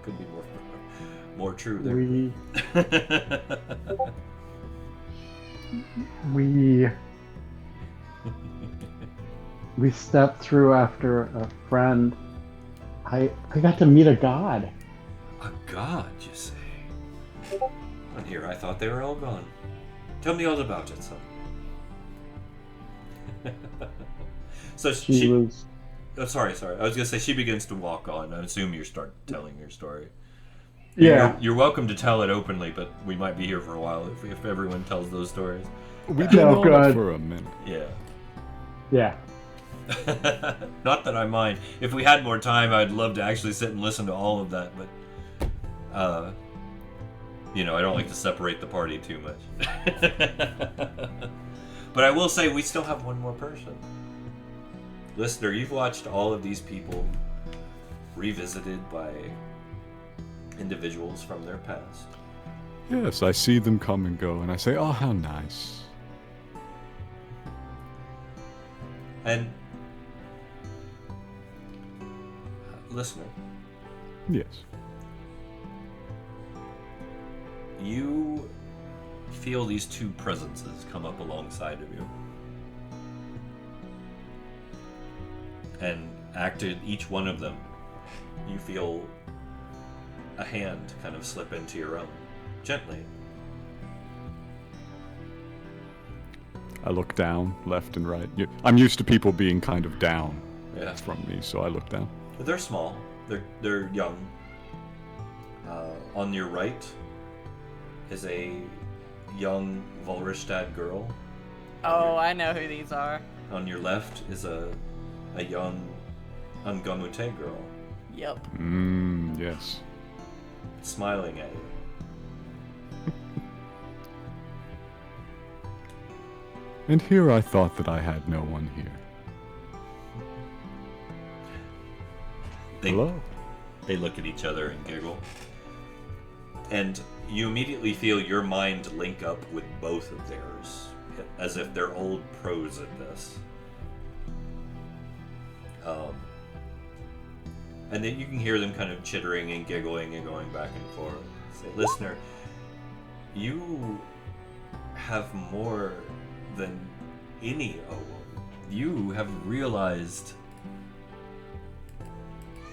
Could be more true there. We stepped through after a friend. I got to meet a god. A god, you say? And here I thought they were all gone. Tell me all about it, son. So she was. Oh, sorry. I was gonna say she begins to walk on. I assume you start telling your story. Yeah. You're welcome to tell it openly, but we might be here for a while if everyone tells those stories. We've been on it for a minute. Yeah. Yeah. Not that I mind. If we had more time, I'd love to actually sit and listen to all of that, but I don't like to separate the party too much. But I will say we still have one more person. Listener, you've watched all of these people revisited by individuals from their past. Yes, I see them come and go, and I say, oh, how nice. And, listener. Yes. You feel these two presences come up alongside of you. And acted each one of them, you feel a hand kind of slip into your own, gently. I look down, left and right. I'm used to people being kind of down from me, so I look down. They're small. They're young. On your right is a young Volristad girl. Oh, I know who these are. On your left is a young Ungamute girl. Yep. Yes. Smiling at you. And here I thought that I had no one here. Hello? They look at each other and giggle. And you immediately feel your mind link up with both of theirs, as if they're old pros at this. And then you can hear them kind of chittering and giggling and going back and forth. Say, listener, you have more than any Owo. You have realized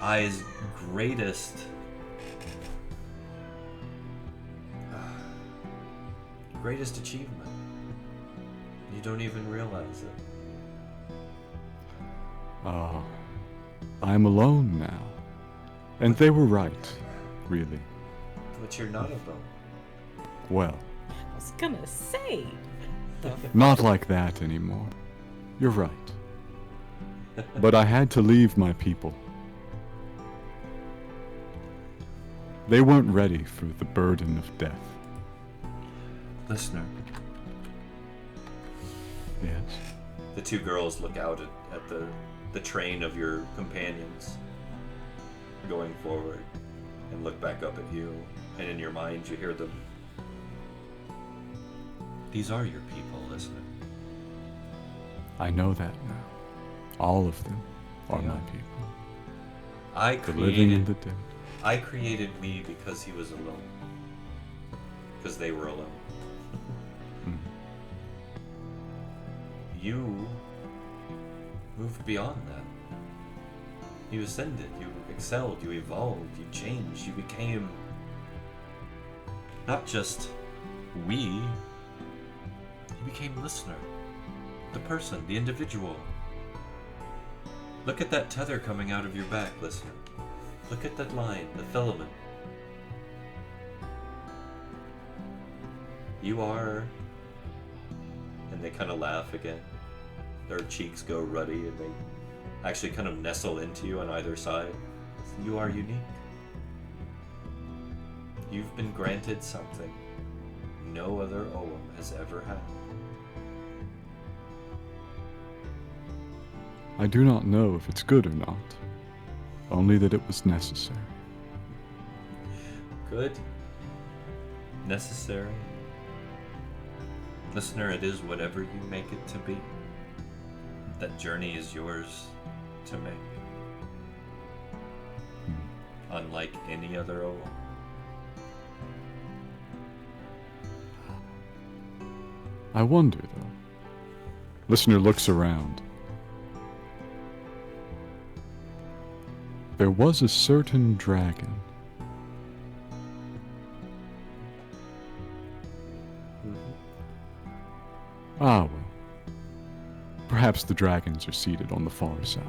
Ai's greatest achievement. You don't even realize it. Oh, I'm alone now. And they were right, really. But you're not alone. Well, I was gonna say. not like that anymore. You're right. But I had to leave my people. They weren't ready for the burden of death. Listener. Yes. The two girls look out at the train of your companions going forward and look back up at you, and in your mind you hear them. These are your people, listener. I know that now. All of them are my people. The living and the dead. I created me because he was alone. Because they were alone. You moved beyond that. You ascended, you excelled, you evolved, you changed, you became not just we, you became listener, the person, the individual. Look at that tether coming out of your back, listener. Look at that line, the filament. You are... And they kind of laugh again. Their cheeks go ruddy and they actually kind of nestle into you on either side. You are unique. You've been granted something no other Ogham has ever had. I do not know if it's good or not, only that it was necessary. Good. Necessary. Listener, it is whatever you make it to be. That journey is yours to make. Unlike any other Ogham. I wonder, though. Listener looks around. There was a certain dragon. Ah, well. Perhaps the dragons are seated on the far side.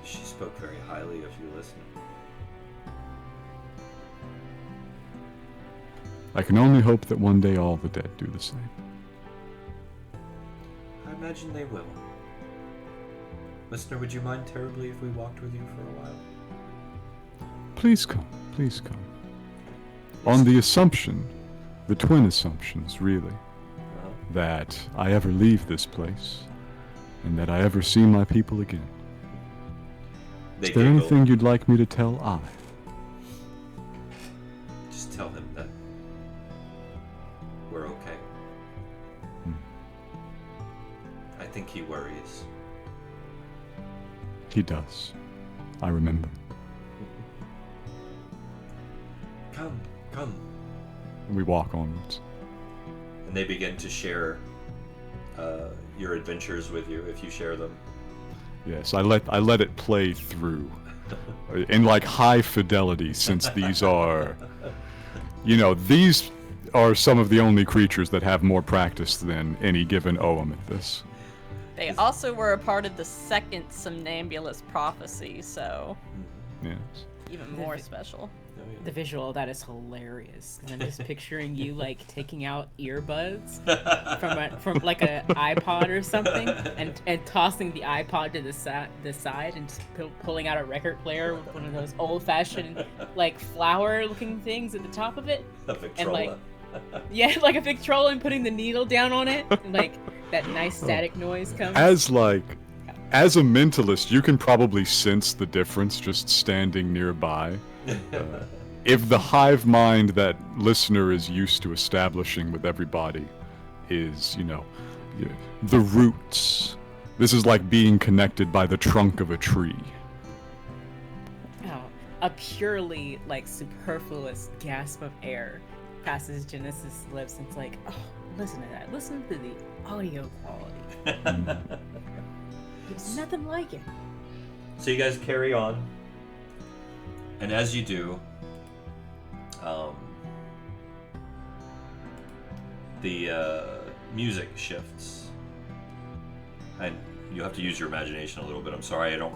She spoke very highly of you, listener. I can only hope that one day all the dead do the same. I imagine they will. Listener, would you mind terribly if we walked with you for a while? Please come, please come. On the assumption, the twin assumptions, really, that I ever leave this place, and that I ever see my people again. They Is there giggle. anything you'd like me to tell I? Just tell him that we're okay. I think he worries. He does. I remember. Come, come. We walk onwards. And they begin to share your adventures with you, if you share them. Yes, I let it play through in like high fidelity, since these are, these are some of the only creatures that have more practice than any given Ogham at this. They also were a part of the second Somnambulist prophecy, so Yes. even more special. The visual of that is hilarious. And I'm just picturing you like taking out earbuds from like a iPod or something, and tossing the iPod to the side, and just pulling out a record player with one of those old-fashioned like flower-looking things at the top of it, A Victrola. and like like a Victrola, and putting the needle down on it, and like that nice static noise comes. As a mentalist, you can probably sense the difference just standing nearby. If the hive mind that listener is used to establishing with everybody is, the roots. This is like being connected by the trunk of a tree. Oh, a purely like superfluous gasp of air passes Genesis' lips, and it's like, oh, listen to that. Listen to the audio quality. There's nothing like it. So you guys carry on, and as you do, the music shifts, and you have to use your imagination a little bit. I'm sorry, I don't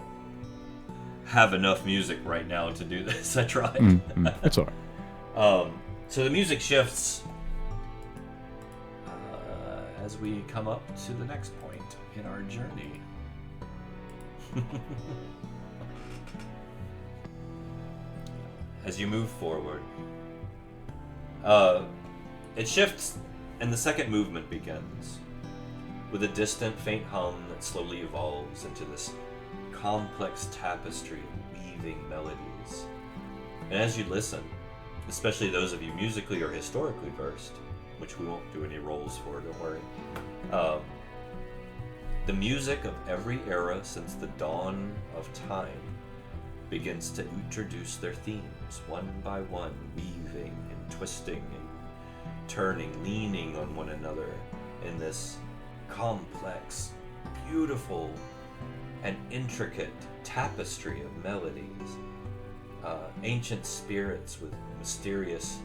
have enough music right now to do this. I tried. That's all right. So the music shifts as we come up to the next point in our journey. As you move forward, it shifts, and the second movement begins with a distant, faint hum that slowly evolves into this complex tapestry of weaving melodies. And as you listen, especially those of you musically or historically versed, which we won't do any rolls for, don't worry, the music of every era since the dawn of time begins to introduce their themes, one by one, weaving and twisting and turning, leaning on one another in this complex, beautiful an intricate tapestry of melodies, ancient spirits with mysterious,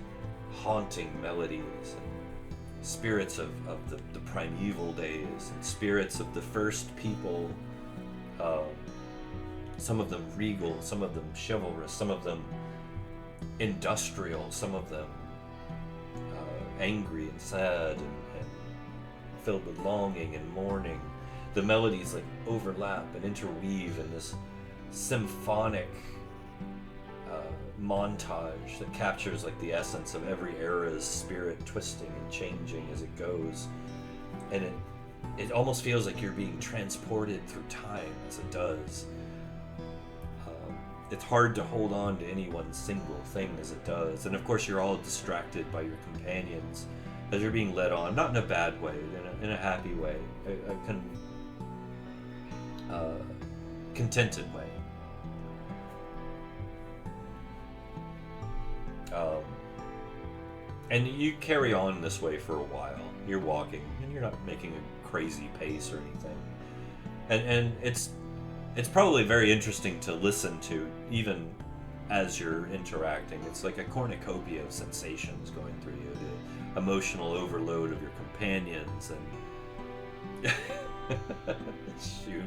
haunting melodies, and spirits of the primeval days, and spirits of the first people, some of them regal, some of them chivalrous, some of them industrial, some of them angry and sad and filled with longing and mourning. The melodies like overlap and interweave in this symphonic montage that captures like the essence of every era's spirit twisting and changing as it goes, and it almost feels like you're being transported through time as it does. It's hard to hold on to any one single thing as it does, and of course you're all distracted by your companions as you're being led on, not in a bad way, in a happy way, a contented way. And you carry on this way for a while. You're walking, and you're not making a crazy pace or anything. And it's probably very interesting to listen to, even as you're interacting. It's like a cornucopia of sensations going through you, the emotional overload of your companions, and shoot.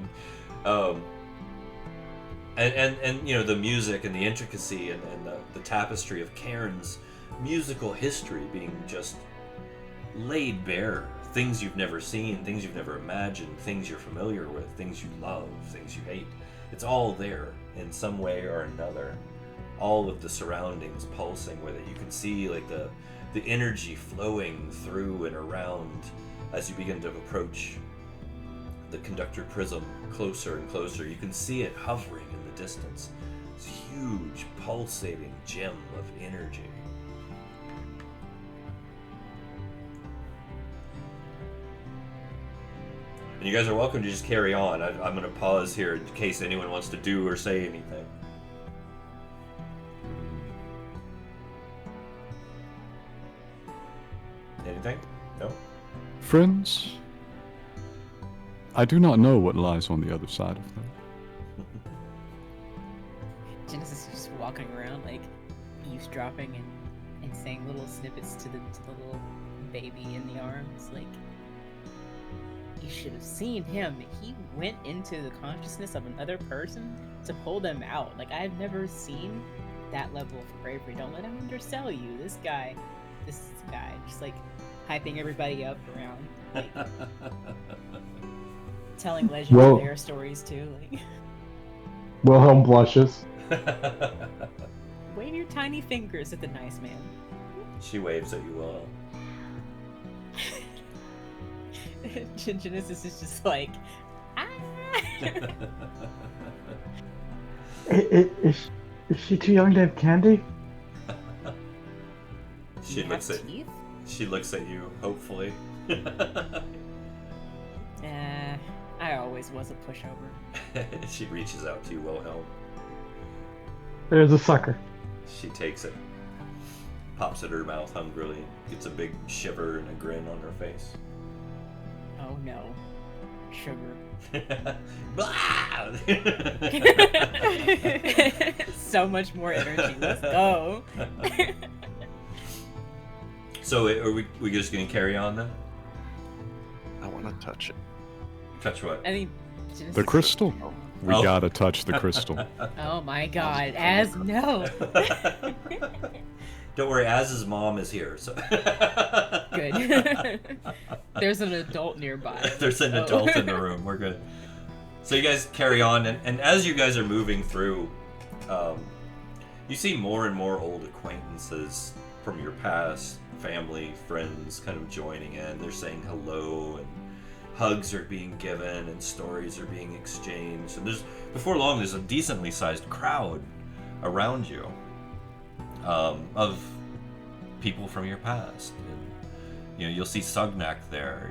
And you know, the music and the intricacy and the tapestry of Cairne's musical history being just laid bare. Things you've never seen, things you've never imagined, things you're familiar with, things you love, things you hate. It's all there in some way or another. All of the surroundings pulsing with it. You can see like the energy flowing through and around as you begin to approach the conductor prism closer and closer. You can see it hovering in the distance. This huge pulsating gem of energy. And you guys are welcome to just carry on. I'm going to pause here in case anyone wants to do or say anything. Anything? No? Friends, I do not know what lies on the other side of that. Genesis is just walking around, like, eavesdropping and saying little snippets to the little baby in the arms, like, you should have seen him. He went into the consciousness of another person to pull them out. Like, I've never seen that level of bravery. Don't let him undersell you. This guy, just like hyping everybody up around, like telling legendary bear stories too. Like, Wilhelm blushes. wave your tiny fingers at the nice man. She waves at you, Wilhelm. Genesis is just like, ah. Is she too young to have candy? She looks at you, hopefully. I always was a pushover. She reaches out to you, Wilhelm. There's a sucker. She takes it, pops it in her mouth hungrily, gets a big shiver and a grin on her face. Oh no. Sugar. So much more energy. Let's go. So are we just gonna carry on then? I want to touch it. Touch what? I mean, The crystal? We gotta touch the crystal. Oh my god, Az, no. Don't worry, Az's mom is here. So Good. There's an adult nearby. There's an adult in the room. We're good. So you guys carry on, and as you guys are moving through, you see more and more old acquaintances from your past, family, friends, kind of joining in. They're saying hello, and hugs are being given, and stories are being exchanged. And before long, there's a decently sized crowd around you. Of people from your past, and you'll see Sugnak there.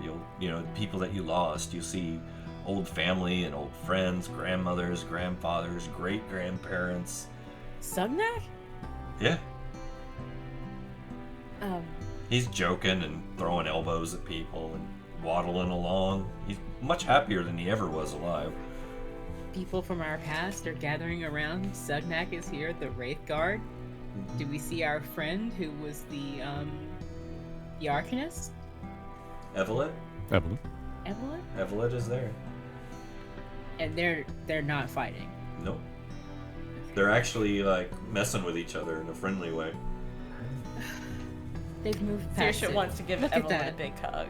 People that you lost. You see old family and old friends, grandmothers, grandfathers, great grandparents. Sugnak? Yeah. He's joking and throwing elbows at people and waddling along. He's much happier than he ever was alive. people from our past are gathering around. Sugnak is here, the Wraith Guard. Do we see our friend who was the Arcanist? Evelyn? Evelyn? Evelyn? Evelyn is there. And they're not fighting. Nope. They're actually like messing with each other in a friendly way. They've moved past Saoirse it. wants to give Look at Evelyn a that. big hug.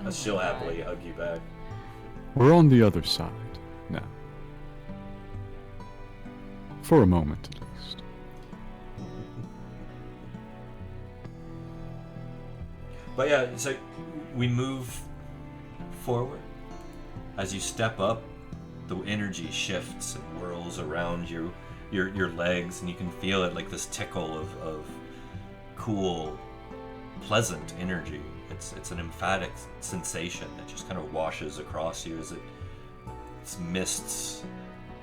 Oh She'll my happily God. hug you back. We're on the other side now. For a moment, at least. But yeah, so we move forward. As you step up, the energy shifts and whirls around you, your legs, and you can feel it like this tickle of cool, pleasant energy. It's an emphatic sensation that just kind of washes across you as it's mists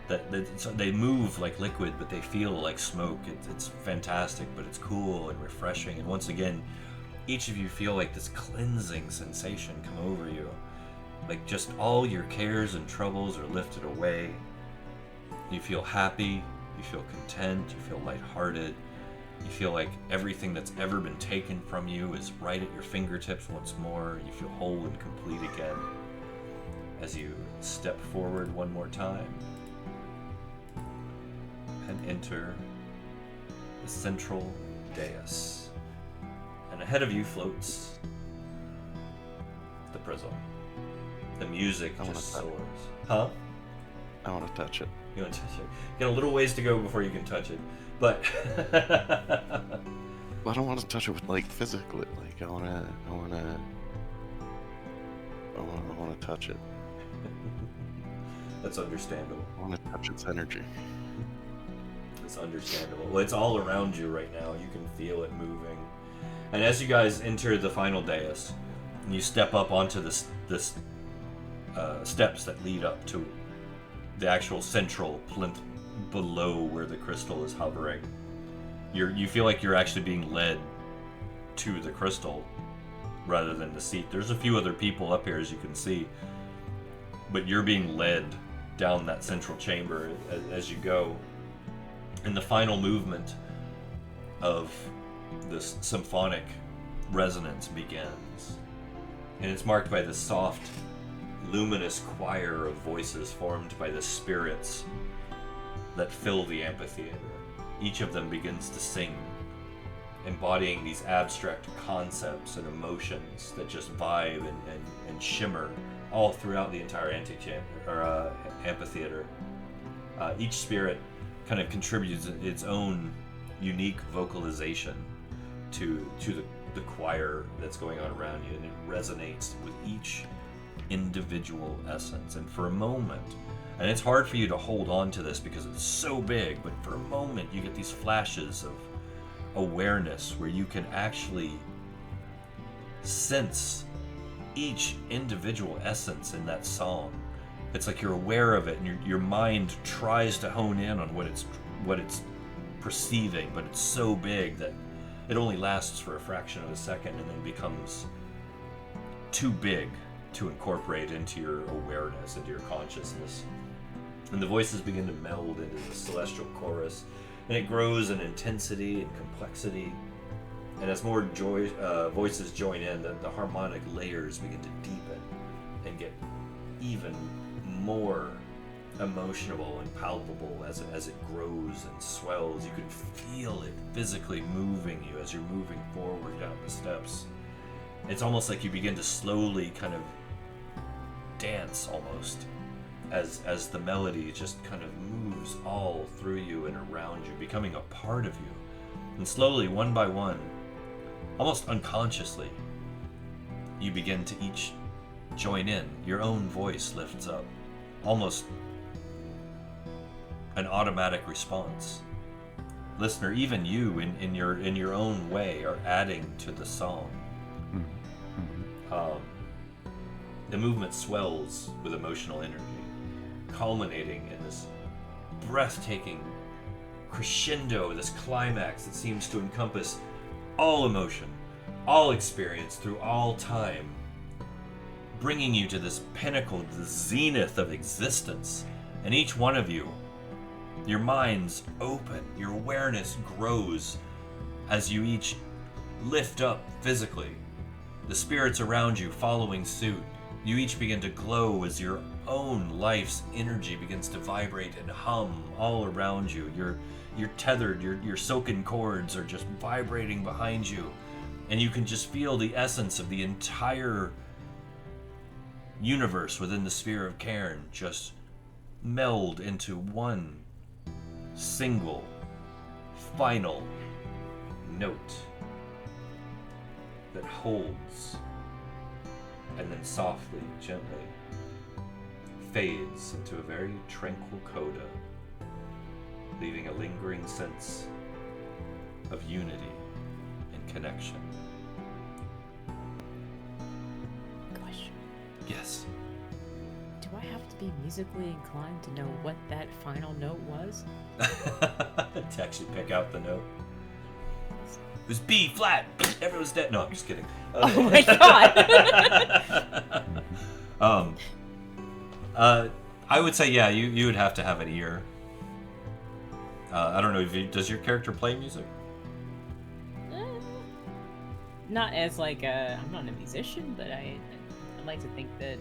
that so they move like liquid, but they feel like smoke. It's fantastic, but it's cool and refreshing. And once again, each of you feel like this cleansing sensation come over you. Like just all your cares and troubles are lifted away. You feel happy, you feel content, you feel lighthearted. You feel like everything that's ever been taken from you is right at your fingertips once more. You feel whole and complete again. As you step forward one more time and enter the central dais. And ahead of you floats the prism. The music I wanna just touch it. soars. Huh? I want to touch it. You want to touch it? You got a little ways to go before you can touch it. But Well, I don't want to touch it with like physically. Like I want to touch it. that's understandable. I want to touch its energy. It's understandable. Well, it's all around you right now. You can feel it moving. And as you guys enter the final dais, and you step up onto this steps that lead up to the actual central plinth below where the crystal is hovering, you feel like you're actually being led to the crystal rather than the seat. There's a few other people up here, as you can see, but you're being led down that central chamber as you go. And the final movement of this symphonic resonance begins. And it's marked by this soft, luminous choir of voices formed by the spirits that fill the amphitheater. Each of them begins to sing, embodying these abstract concepts and emotions that just vibe and shimmer all throughout the entire amphitheater. Each spirit kind of contributes its own unique vocalization to the choir that's going on around you, and it resonates with each individual essence. And for a moment, and it's hard for you to hold on to this because it's so big, but for a moment you get these flashes of awareness where you can actually sense each individual essence in that song. It's like you're aware of it, and your mind tries to hone in on what it's perceiving, but it's so big that it only lasts for a fraction of a second and then becomes too big to incorporate into your awareness, into your consciousness. And the voices begin to meld into the celestial chorus, and it grows in intensity and complexity. And as more voices join in, the harmonic layers begin to deepen and get even more emotional and palpable as it grows and swells. You can feel it physically moving you as you're moving forward down the steps. It's almost like you begin to slowly kind of dance almost as the melody just kind of moves all through you and around you, becoming a part of you. And slowly, one by one, almost unconsciously, you begin to each join in. Your own voice lifts up, almost an automatic response. Listener, even you in your own way are adding to the song. The movement swells with emotional energy, culminating in this breathtaking crescendo, this climax that seems to encompass all emotion, all experience through all time, bringing you to this pinnacle, the zenith of existence, And each one of you, your minds open, your awareness grows as you each lift up physically. The spirits around you following suit. You each begin to glow as your own life's energy begins to vibrate and hum all around you. You're tethered, your silken cords are just vibrating behind you. And you can just feel the essence of the entire universe within the sphere of Cairne just meld into one single, final note that holds and then softly, gently fades into a very tranquil coda, leaving a lingering sense of unity and connection. Question. Yes. Do I have to be musically inclined to know what that final note was? To actually pick out the note. It was B flat. Everyone's dead. No, I'm just kidding. Oh my god. I would say, yeah, you would have to have an ear. I don't know, does your character play music? Not as like I'm not a musician, but I'd like to think that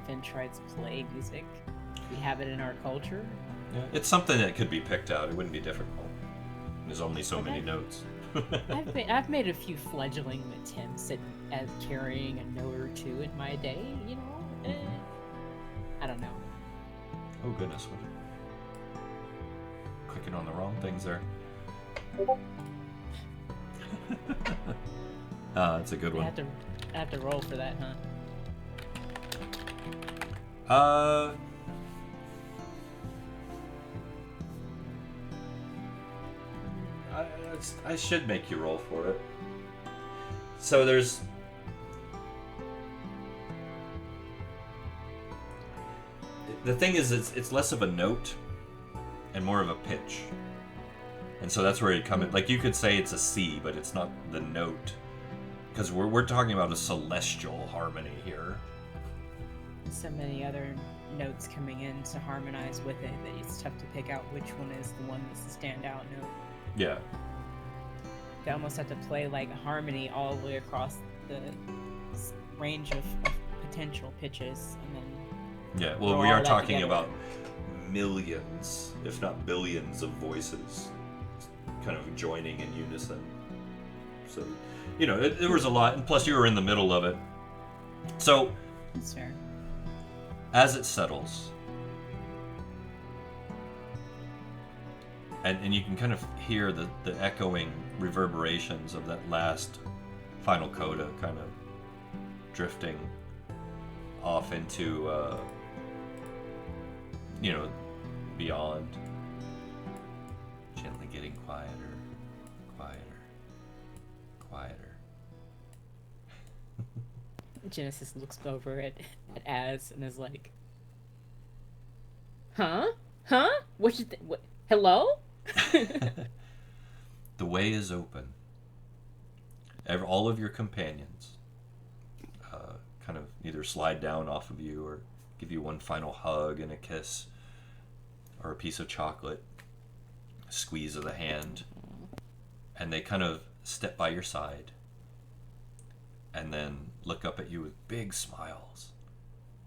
Ventrites play music. We have it in our culture. Yeah, it's something that could be picked out. It wouldn't be difficult. There's only so many notes. I've made a few fledgling attempts at carrying a note or two in my day, you know. I don't know. Oh goodness, what? Clicking on the wrong things there. It's a good one. I have to roll for that, huh? I should make you roll for it. So there's... The thing is, it's less of a note and more of a pitch. And so that's where you come in. Like, you could say it's a C, but it's not the note. Because we're talking about a celestial harmony here. So many other notes coming in to harmonize with it that it's tough to pick out which one is the one that's the standout note. Yeah. You almost have to play like a harmony all the way across the range of potential pitches, and then. Yeah, well, we are talking about millions, if not billions, of voices kind of joining in unison. So, you know, there was a lot, and plus you were in the middle of it. So, that's fair. As it settles, and you can kind of hear the echoing reverberations of that last final coda kind of drifting off into, you know, beyond, gently getting quieter, quieter, quieter. Genesis looks over at Az and is like, huh? What you what? Hello? The way is open. All of your companions kind of either slide down off of you or give you one final hug and a kiss or a piece of chocolate, a squeeze of the hand, and they kind of step by your side and then look up at you with big smiles.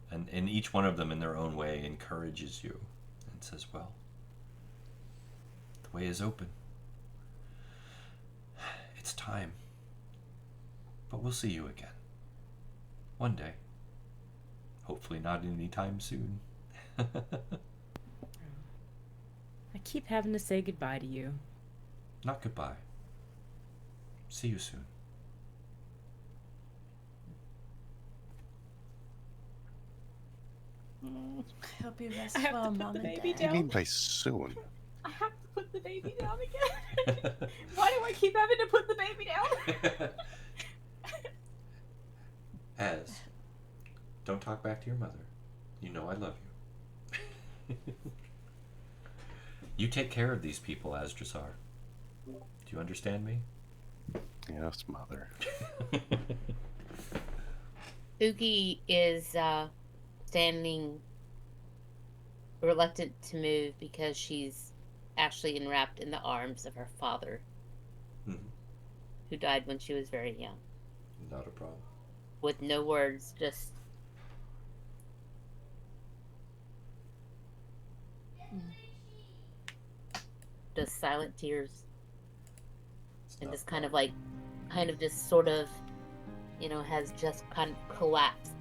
And each one of them in their own way encourages you and says, well, the way is open. It's time. But we'll see you again. One day. Hopefully not anytime soon. I keep having to say goodbye to you. Not goodbye. See you soon. I hope you rest I have well, to put Mom the and baby Dad. What do you down. mean by soon? I have to put the baby down again. Why do I keep having to put the baby down? Az, don't talk back to your mother. You know I love you. You take care of these people, Azdruzhar. Do you understand me? Yes, mother. Uki is standing reluctant to move because she's actually enwrapped in the arms of her father, who died when she was very young. Not a problem. With no words, just... Just silent tears. And just kind of just sort of, has just kind of collapsed.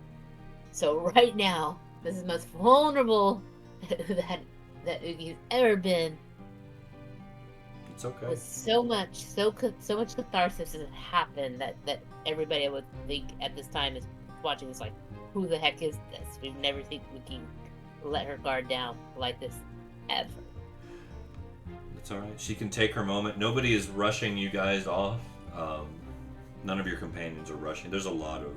So right now, this is the most vulnerable that Uki's ever been. It's okay. With so much catharsis has happened that everybody, I would think at this time, is watching this like, who the heck is this? We've never seen Uki let her guard down like this ever. It's alright. She can take her moment. Nobody is rushing you guys off. None of your companions are rushing. There's a lot of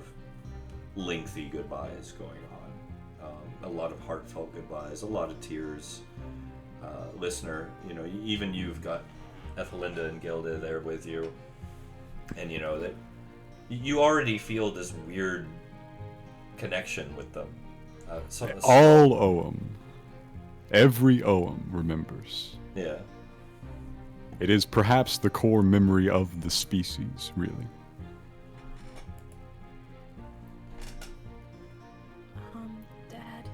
lengthy goodbyes going on. A lot of heartfelt goodbyes. A lot of tears. Listener, even you've got Ethelinda and Gilda there with you. And that you already feel this weird connection with them. All Ogham. Every Ogham remembers. Yeah. It is perhaps the core memory of the species, really. Dad,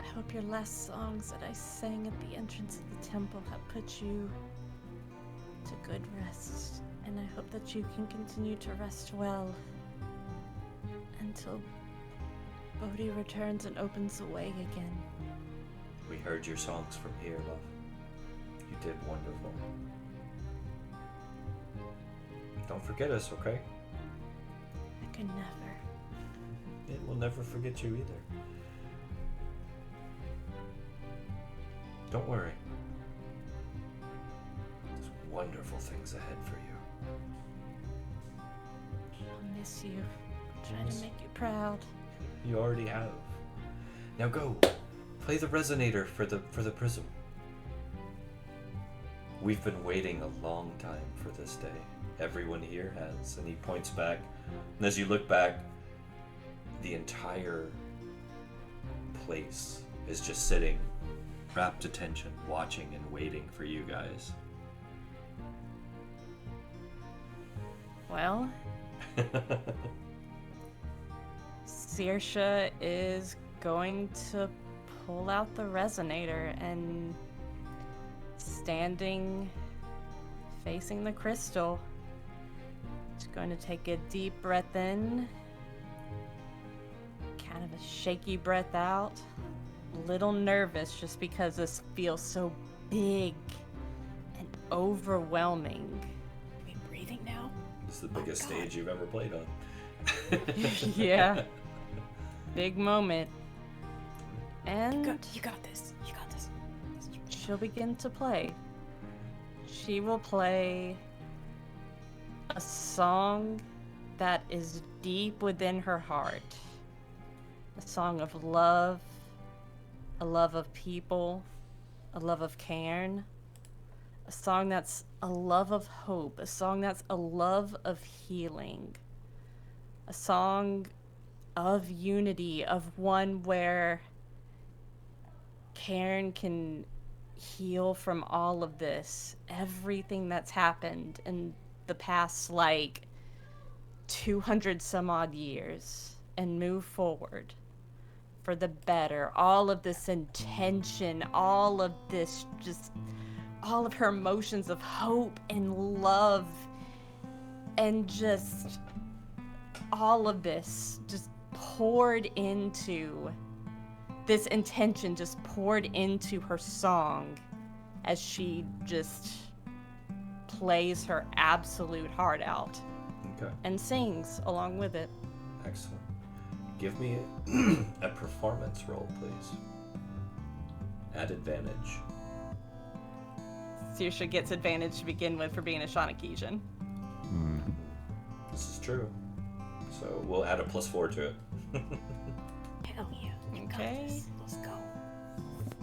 I hope your last songs that I sang at the entrance of the temple have put you to good rest, and I hope that you can continue to rest well until Bodhi returns and opens the way again. We heard your songs from here, love. You did wonderful. Don't forget us, okay? I could never. It will never forget you either. Don't worry. There's wonderful things ahead for you. I'll miss you. Trying to make you proud. You already have. Now go. Play the resonator for the prism. We've been waiting a long time for this day. Everyone here has. And he points back. And as you look back, the entire place is just sitting, rapt attention, watching and waiting for you guys. Well, Saoirse is going to pull out the resonator and standing facing the crystal. She's going to take a deep breath in, kind of a shaky breath out, a little nervous just because this feels so big and overwhelming. Are we breathing now? It's the biggest stage you've ever played on. Yeah. Big moment. And You got this. You got this. she'll begin to play. She will play a song that is deep within her heart. A song of love, a love of people, a love of Cairn. A song that's a love of hope, a song that's a love of healing. A song of unity, of one where Cairn can heal from all of this, everything that's happened in the past, 200 some odd years, and move forward for the better. All of this intention, all of this, just all of her emotions of hope and love, and just all of this just poured into this intention, just poured into her song as she just plays her absolute heart out. Okay. And sings along with it. Excellent. Give me a performance roll, please. At advantage. Saoirse gets advantage to begin with for being a Shawneesian. This is true. So we'll add a +4 to it. Hell yeah. You got Okay. this. Let's go.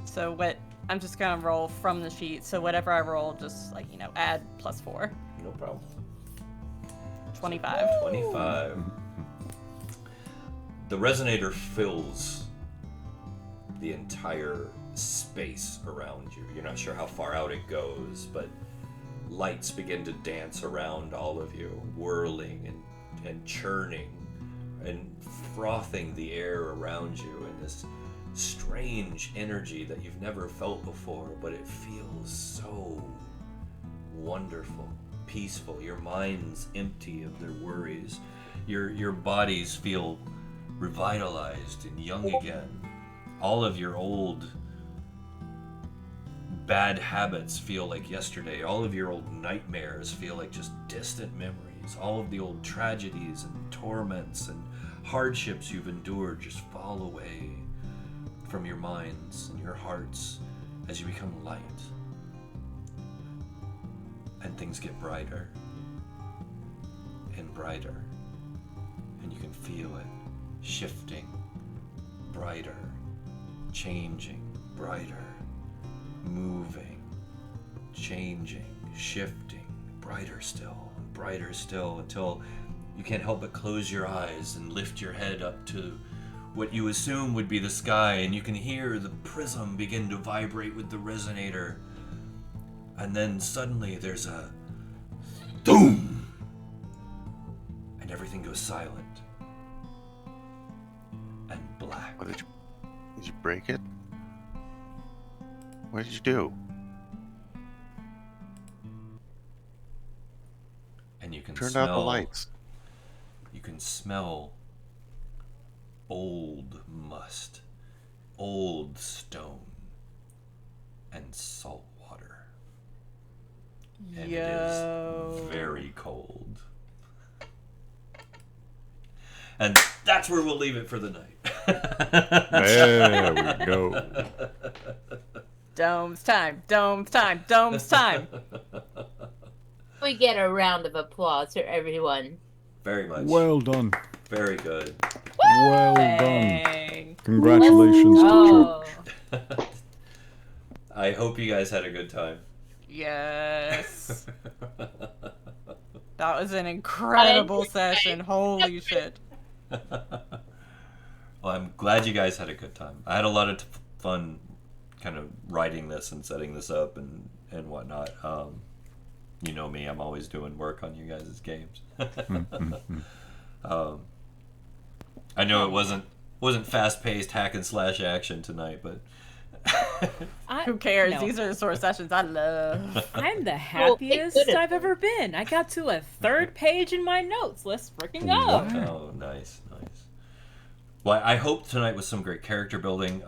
So what I'm just gonna roll from the sheet. So whatever I roll, just add +4. No problem. 25. 25. The resonator fills the entire space around you. You're not sure how far out it goes, but lights begin to dance around all of you, whirling and churning and frothing the air around you in this strange energy that you've never felt before, but it feels so wonderful, peaceful. Your mind's empty of their worries. Your bodies feel revitalized and young again. All of your old bad habits feel like yesterday. All of your old nightmares feel like just distant memories. All of the old tragedies and torments and hardships you've endured just fall away from your minds and your hearts as you become light. And things get brighter and brighter. And you can feel it shifting, brighter, changing, brighter, moving, changing, shifting, brighter still, until you can't help but close your eyes and lift your head up to what you assume would be the sky, and you can hear the prism begin to vibrate with the resonator. And then suddenly there's a doom, and everything goes silent and black. What did you break it? What did you do? And you can Turn smell out the lights. You can smell old must, old stone, and salt water. And it is very cold. And that's where we'll leave it for the night. There we go. Domes time, domes time, domes time. We get a round of applause for everyone. Very much. Well done. Very good. Well done. Dang. Congratulations to Oh. Church. I hope you guys had a good time. Yes. That was an incredible session. Holy shit. Well, I'm glad you guys had a good time. I had a lot of fun kind of writing this and setting this up and whatnot. You know me, I'm always doing work on you guys' games. I know it wasn't fast-paced hack and slash action tonight, but Who cares? No. These are the sort of sessions I love. I'm the Well, it happiest could've I've ever been. I got to a third page in my notes. Let's freaking go. Wow. oh, nice. Well, I hope tonight was some great character building.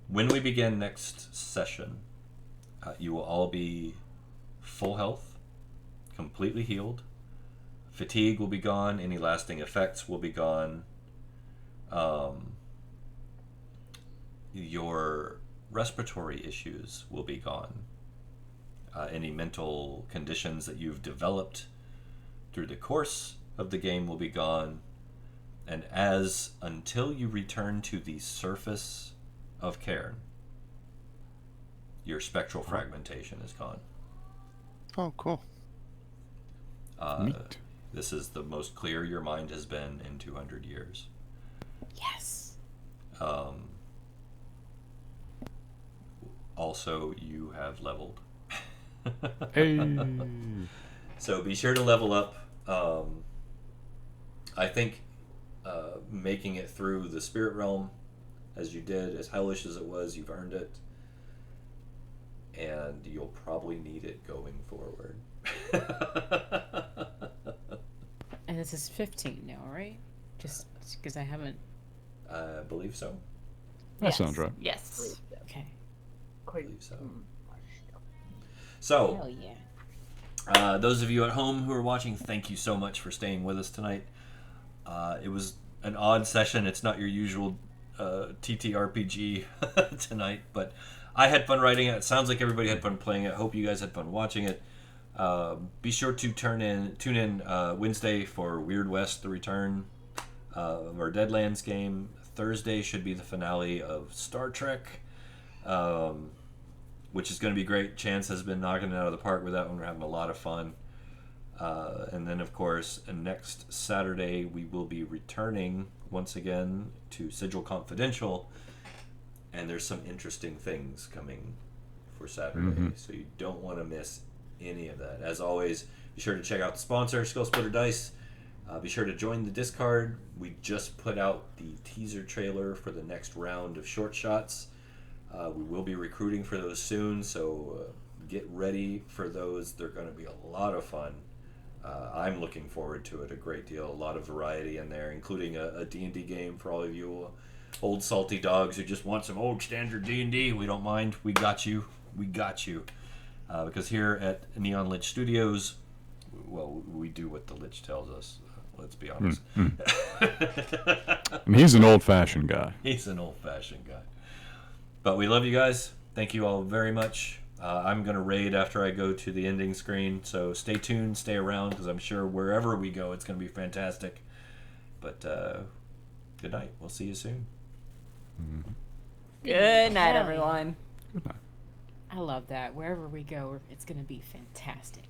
When we begin next session, you will all be full health, completely healed. Fatigue will be gone. Any lasting effects will be gone. Your respiratory issues will be gone. Any mental conditions that you've developed through the course of the game will be gone. And until you return to the surface of Cairn, your spectral fragmentation is gone. Oh, cool. Neat. This is the most clear your mind has been in 200 years. Yes. Also, you have leveled. Hey. So be sure to level up. I think making it through the spirit realm as you did, as hellish as it was, you've earned it. And you'll probably need it going forward. And this is 15 now, right? Just because I haven't. I believe so. That sounds right. Yes. Okay. I believe so. So, Hell yeah. those of you at home who are watching, thank you so much for staying with us tonight. It was an odd session. It's not your usual TTRPG tonight, but I had fun writing it. It sounds like everybody had fun playing it. Hope you guys had fun watching it. Be sure to tune in Wednesday for Weird West: The Return of our Deadlands game. Thursday should be the finale of Star Trek, which is going to be great. Chance has been knocking it out of the park with that one. We're having a lot of fun. And then, of course, next Saturday we will be returning once again to Sigil Confidential and there's some interesting things coming for Saturday, so you don't want to miss any of that. As always, be sure to check out the sponsor, Skull Splitter Dice. Be sure to join the Discard. We just put out the teaser trailer for the next round of short shots. We will be recruiting for those soon, so get ready for those. They're going to be a lot of fun. I'm looking forward to it a great deal. A lot of variety in there, including a D&D game for all of you old salty dogs who just want some old standard D&D. We don't mind. We got you. We got you. Because here at Neon Lich Studios, well, we do what the Lich tells us. Let's be honest. And he's an old-fashioned guy. He's an old-fashioned guy. But we love you guys. Thank you all very much. I'm going to raid after I go to the ending screen, so stay tuned, stay around, because I'm sure wherever we go, it's going to be fantastic. But good night. We'll see you soon. Good night, Hell everyone. Good night. I love that. Wherever we go, it's going to be fantastic.